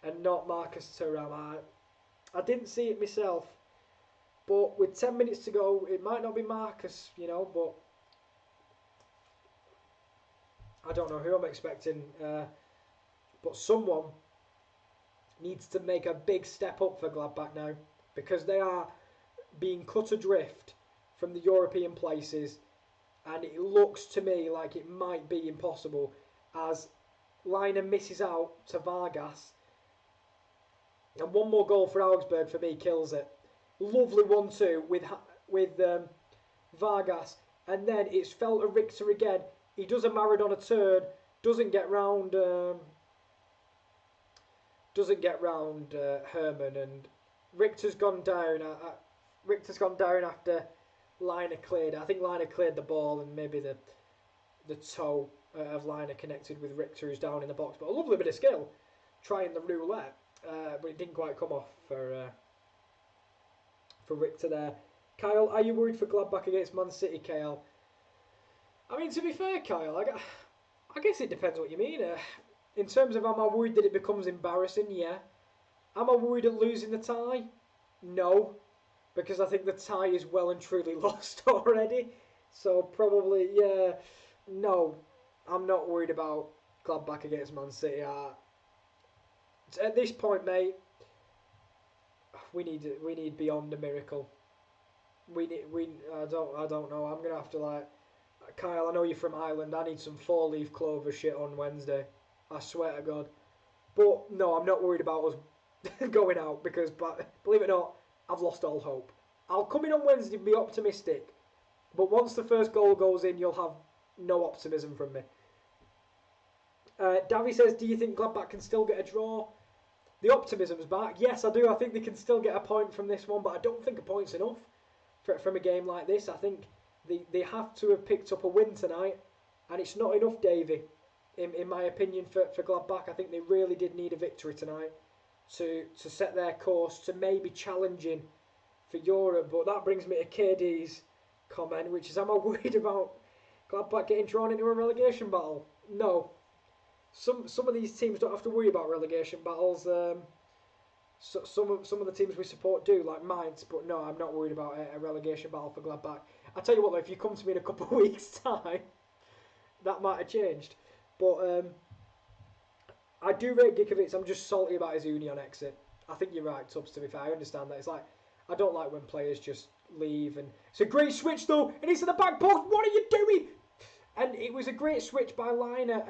and not Marcus Thuram. I didn't see it myself, but with 10 minutes to go, it might not be Marcus, but I don't know who I'm expecting. But someone needs to make a big step up for Gladbach now, because they are being cut adrift from the European places, and it looks to me like it might be impossible as Liner misses out to Vargas. And one more goal for Augsburg for me kills it. Lovely 1-2 with Vargas, and then it's felt to Richter again. He does a Maradona turn, doesn't get round Herrmann, and Richter's gone down. Richter's gone down after Liner cleared. I think Liner cleared the ball, and maybe the toe of Liner connected with Richter, who's down in the box. But a lovely bit of skill, trying the roulette, but it didn't quite come off for Richter there. Kyle, are you worried for Gladbach against Man City, Kyle? I mean, to be fair, Kyle, I guess it depends what you mean. In terms of am I worried that it becomes embarrassing? Yeah. Am I worried at losing the tie? No. Because I think the tie is well and truly lost already. So probably, yeah. No. I'm not worried about Gladbach against Man City. At this point, mate, we need beyond a miracle. I don't know. I'm gonna have to Kyle, I know you're from Ireland. I need some 4-leaf clover shit on Wednesday. I swear to God. But no, I'm not worried about us going out because, believe it or not, I've lost all hope. I'll come in on Wednesday and be optimistic, but once the first goal goes in, you'll have no optimism from me. Davy says, do you think Gladbach can still get a draw? The optimism's back. Yes, I do. I think they can still get a point from this one, but I don't think a point's enough from a game like this. I think they have to have picked up a win tonight, and it's not enough, Davy, in my opinion, for Gladbach. I think they really did need a victory tonight to set their course to maybe challenging for Europe. But that brings me to KD's comment, which is, am I worried about Gladbach getting drawn into a relegation battle? No. Some of these teams don't have to worry about relegation battles. Some of the teams we support do, like Mainz, but no, I'm not worried about a relegation battle for Gladbach. I tell you what, though, if you come to me in a couple of weeks' time, that might have changed. But I do rate Gikovich. I'm just salty about his Union exit. I think you're right, Tubbs, to be fair. I understand that. It's like, I don't like when players just leave. And it's a great switch, though, and he's in the back post. What are you doing? And it was a great switch by Liner,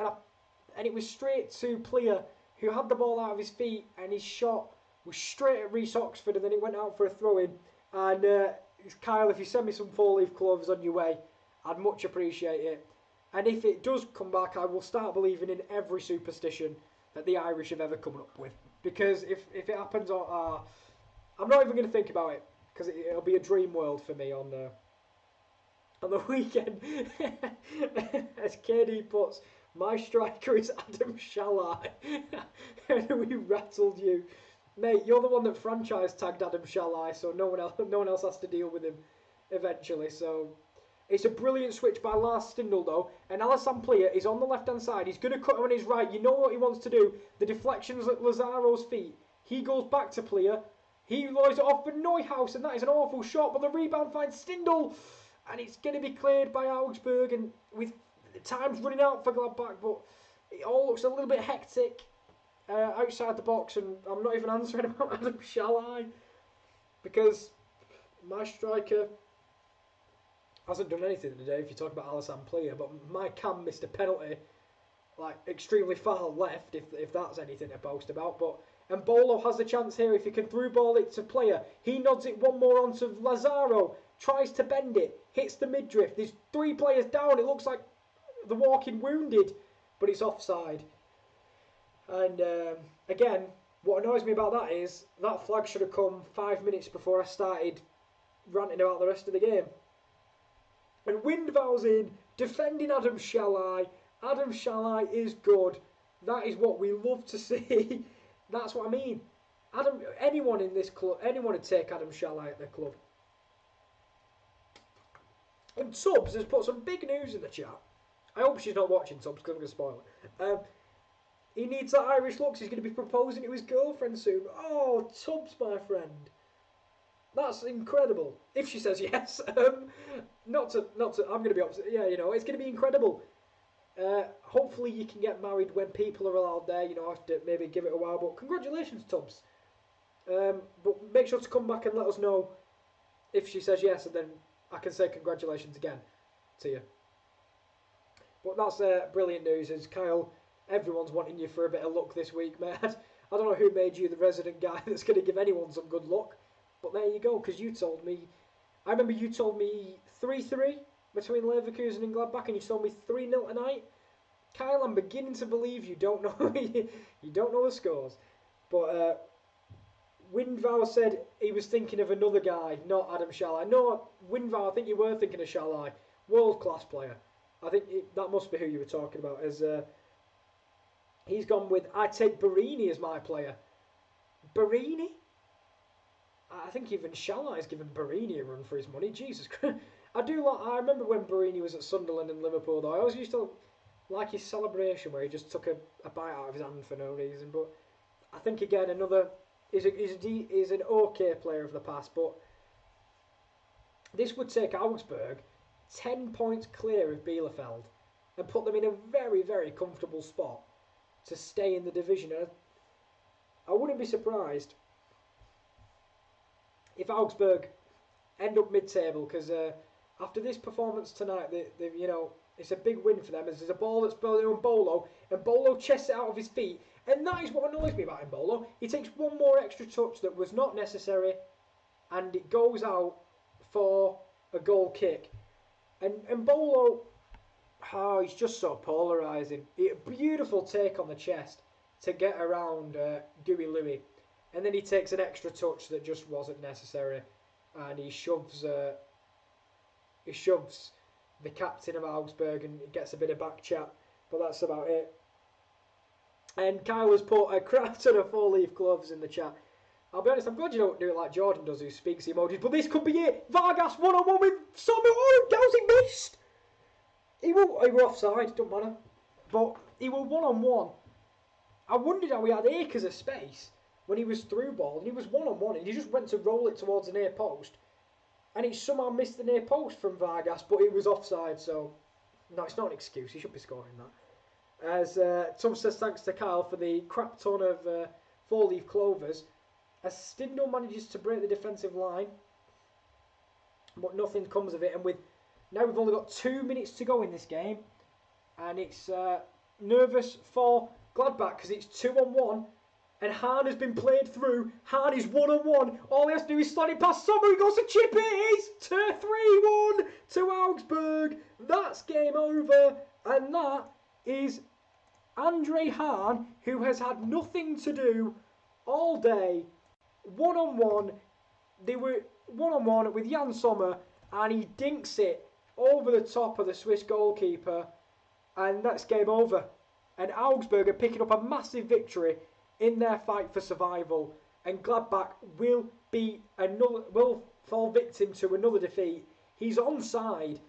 and it was straight to Plea, who had the ball out of his feet, and his shot was straight at Reece Oxford, and then it went out for a throw-in. And Kyle, if you send me some four-leaf cloves on your way, I'd much appreciate it. And if it does come back, I will start believing in every superstition that the Irish have ever come up with. Because if it happens, I'm not even going to think about it, because it'll be a dream world for me on the weekend. As KD puts, my striker is Adam Shalai. And we rattled you. Mate, you're the one that franchise tagged Adam Shalai, so no one else has to deal with him eventually. So it's a brilliant switch by Lars Stindl, though. And Alassane Plea is on the left-hand side. He's going to cut him on his right. You know what he wants to do. The deflection's at Lazaro's feet. He goes back to Plea. He lures it off for Neuhaus, and that is an awful shot. But the rebound finds Stindl. And it's going to be cleared by Augsburg. And with time's running out for Gladbach, but it all looks a little bit hectic outside the box. And I'm not even answering about Adam Shalai, because my striker hasn't done anything today, if you talk about Alassane Plea, but my Cam missed a penalty, like, extremely far left, if that's anything to boast about. But Mbolo has the chance here, if he can through ball it to Plea. He nods it one more onto Lazaro, tries to bend it, hits the midriff. There's three players down, it looks like the walking wounded, but it's offside. And again, what annoys me about that is that flag should have come 5 minutes before I started ranting about the rest of the game. And Windvow's in, defending Adam Shalai. Adam Shalai is good. That is what we love to see. That's what I mean. Anyone in this club, anyone would take Adam Shalai at their club. And Tubbs has put some big news in the chat. I hope she's not watching, Tubbs, because I'm going to spoil it. He needs that Irish looks. He's going to be proposing to his girlfriend soon. Oh, Tubbs, my friend. That's incredible. If she says yes. I'm going to be upset. Yeah, you know, it's going to be incredible. Hopefully you can get married when people are allowed there. You know, I have to maybe give it a while. But congratulations, Tubbs. But make sure to come back and let us know if she says yes, and then I can say congratulations again to you. But that's brilliant news. Is Kyle, everyone's wanting you for a bit of luck this week, mate. I don't know who made you the resident guy that's going to give anyone some good luck. But there you go, because you told me... I remember you told me 3-3 between Leverkusen and Gladbach, and you told me 3-0 tonight. Kyle, I'm beginning to believe you don't know you don't know the scores. But Windvow said he was thinking of another guy, not Adam Shalai. No, Windvow, I think you were thinking of Shalai. World-class player. I think that must be who you were talking about. As he's gone with, I take Barini as my player. Barini? I think even Shalai's given Barini a run for his money. Jesus Christ. I remember when Barini was at Sunderland and Liverpool, though. I always used to like his celebration where he just took a bite out of his hand for no reason. But I think, again, he's an okay player of the past. But this would take Augsburg 10 points clear of Bielefeld and put them in a very, very comfortable spot to stay in the division. And I wouldn't be surprised if Augsburg end up mid-table, because after this performance tonight, you know, it's a big win for them. As there's a ball that's bowled on Mbolo, and Mbolo chests it out of his feet, and that is what annoys me about Mbolo. He takes one more extra touch that was not necessary, and it goes out for a goal kick. And Mbolo, Oh, he's just so polarising. Beautiful take on the chest to get around Dewey Louis. And then he takes an extra touch that just wasn't necessary. And he shoves the captain of Augsburg and gets a bit of back chat. But that's about it. And Kyle has put a crap ton of four-leaf gloves in the chat. I'll be honest, I'm glad you don't do it like Jordan does, who speaks emojis. But this could be it. Vargas one-on-one with Sommer. Oh, Gals, he missed. He were offside, don't matter. But he were one-on-one. I wondered how he had acres of space when he was through ball. And he was one-on-one. And he just went to roll it towards the near post. And he somehow missed the near post from Vargas. But it was offside, so... No, it's not an excuse. He should be scoring that. As Tom says, thanks to Kyle for the crap ton of four-leaf clovers. As Stindl manages to break the defensive line, but nothing comes of it. And now we've only got 2 minutes to go in this game, and it's nervous for Gladbach because it's 2-on-1, and Hahn has been played through. Hahn is 1-on-1. All he has to do is slide it past Sommer. He goes to chip it. It's 3-1 to Augsburg. That's game over, and that is Andre Hahn, who has had nothing to do all day. 1-on-1, they were 1-on-1 with Jan Sommer, and he dinks it over the top of the Swiss goalkeeper, and that's game over. And Augsburg are picking up a massive victory in their fight for survival, and Gladbach will fall victim to another defeat. He's onside,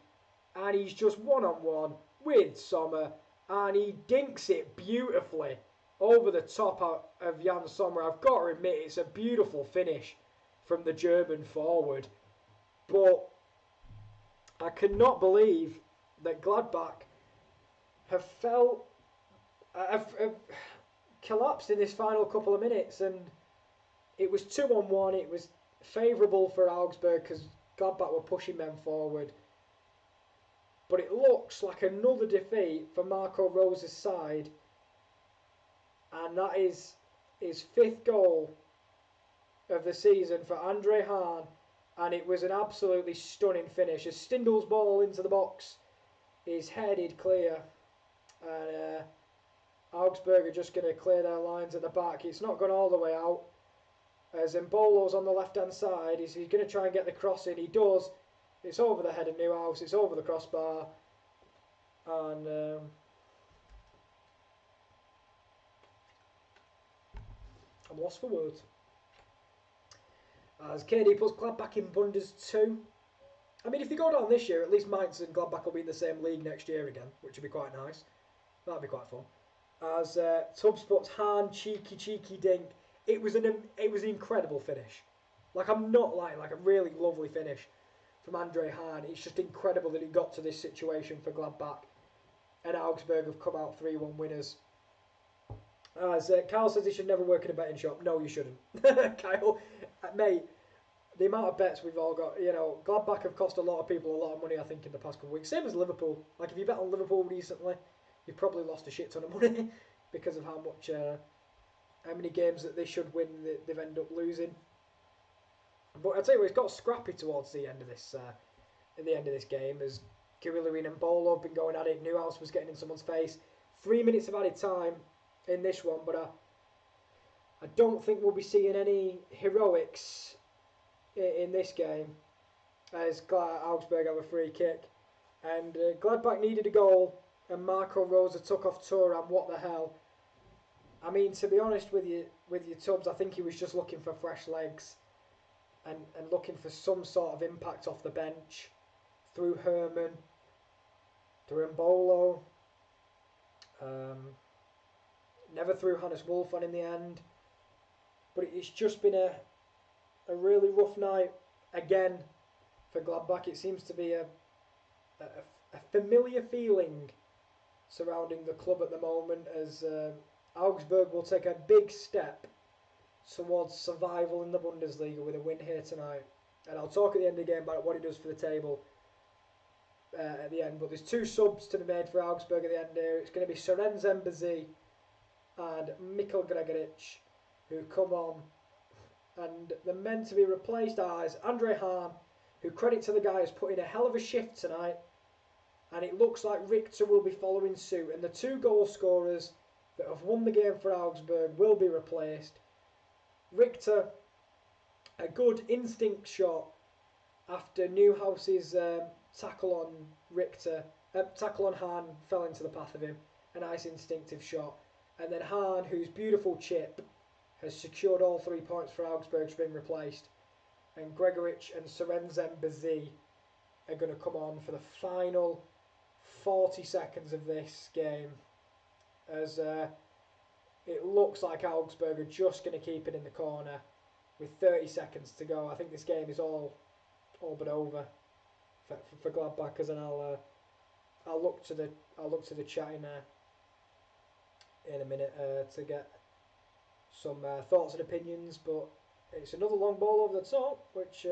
and he's just 1-on-1 with Sommer, and he dinks it beautifully over the top of Jan Sommer. I've got to admit, it's a beautiful finish from the German forward. But I cannot believe that Gladbach have collapsed in this final couple of minutes. And it was 2-on-1. It was favourable for Augsburg because Gladbach were pushing them forward. But it looks like another defeat for Marco Rose's side. And that is his 5th goal of the season for Andre Hahn. And it was an absolutely stunning finish. As Stindl's ball into the box is headed clear. And Augsburg are just going to clear their lines at the back. It's not gone all the way out. As Mbolo's on the left-hand side. He's going to try and get the cross in. He does. It's over the head of Newhouse. It's over the crossbar. And... I'm lost for words. As KD puts Gladbach in Bundes 2. I mean, if they go down this year, at least Mainz and Gladbach will be in the same league next year again, which would be quite nice. That'd be quite fun. As Tubbs puts Hahn, cheeky dink. It was an incredible finish. Like, I'm not lying, like a really lovely finish from Andre Hahn. It's just incredible that he got to this situation for Gladbach. And Augsburg have come out 3-1 winners. As Kyle says he should never work in a betting shop. No, you shouldn't. Kyle, mate, the amount of bets we've all got, Gladbach have cost a lot of people a lot of money, I think, in the past couple of weeks. Same as Liverpool. Like, if you bet on Liverpool recently, you've probably lost a shit ton of money because of how many games that they should win they've ended up losing. But I'll tell you what, it's got scrappy towards the end of this game as Kirill and Bolo have been going at it. Newhouse was getting in someone's face. 3 minutes of added time in this one, but I don't think we'll be seeing any heroics in this game as Augsburg have a free kick. And Gladbach needed a goal and Marco Rosa took off Thuram. What the hell? I mean, to be honest with you Tubbs, I think he was just looking for fresh legs and looking for some sort of impact off the bench through Herman, through Mbolo. Never threw Hannes Wolf on in the end. But it's just been a really rough night again for Gladbach. It seems to be a familiar feeling surrounding the club at the moment as Augsburg will take a big step towards survival in the Bundesliga with a win here tonight. And I'll talk at the end of the game about what he does for the table at the end. But there's 2 subs to be made for Augsburg at the end here. It's going to be Sorenz Embassy and Mikkel Gregoric who come on. And they're meant to be replaced as Andre Hahn, who, credit to the guy, has put in a hell of a shift tonight. and it looks like Richter will be following suit, and the 2 goal scorers that have won the game for Augsburg will be replaced. Richter, a good instinct shot after Newhouse's tackle on Hahn fell into the path of him. A nice instinctive shot. And then Hahn, whose beautiful chip has secured all 3 points for Augsburg's being replaced. And Gregorich and Sorensen Bazi are going to come on for the final 40 seconds of this game, as it looks like Augsburg are just going to keep it in the corner with 30 seconds to go. I think this game is all but over for Gladbachers, and I'll look to the chat in a minute to get some thoughts and opinions. But it's another long ball over the top, which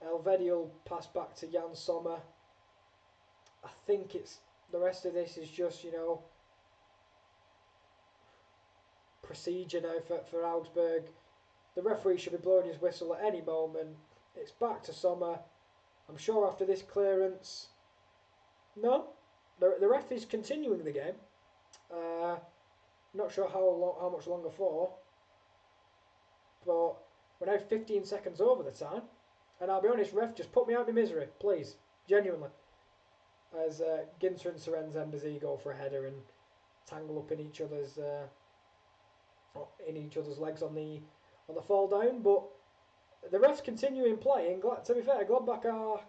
Elvedi will pass back to Jan Sommer. I think it's the rest of this is just, you know, procedure now for Augsburg. The referee should be blowing his whistle at any moment. It's back to Sommer. I'm sure after this clearance, no, the ref is continuing the game. Not sure how much longer for, but we're now 15 seconds over the time, and I'll be honest, ref, just put me out of my misery, please, genuinely. As Ginter and Sorensen Bazi go for a header and tangle up in each other's legs on the fall down, but the refs continuing playing. To be fair, Gladbach are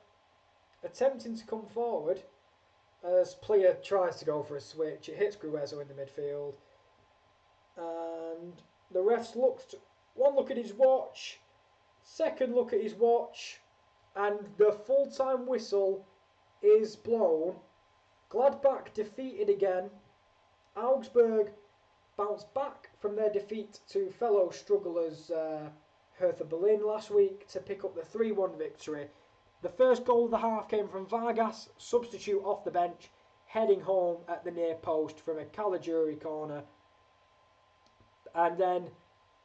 attempting to come forward as Plea tries to go for a switch. It hits Gruezo in the midfield, and the refs one look at his watch, second look at his watch, and the full-time whistle is blown. Gladbach defeated again. Augsburg bounced back from their defeat to fellow strugglers Hertha Berlin last week to pick up the 3-1 victory. The first goal of the half came from Vargas, substitute off the bench, heading home at the near post from a Caligiuri corner. And then,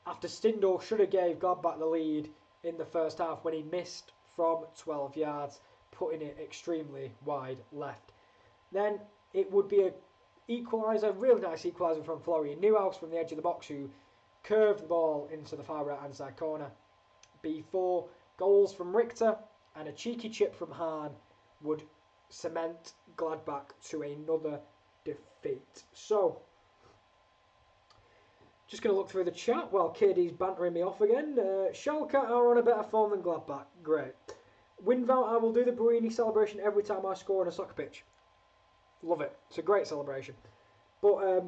after Stindl should have gave Gladbach the lead in the first half when he missed from 12 yards, putting it extremely wide left. Then it would be a equaliser, really nice equaliser from Florian Neuhaus from the edge of the box, who curved the ball into the far right hand side corner. Before goals from Richter and a cheeky chip from Hahn would cement Gladbach to another defeat. So, just going to look through the chat while KD's bantering me off again. Schalke are on a better form than Gladbach. Great. Winvout, I will do the Burini celebration every time I score on a soccer pitch. Love it. It's a great celebration. But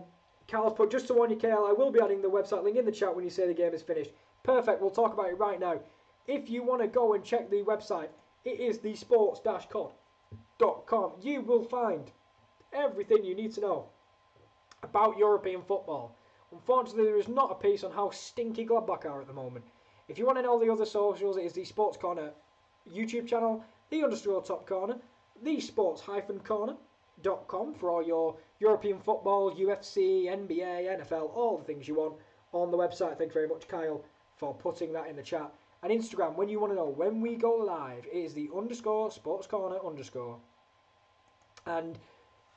Carl's put, just to warn you, KL, I will be adding the website link in the chat when you say the game is finished. Perfect. We'll talk about it right now. If you want to go and check the website, it is thesports-cod.com. You will find everything you need to know about European football. Unfortunately, there is not a piece on how stinky Gladbach are at the moment. If you want to know the other socials, it is the Sports Corner YouTube channel, _top corner, the sports-corner.com for all your European football, UFC, NBA, NFL, all the things you want on the website. Thank you very much, Kyle, for putting that in the chat. And Instagram, when you want to know when we go live, it is the _sports corner_. And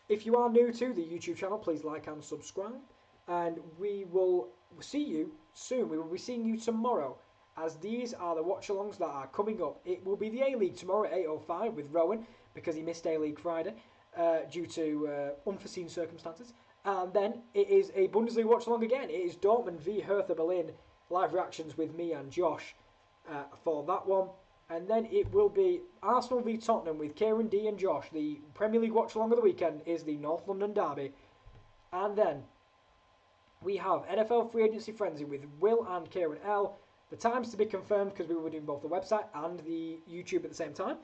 if you are new to the YouTube channel, please like and subscribe. And we will see you soon. We will be seeing you tomorrow, as these are the watch-alongs that are coming up. It will be the A-League tomorrow at 8:05 with Rowan, because he missed A-League Friday due to unforeseen circumstances. And then it is a Bundesliga watch-along again. It is Dortmund v Hertha Berlin, live reactions with me and Josh for that one. And then it will be Arsenal v Tottenham with Kieran D and Josh. The Premier League watch-along of the weekend is the North London derby. And then we have NFL Free Agency Frenzy with Will and Kieran L. The times to be confirmed, because we were doing both the website and the YouTube at the same time.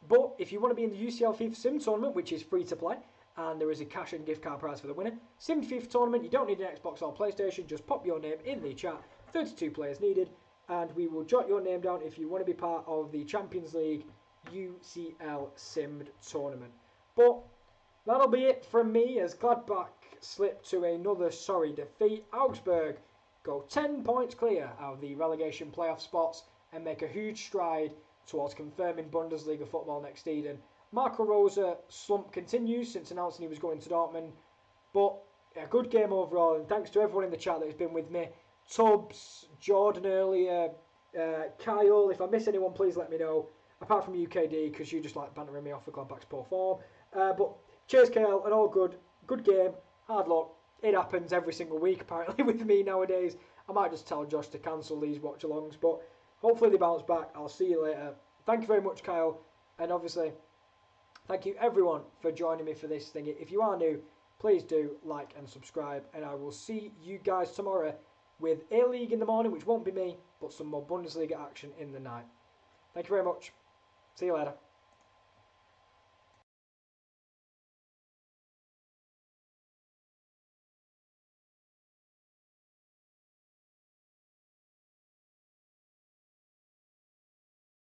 But if you want to be in the UCL FIFA Sim tournament, which is free to play, and there is a cash and gift card prize for the winner, Sim FIFA tournament, you don't need an Xbox or PlayStation, just pop your name in the chat, 32 players needed, and we will jot your name down if you want to be part of the Champions League UCL Sim tournament. But that'll be it from me, as Gladbach slip to another sorry defeat. Augsburg go 10 points clear out of the relegation playoff spots and make a huge stride towards confirming Bundesliga football next season Marco Rosa slump continues since announcing he was going to Dortmund, but a good game overall, and thanks to everyone in the chat that has been with me. Tubbs, Jordan earlier, Kyle, if I miss anyone, please let me know. Apart from UKD, because you just like bantering me off for Gladbach's poor form. But cheers, Kyle, and all good. Good game, hard luck. It happens every single week, apparently, with me nowadays. I might just tell Josh to cancel these watch-alongs, but hopefully they bounce back. I'll see you later. Thank you very much, Kyle, and obviously, thank you everyone for joining me for this thing. If you are new, please do like and subscribe, and I will see you guys tomorrow with A-League in the morning, which won't be me, but some more Bundesliga action in the night. Thank you very much. See you later.